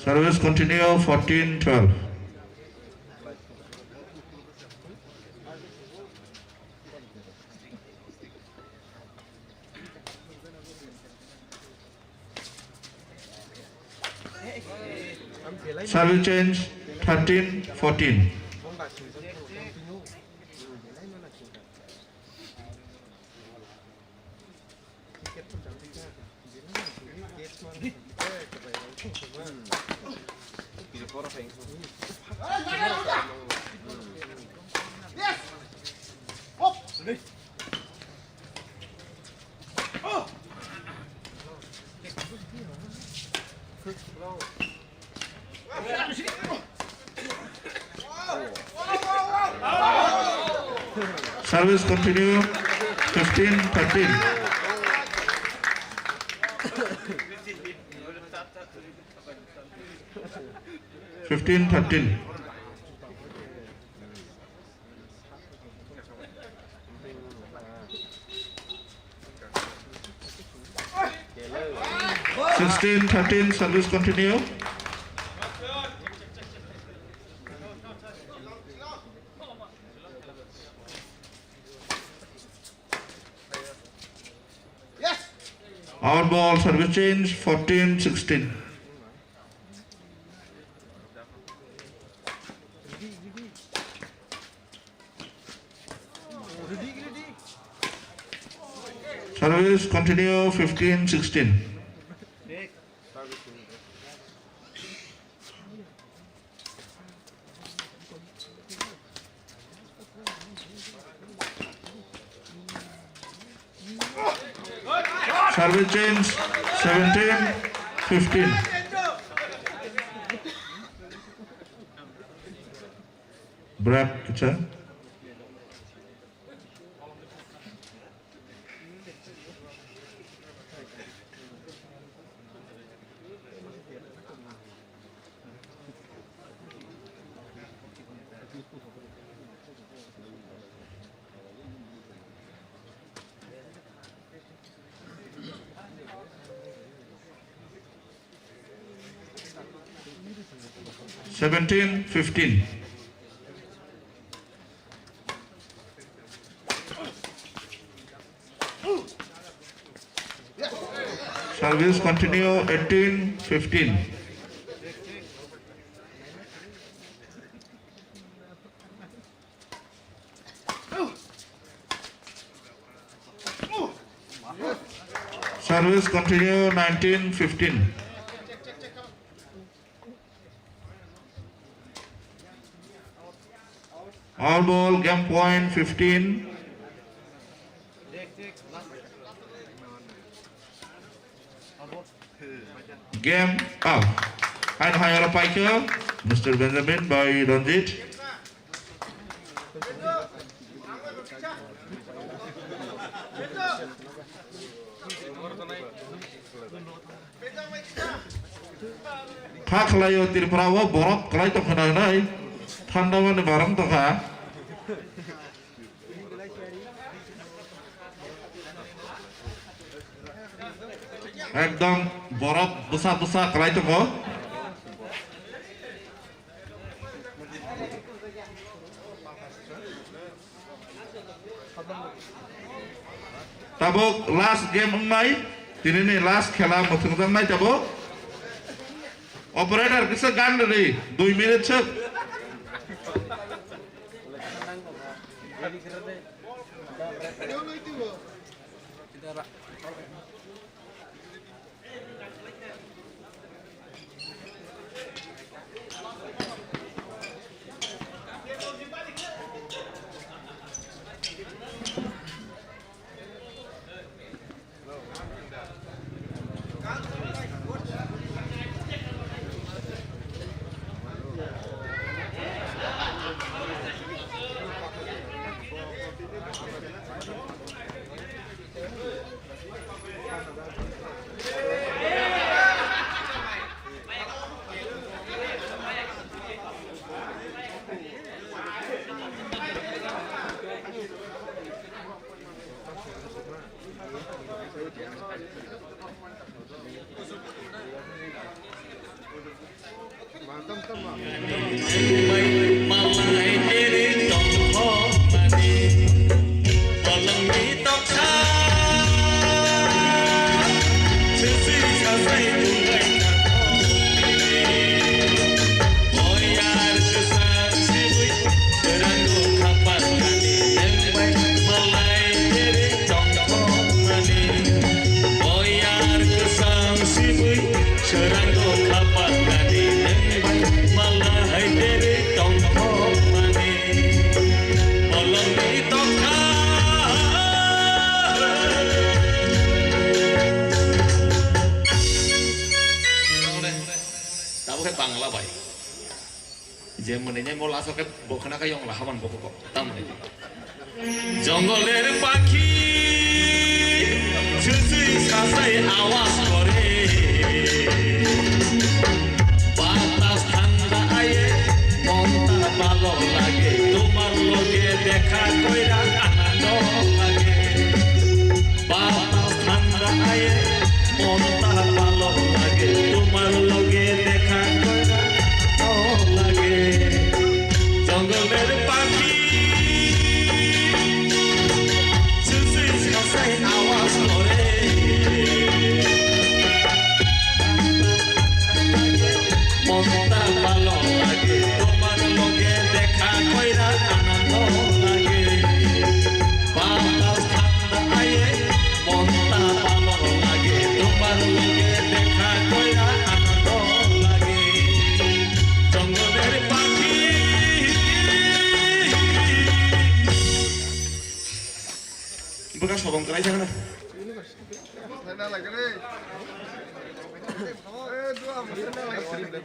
Service continue 14-12. Service change 13-14. Service continue 15-13. Service continue. Out ball, service change 14-16. Service continue 15-16. Service change 17-15. Break kita. Seventeen, 15. Service continue 18-15. Service continue 19-15. All ball, game point 15. Game up. And higher piker, Mr. Benjamin by Ranjit. Kakalayo Tripura borok kalai to kena nai. Thanda mane baram to ka. Ekdom borok besar kalai to ko. Tabok last game mai. Tini ni last khela muthung mai tabok. Operator bisa gan dari 2 minit cek. জঙ্গলের পাখি ছুঁচুই ছাঁচাই আওয়াজ করে বাতাস ঠান্ডা আয়ে মনটা ভালো লাগে তোমার লগে দেখা কইরা আনন্দ লাগে বাতাস ঠান্ডা আয়ে মনটা ভালো লাগে তোমার লগে দেখা কইরা আনন্দ লাগে জঙ্গলের পাখি আওয়াজ করে মনটা ভালো লাগে তোমার লগে দেখা কইরা আনন্দ লাগে বাতাস ঠান্ডা আয়ে মনটা ভালো লাগে তোমার লগে দেখা কইরা আনন্দ লাগে জঙ্গলের পাখি bukan sobong kerai jangan. Sana lagi nih. Dua mesin lagi.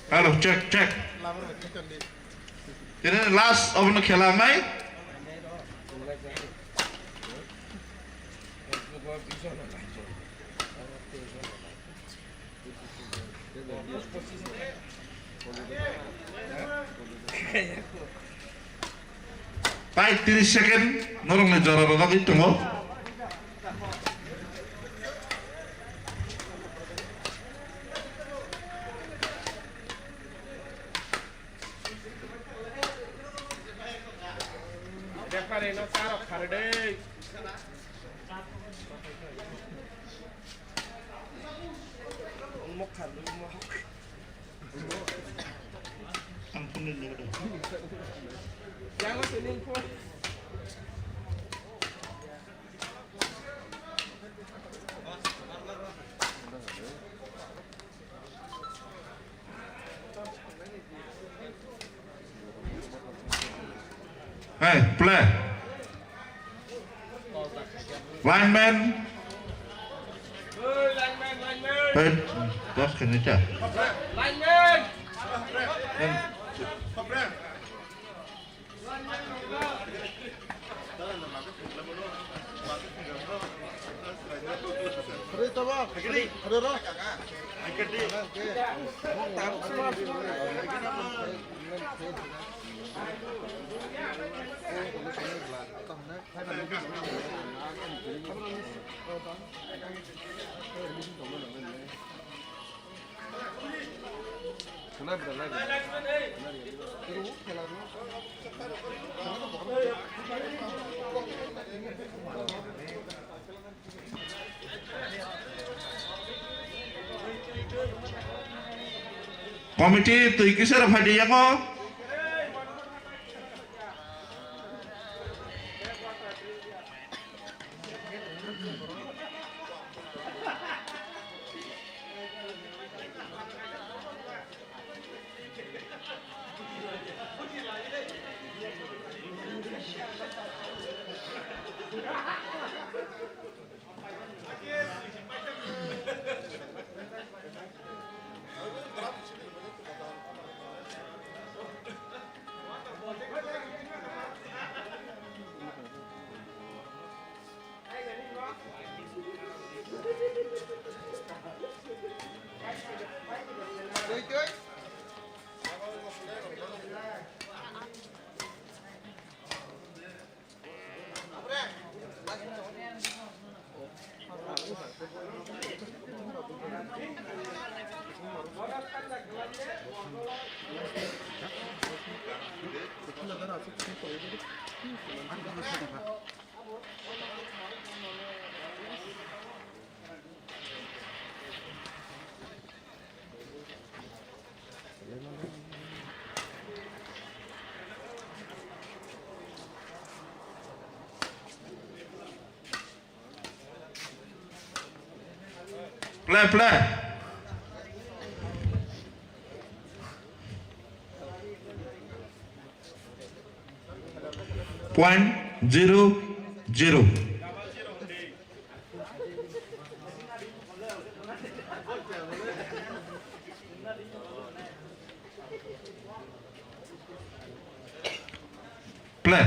Hello, check. Ini last of the khela mai. Pai 30 second norong le jara roda ki tungo. Hey, play. Lineman. Hey, that's can you tell? Lineman. Committee tu kisah apa dia ko? Play. Point 0-0. Play.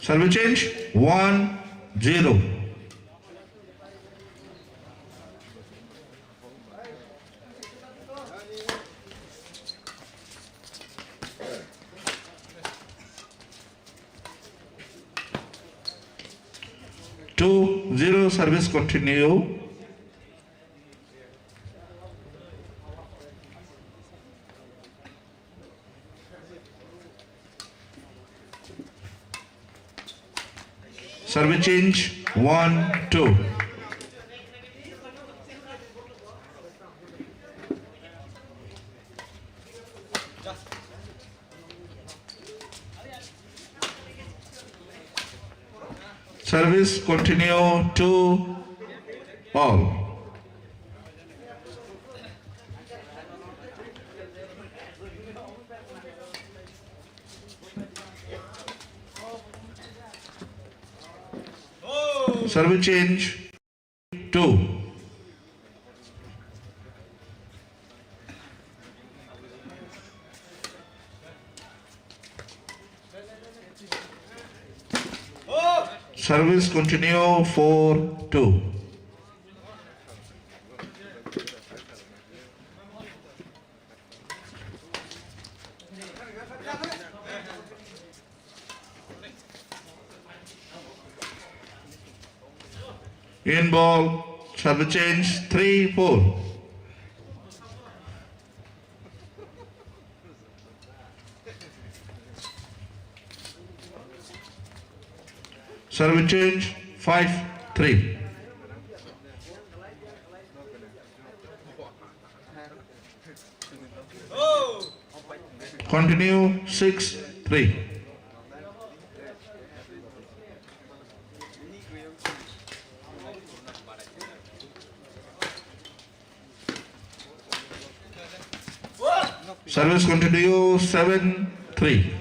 Service change 1-0. Two zero service continue. Service change 1-2. Service continue 2-all. Service change 2. Service continue 4-2. In ball, service change 3-4. Service change 5-3. Continue 6-3. Service continue 7-3.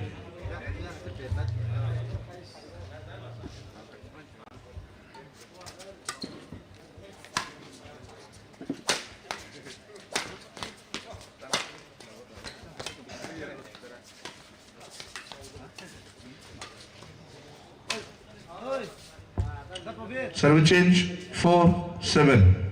Service change 4-7.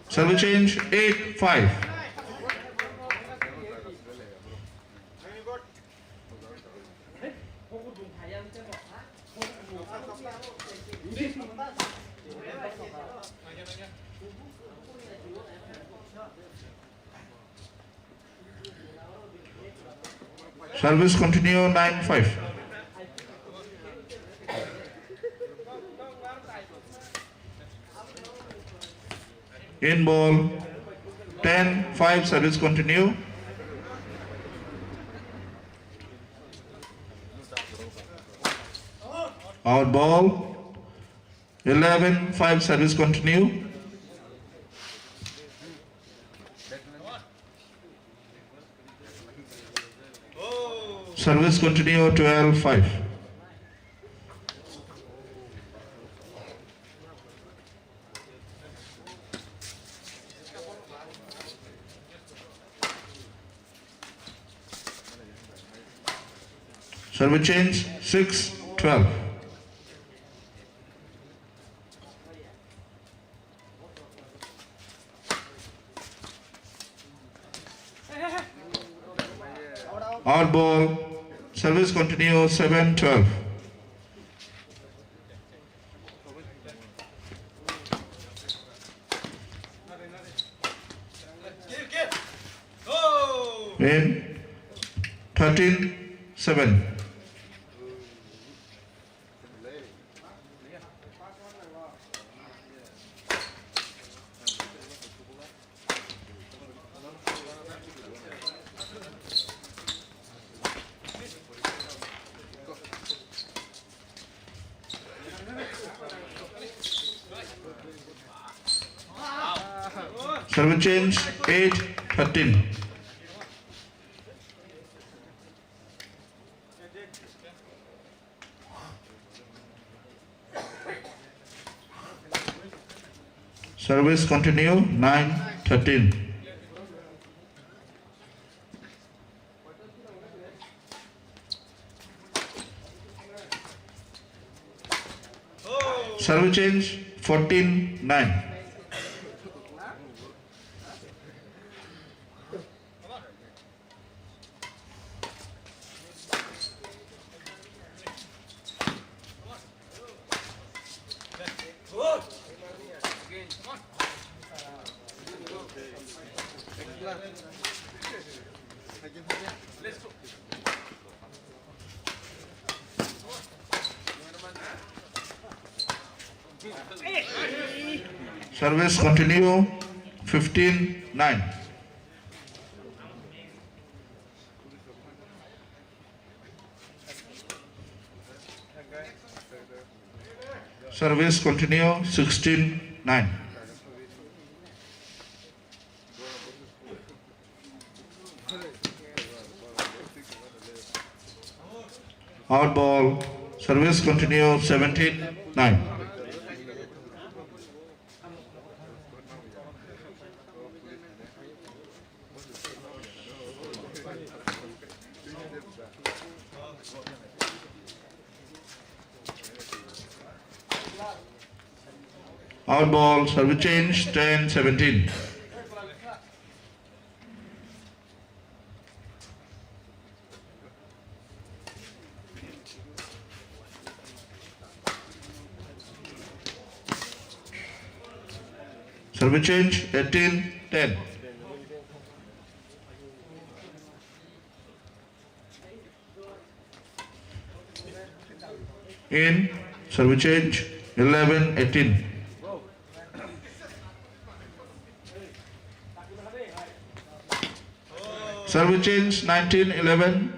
Service change 8-5. Service continue 9-5. In ball 10-5, service continue. Out ball 11-5, service continue. Service continue 12-5. Service change 6-12. Out ball, service continue 7-12. In 13-7. Service change 8-13. Service continue 9-13. Service change 14-9. Service continue 15-9. Service continue 16-9. Out ball. Service continue 17-9. Out ball, service change 10-17. Service change 18-10. In service change 11-18. Service change 19-11.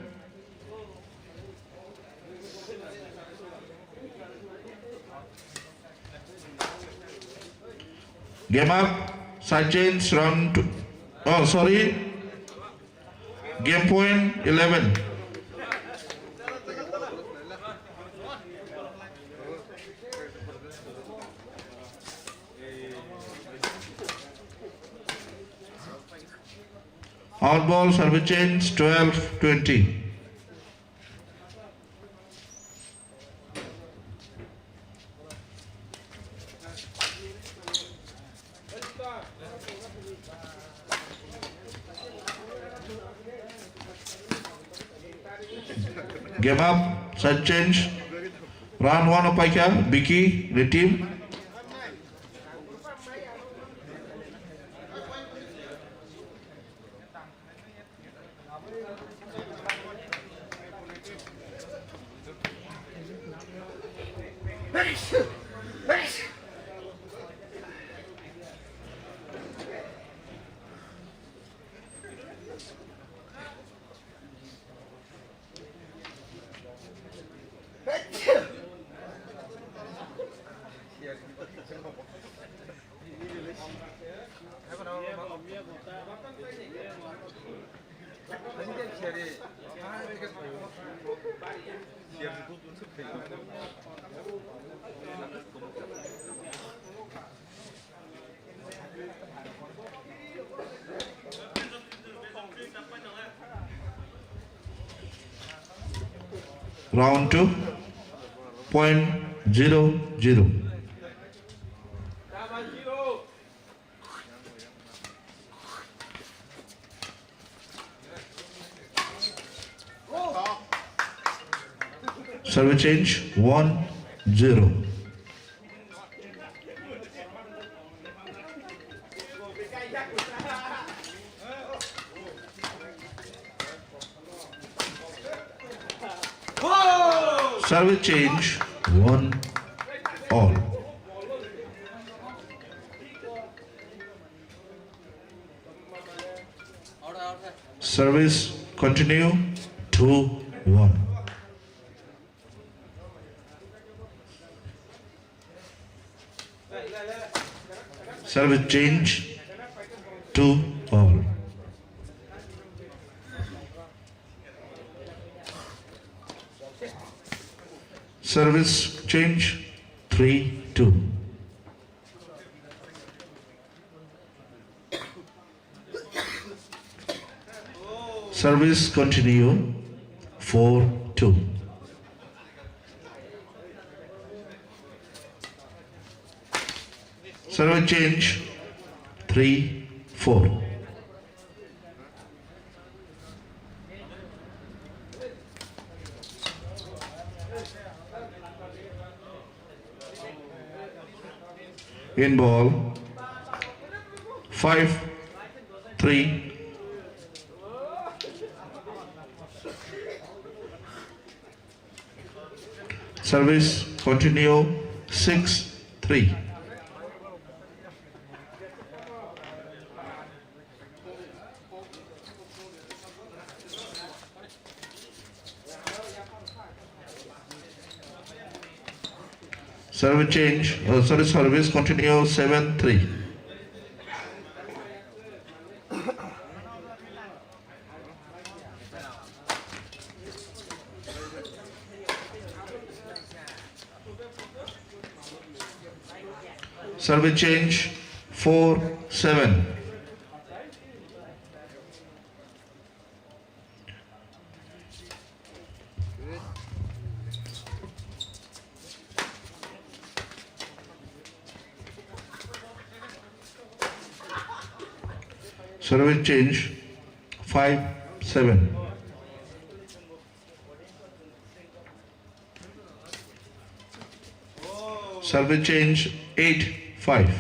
Game up. Side change round 2. Oh, sorry. Game point 11. Out ball, service change 12-20. Game up, side change. Round 1 of Paika, Vicky, the team. Round 2, point 0-0. Service change 1-0. Service change 1-all. Service continue 2-1. Service change 2 all. Service change 3-2. Service continue 4-2. Service change 3-4. In ball 5-3. Service continue 6-3. Service change, service continue 7-3. Service change 4-7. Service change 5-7. Service change 8-5.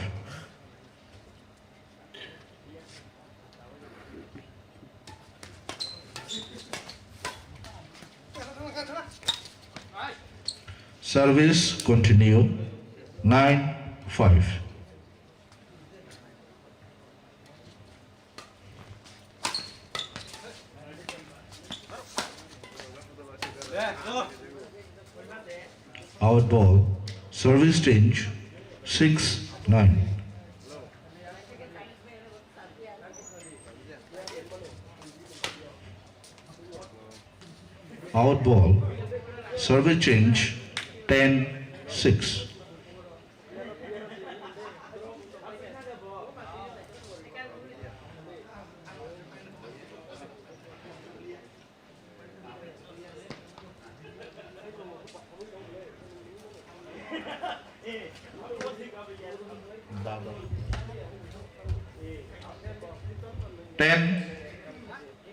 Service continue 9-5. Out ball, service change 6-9. Out ball, service change 10-6. Ten,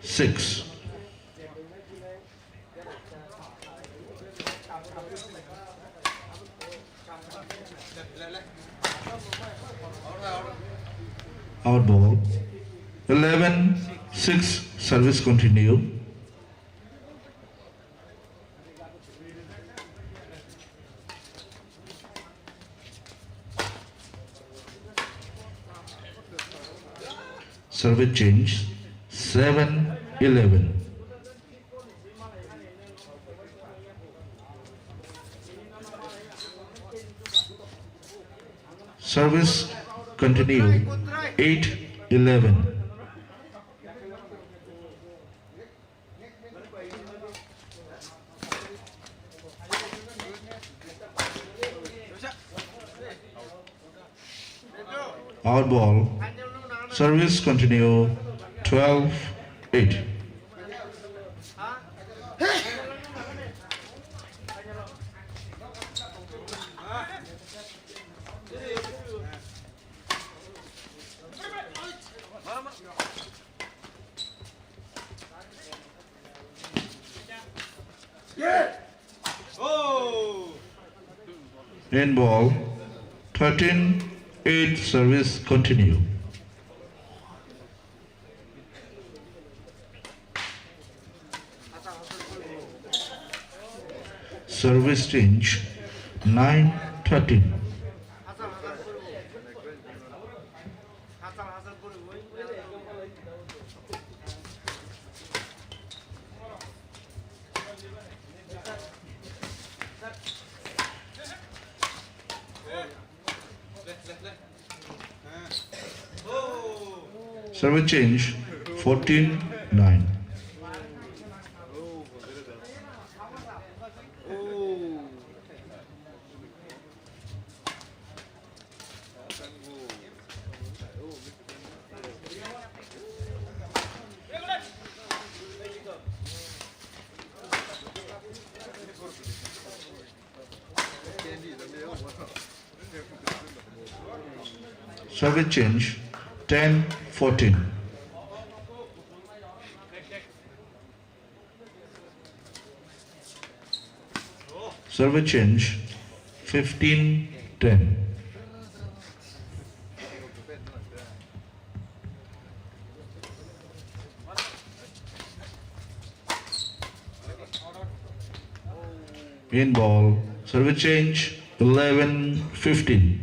6. Out ball 11-6. Service continue. Service change 7-11. Service continue 8-11. Out ball. Service continue 12-8. In ball 13-8. Service continue. Service change 9-13. Service change 14-9. Service change 10-14. Service change 15-10. In ball, service change 11-15.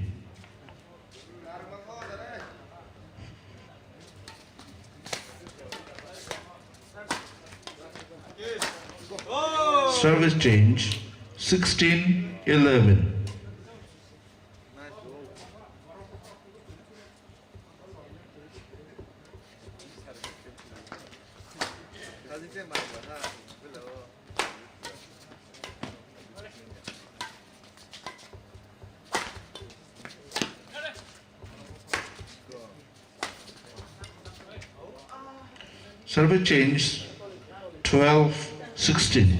Service change 16-11. Service change 12-16.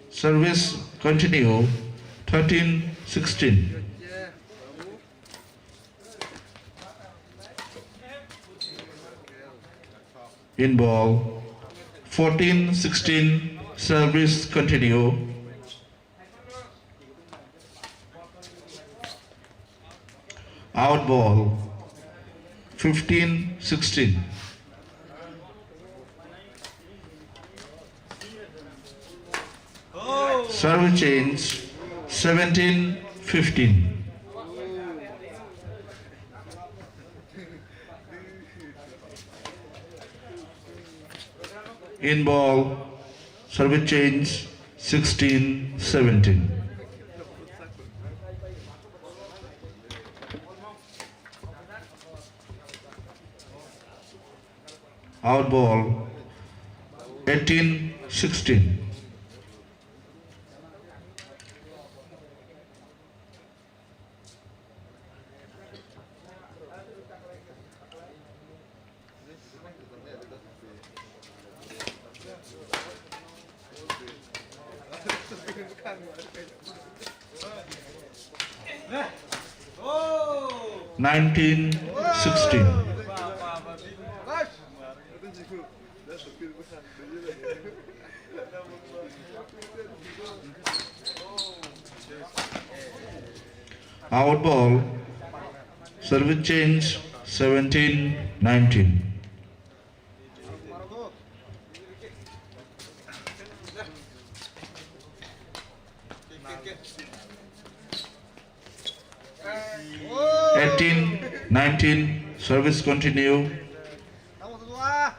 Service continue 13-16. In ball 14-16. Service continue. Out ball 15-16. Service change 17-15. In ball, service change 16-17. Out ball 18-16. Oh! 19-16. Out ball, service change 17-19. Oh! 18-19, service continue. Vamos lá!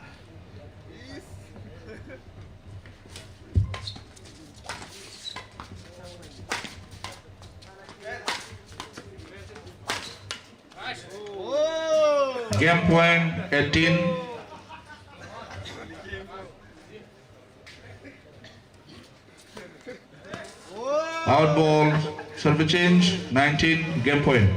Oh! Game point 18. Out ball, service change 19, game point.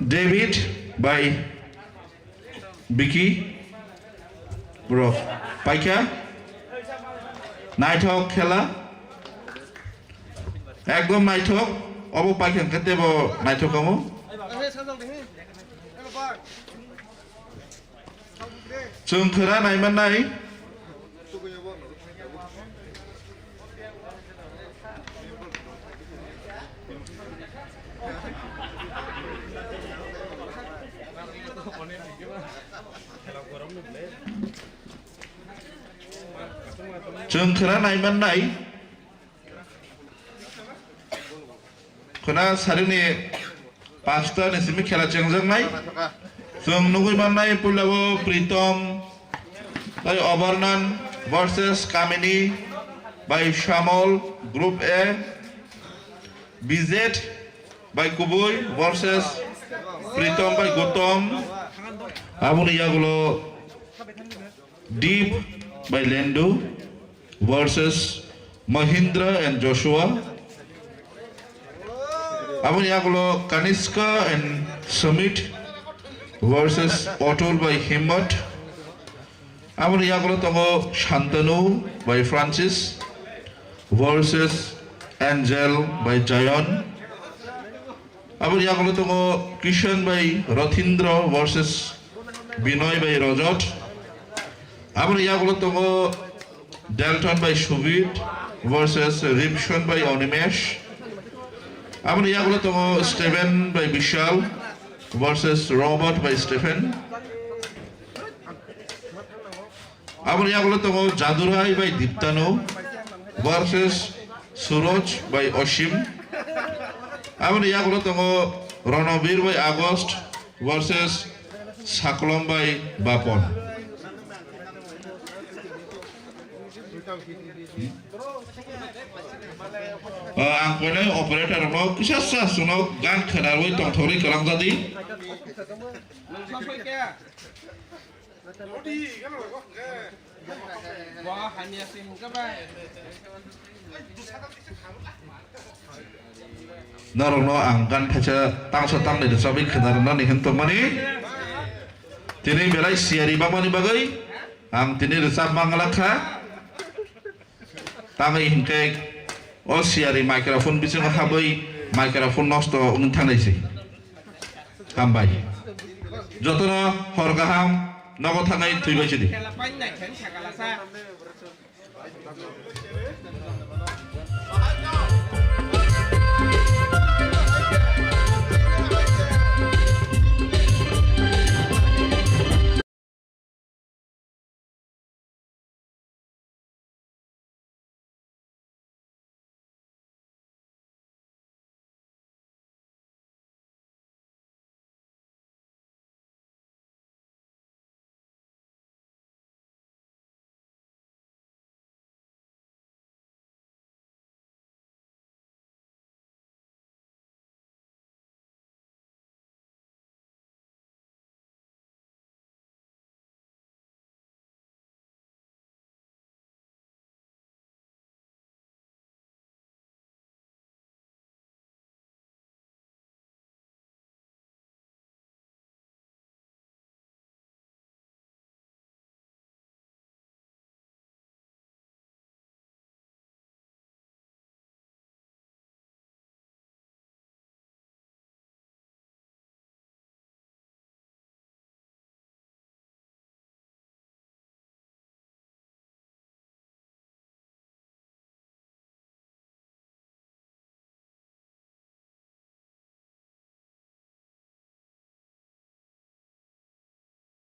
David by Vicky Bro Paika Nighthawk Kela Ekdom Nighthawk Obo Paika Katebo Nighthawk Kamu Chengkharu Naiman Nai जों खोना नायमान नाय खोना सारिनि 5टा निसिम खेला चेंजोंनाय जों नुगैमान नाय पुलाबो प्रीतम बाय अबरनान वर्सेस कामिनी बाय शामल ग्रुप ए बीजेड बाय कुबुई वर्सेस प्रीतम बाय गौतम आबुनि यागुलो डीप बाय लेंडू versus Mahindra and Joshua. Abuni yagulo Kaniska and Sumit versus Otul by Himmat. Abuni yagulo tongo Shantanu by Francis versus Angel by Jayon. Abuni yagulo tongo Kishan by Rathindra versus Binoy by Rajat. Abuni yagulo tongo Dalton by Shubit versus Ripshon by Onimesh. Abuni yagulo tongo Steven by Vishal versus Robert by Stephen. Abuni yagulo tongo Jadurai by Diptanu versus Suraj by Oshim. Abuni yagulo tongo Ronavir by August versus Saklom by Bapon. Ang kena operator mo kisah sah suno gan kenalui tong thori kerang tadi. Narono ang gan kaca tang setang di desa bik kenarana ni hentok mani. Tini belai siari bamani bagai. Ang tini desa mangalakha. Tangi hingkek o siari microphone bising habai microphone nosto unung thanai si kambai jotono horgaham nago thanai thuibai si